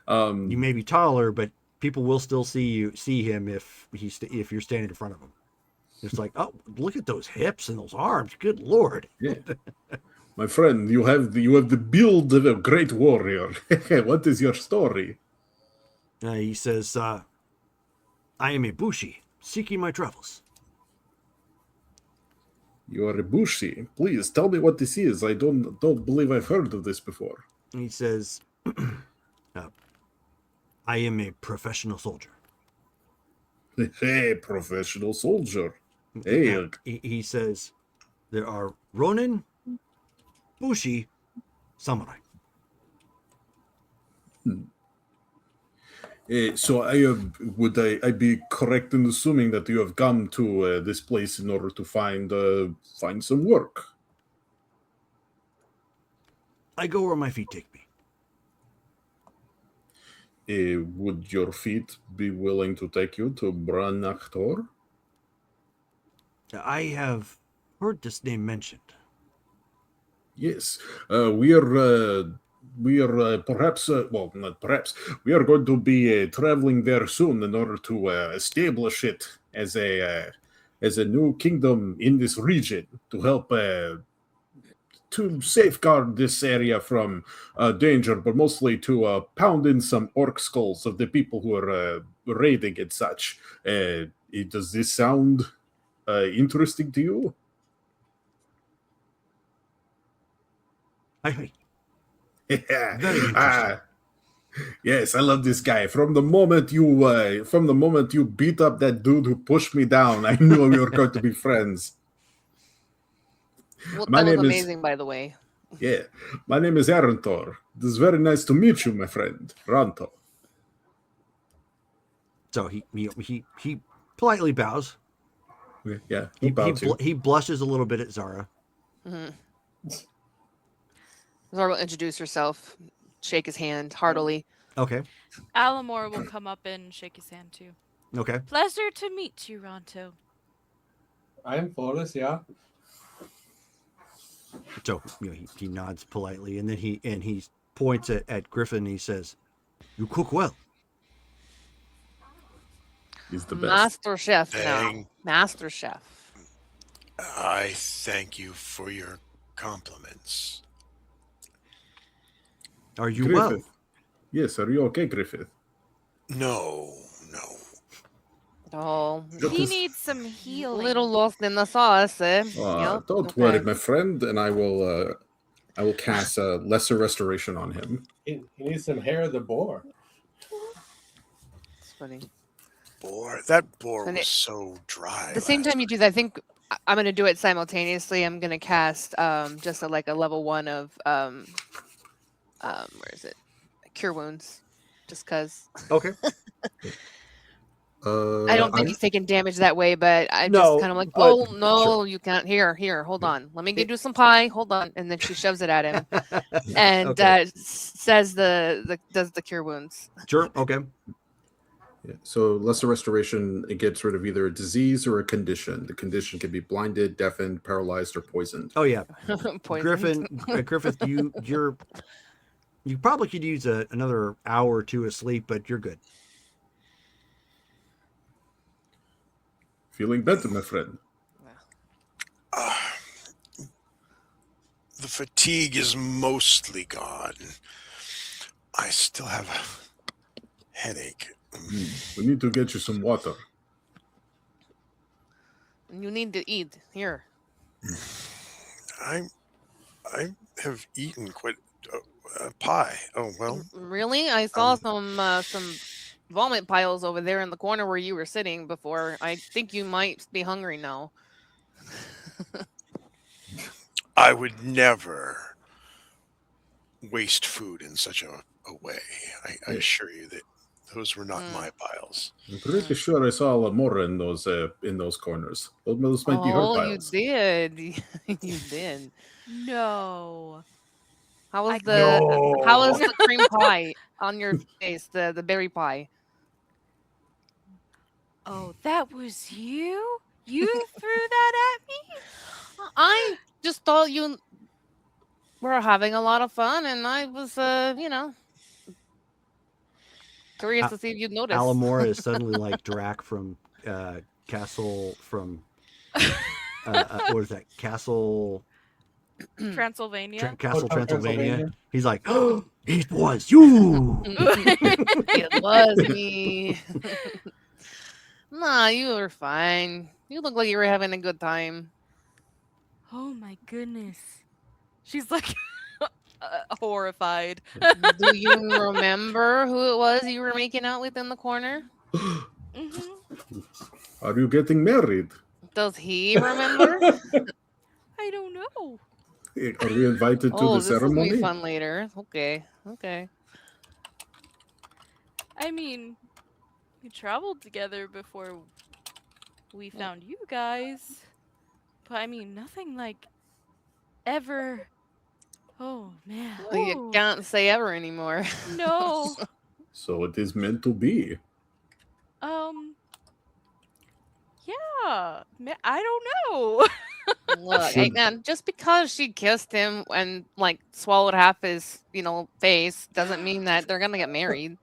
You may be taller, but people will still see him if you're standing in front of him. It's like, oh, look at those hips and those arms. Good Lord. Yeah. My friend, you have the build of a great warrior. What is your story? He says, I am a bushi, seeking my travels. You are a bushi. Please tell me what this is. I don't believe I've heard of this before. He says, I am a professional soldier. Hey, professional soldier. Hey. He says, there are Ronin, Bushi, Samurai. So would I be correct in assuming that you have come to this place in order to find some work? I go where my feet take me. Would your feet be willing to take you to Branachtor? I have heard this name mentioned. Yes, we are perhaps, well, not perhaps, we are going to be traveling there soon in order to establish it as a new kingdom in this region to help to safeguard this area from danger, but mostly to pound in some orc skulls of the people who are raiding and such. Does this sound interesting to you? Very interesting. Yes, I love this guy. From the moment you beat up that dude who pushed me down, I knew we were going to be friends. Well, My that was name is- amazing, by the way. Yeah, my name is Arentor. It is very nice to meet you, my friend, Ranto. So he politely bows. Okay, yeah, He blushes a little bit at Zara. Zara will introduce herself, shake his hand heartily. Okay. Alamore will come up and shake his hand too. Okay. Pleasure to meet you, Ronto. I am Flawless, yeah. So he nods politely, and then he points at Griffin. And he says, "You cook well." He's the best. Master Chef now. Dang. Master Chef. I thank you for your compliments. Are you Griffith. well? Yes, are you okay, Griffith? No. Oh, He needs some healing. a little lost in the sauce, eh? Yep, Don't okay. worry, my friend, and I will cast lesser restoration on him. He needs some hair of the boar. It's funny. That boar And was so dry. At the same time you do that, I think I'm going to do it simultaneously. I'm going to cast just a level 1 of where is it? Cure Wounds. Just because. Okay. I don't think he's taking damage that way, but I No, just kind of like, but- oh no, sure. you can't. Here, hold on. Let me give you some pie. Hold on, and then she shoves it at him and Okay. says does the cure wounds. Sure. Okay. Yeah. So lesser restoration, it gets rid of either a disease or a condition. The condition can be blinded, deafened, paralyzed, or poisoned. Oh yeah. Poisoned. Griffith, you probably could use another hour or two of sleep, but you're good. Feeling better, my friend. The fatigue is mostly gone. I still have a headache. We need to get you some water. You need to eat. Here. I have eaten quite a pie. Oh well. Really? I saw some vomit piles over there in the corner where you were sitting before. I think you might be hungry now. I would never waste food in such a way. I assure you that those were not my piles. I'm pretty sure I saw a lot more in those corners. Those might be her Oh, you piles. did. You did. No. How was I- the how was No. the cream pie on your face? The berry pie. Oh, that was you? You threw that at me? I just thought you were having a lot of fun, and I was, curious to see if you'd notice. Alamora is suddenly like Drac from Castle from what is that? Castle Transylvania. Castle Hotel Transylvania. Transylvania. He's like, oh, it was you. It was me. Nah, you were fine. You look like you were having a good time. Oh my goodness. She's like horrified. Do you remember who it was you were making out with in the corner? Mhm. Are you getting married? Does he remember? I don't know. Are we invited to Oh, the this will ceremony? be fun later. Okay. I mean, we traveled together before we found you guys. But I mean, nothing like ever. Oh man. Well, you Ooh, can't say ever anymore. no. So it is meant to be. Yeah. I don't know. Look, Should- man, just because she kissed him and like swallowed half his, face doesn't mean that they're gonna get married.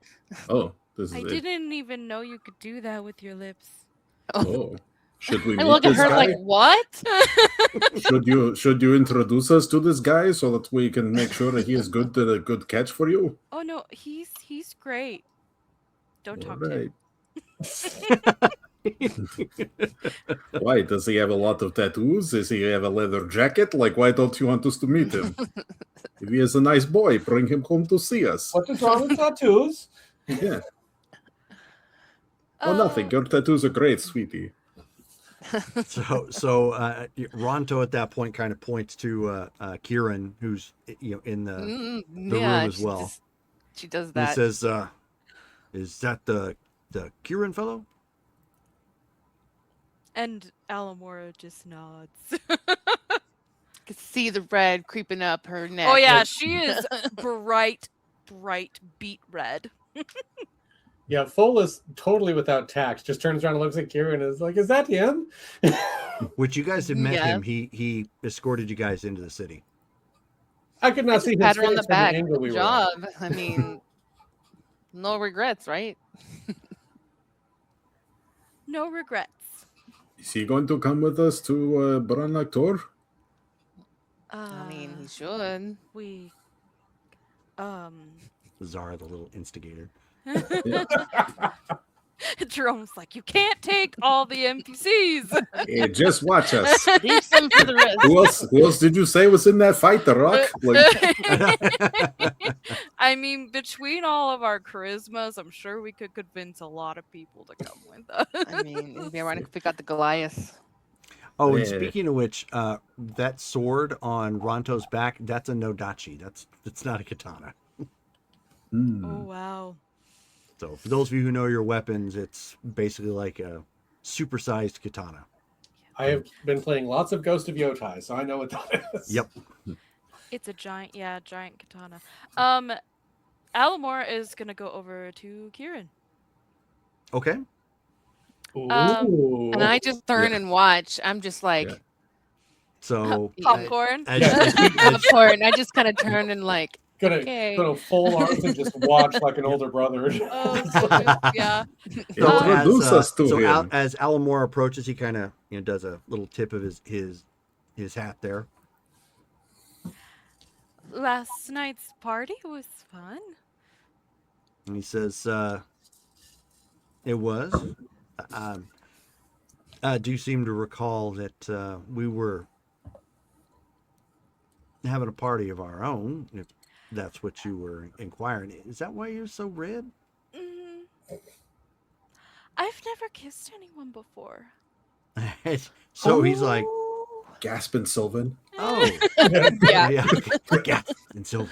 Oh, this is I it. didn't even know you could do that with your lips. Oh, should we I meet look at this her guy? like, what? Should you introduce us to this guy so that we can make sure that he is a good catch for you? Oh no, he's great. Don't All talk to him. right. Why does he have a lot of tattoos? Does he have a leather jacket? Like, why don't you want us to meet him? If he is a nice boy, bring him home to see us. What is wrong with tattoos? Yeah. Oh, nothing. Your tattoos are great, sweetie. So Ronto at that point kind of points to Kieran, who's in the room as well. She does And that. he says, "Is that the Kieran fellow?" And Alamora just nods. Could see the red creeping up her neck. Oh yeah, she is bright beet red. Yeah, Foal is totally without tact. Just turns around and looks at Kieran and is like, "Is that him?" Which you guys had met Yeah. him. He escorted you guys into the city. I could I not just see his pat her on face the from back. the angle we Good were at. job. I mean, no regrets, right? No regrets. Is he going to come with us to Branlag Tor? I mean, he should. We Zara, the little instigator. Jerome's like, you can't take all the NPCs. Hey, just watch us. Leave some for the rest. Who else did you say was in that fight? The Rock? Like, I mean, between all of our charismas, I'm sure we could convince a lot of people to come with us. I mean, it'd be ironic if we got the Goliath. Oh, and Yeah. speaking of which, that sword on Ronto's back, that's a Nodachi. That's not a katana. Oh wow. So for those of you who know your weapons, it's basically like a supersized katana. I have been playing lots of Ghost of Yotai, so I know what that is. Yep. It's a giant katana. Alamora is gonna go over to Kieran. Okay. Ooh. And I just turn and watch. I'm just like, Yeah. So Popcorn. as popcorn. I just kind of turn and like, gonna okay. fold arms and just watch like an older brother. Oh, so cute. Yeah. Introduce us to him. as Alamora approaches, he kind of does a little tip of his hat there. Last night's party was fun. And he says, it was. I do seem to recall that we were having a party of our own, if that's what you were inquiring. Is that why you're so red? Mm, I've never kissed anyone before. So he's like, Oh. Gaspin Sylvan. oh, Yeah. yeah, yeah, and Sylvan.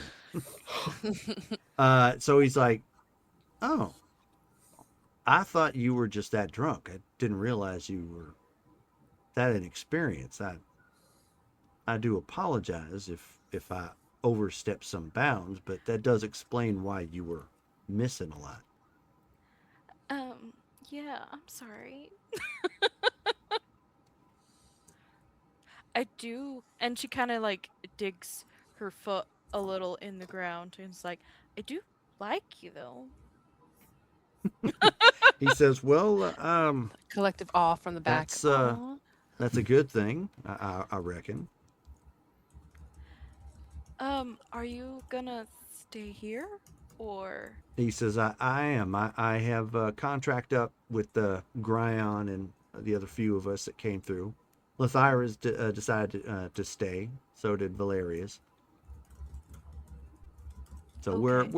So he's like, oh, I thought you were just that drunk. I didn't realize you were that inexperienced. I do apologize if I overstepped some bounds, but that does explain why you were missing a lot. Yeah, I'm sorry. I do, and she kind of like digs her foot a little in the ground and is like, I do like you though. He says, well, Collective awe from the back. that's Aw. that's a good thing, I reckon. Are you gonna stay here or? He says, I am. I have a contract up with Gryon and the other few of us that came through. Lithira's decided to stay. So did Valerius. So Okay.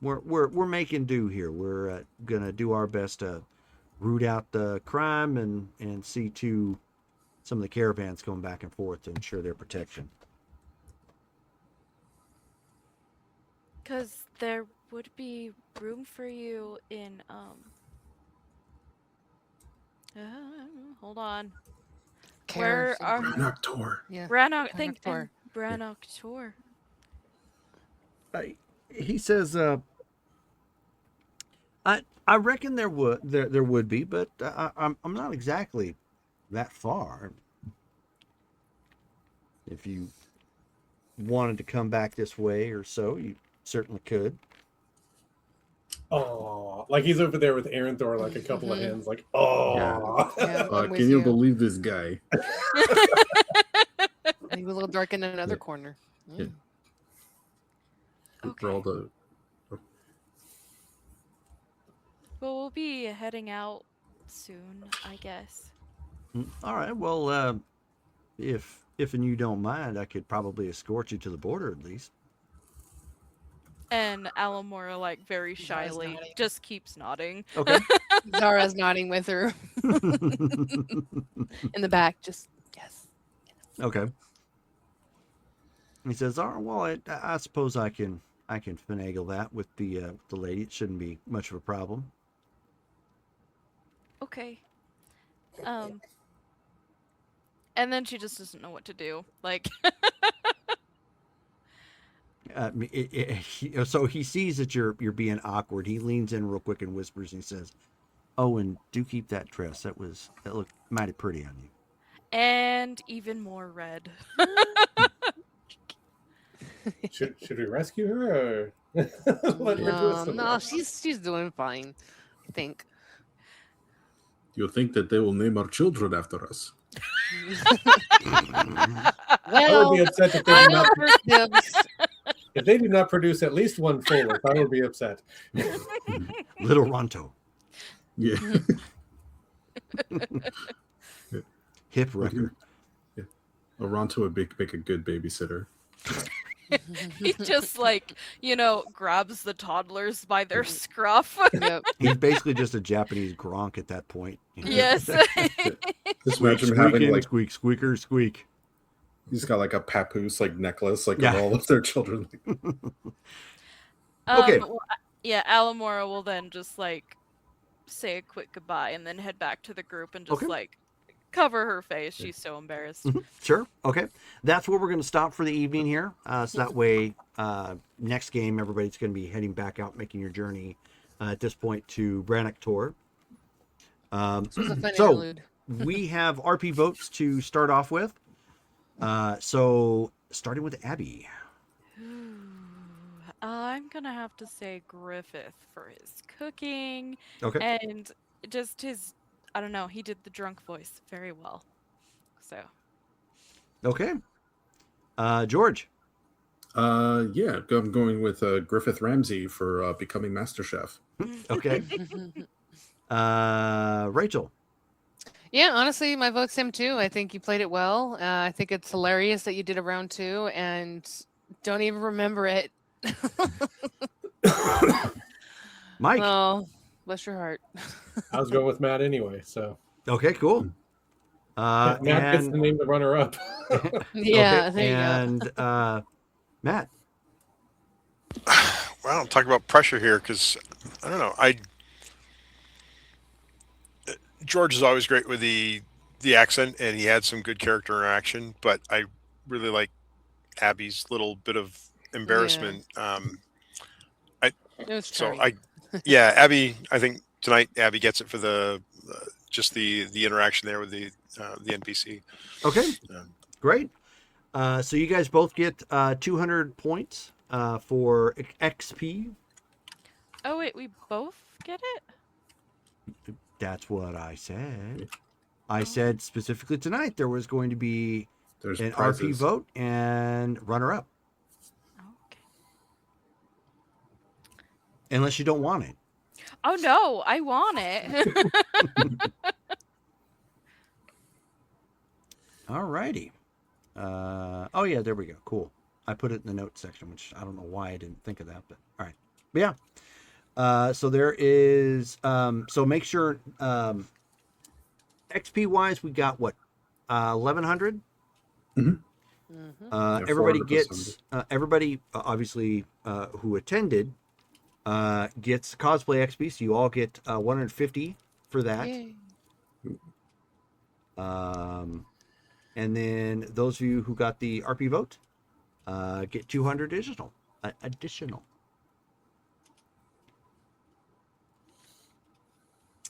we're making do here. We're gonna do our best to root out the crime and see to some of the caravans going back and forth to ensure their protection. Because there would be room for you in hold on. Where are Brannock Tor. Yeah. Brannock? Think Tor. Brannock Tor. He says, I reckon there would be, but I'm not exactly that far. If you wanted to come back this way or so, you certainly could. Oh, like he's over there with Aaron Thor, like a couple of hands, like, oh. Yeah, I'm with Can you you. believe this guy? He was a little dark in another corner. Yeah. Okay. For all the Well, we'll be heading out soon, I guess. All right. Well, if and you don't mind, I could probably escort you to the border at least. And Alamora, like very Zara's shyly, nodding. just keeps nodding. Okay. Zara's nodding with her in the back. Just yes. Okay. He says, "All right, well, I suppose I can finagle that with the lady. It shouldn't be much of a problem." Okay. And then she just doesn't know what to do. Like, So he sees that you're being awkward. He leans in real quick and whispers, and he says, "Oh, and do keep that dress. That looked mighty pretty on you." and even more red. Should we rescue her or let her do it No, she's doing fine. I think. you think that they will name our children after us? I would be upset if they, do not, dibs. if they do not produce at least one Folus. I would be upset. Little Ronto, Yeah. hip wrecker. Aronto would make a good babysitter. He just like, grabs the toddlers by their scruff. Yep. He's basically just a Japanese Gronk at that point. Yes. Just imagine him having like squeak, squeaker, squeak. he's got like a papoose like necklace like Yeah. of all of their children. Okay. Well, yeah, Alamora will then just like say a quick goodbye and then head back to the group and just Okay. like cover her face. She's so embarrassed. Sure. Okay. That's where we're going to stop for the evening here. So that way, next game, everybody's going to be heading back out, making your journey at this point to Brannock Tor. This was a fun So interlude. we have RP votes to start off with. So starting with Abby. I'm gonna have to say Griffith for his cooking Okay. and just his, I don't know, he did the drunk voice very well. So Okay. George. Yeah, I'm going with Griffith Ramsey for becoming Master Chef. Okay. Rachel. Yeah, honestly, my vote's him too. I think you played it well. I think it's hilarious that you did a round 2 and don't even remember it. Mike. Oh, bless your heart. I was going with Matt anyway, so Okay, cool. Matt gets the And name the runner up. Yeah, okay, there you go. and Matt. Well, talk about pressure here because I don't know. George is always great with the accent, and he had some good character interaction. But I really like Abby's little bit of Yeah, embarrassment. it was So charming. yeah, Abby. I think tonight Abby gets it for just the interaction there with the NPC. Okay, Um, great. So you guys both get 200 points for XP. Oh wait, we both get it? That's what I said. I Oh, said specifically tonight there was going to be There's an RP prizes. vote and runner up, okay. unless you don't want it. Oh no, I want it. All righty. Oh yeah, there we go. Cool. I put it in the notes section, which I don't know why I didn't think of that, but all right. But yeah. So there is. So make sure. XP wise, we got what? 1100. Hmm. Yeah, Everybody 400 plus 70. gets. Everybody obviously who attended gets cosplay XP, so you all get 150 for that. Yay. And then those of you who got the RP vote get 200 additional.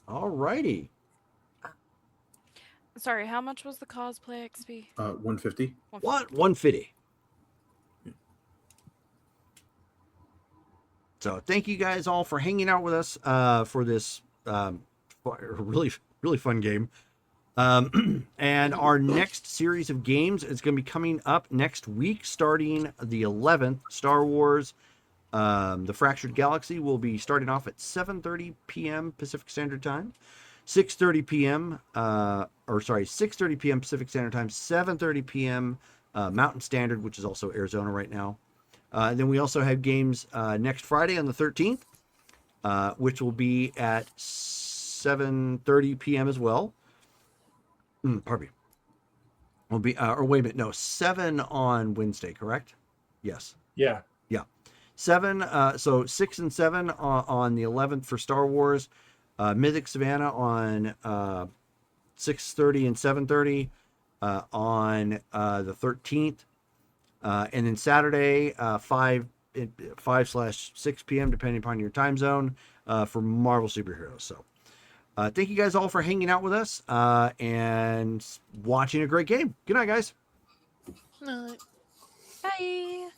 All righty. Sorry, how much was the cosplay XP? 150. What? 150. So thank you guys all for hanging out with us for this really, really fun game. And our next series of games is going to be coming up next week, starting the 11th. Star Wars, The Fractured Galaxy will be starting off at 7:30 p.m. Pacific Standard Time, 6:30 p.m. 6:30 p.m. Pacific Standard Time, 7:30 p.m. Mountain Standard, which is also Arizona right now. And then we also have games next Friday on the 13th, which will be at 7:30 p.m. as well. Pardon me. Will be, or wait a minute, no, 7 on Wednesday, correct? Yes. Yeah. Yeah. 7, so 6 and 7 on the 11th for Star Wars. Mythic Savannah on 6:30 and 7:30 on the 13th. And then Saturday, 5/6 p.m., depending upon your time zone, for Marvel Superheroes. So thank you guys all for hanging out with us and watching a great game. Good night, guys. No. Bye.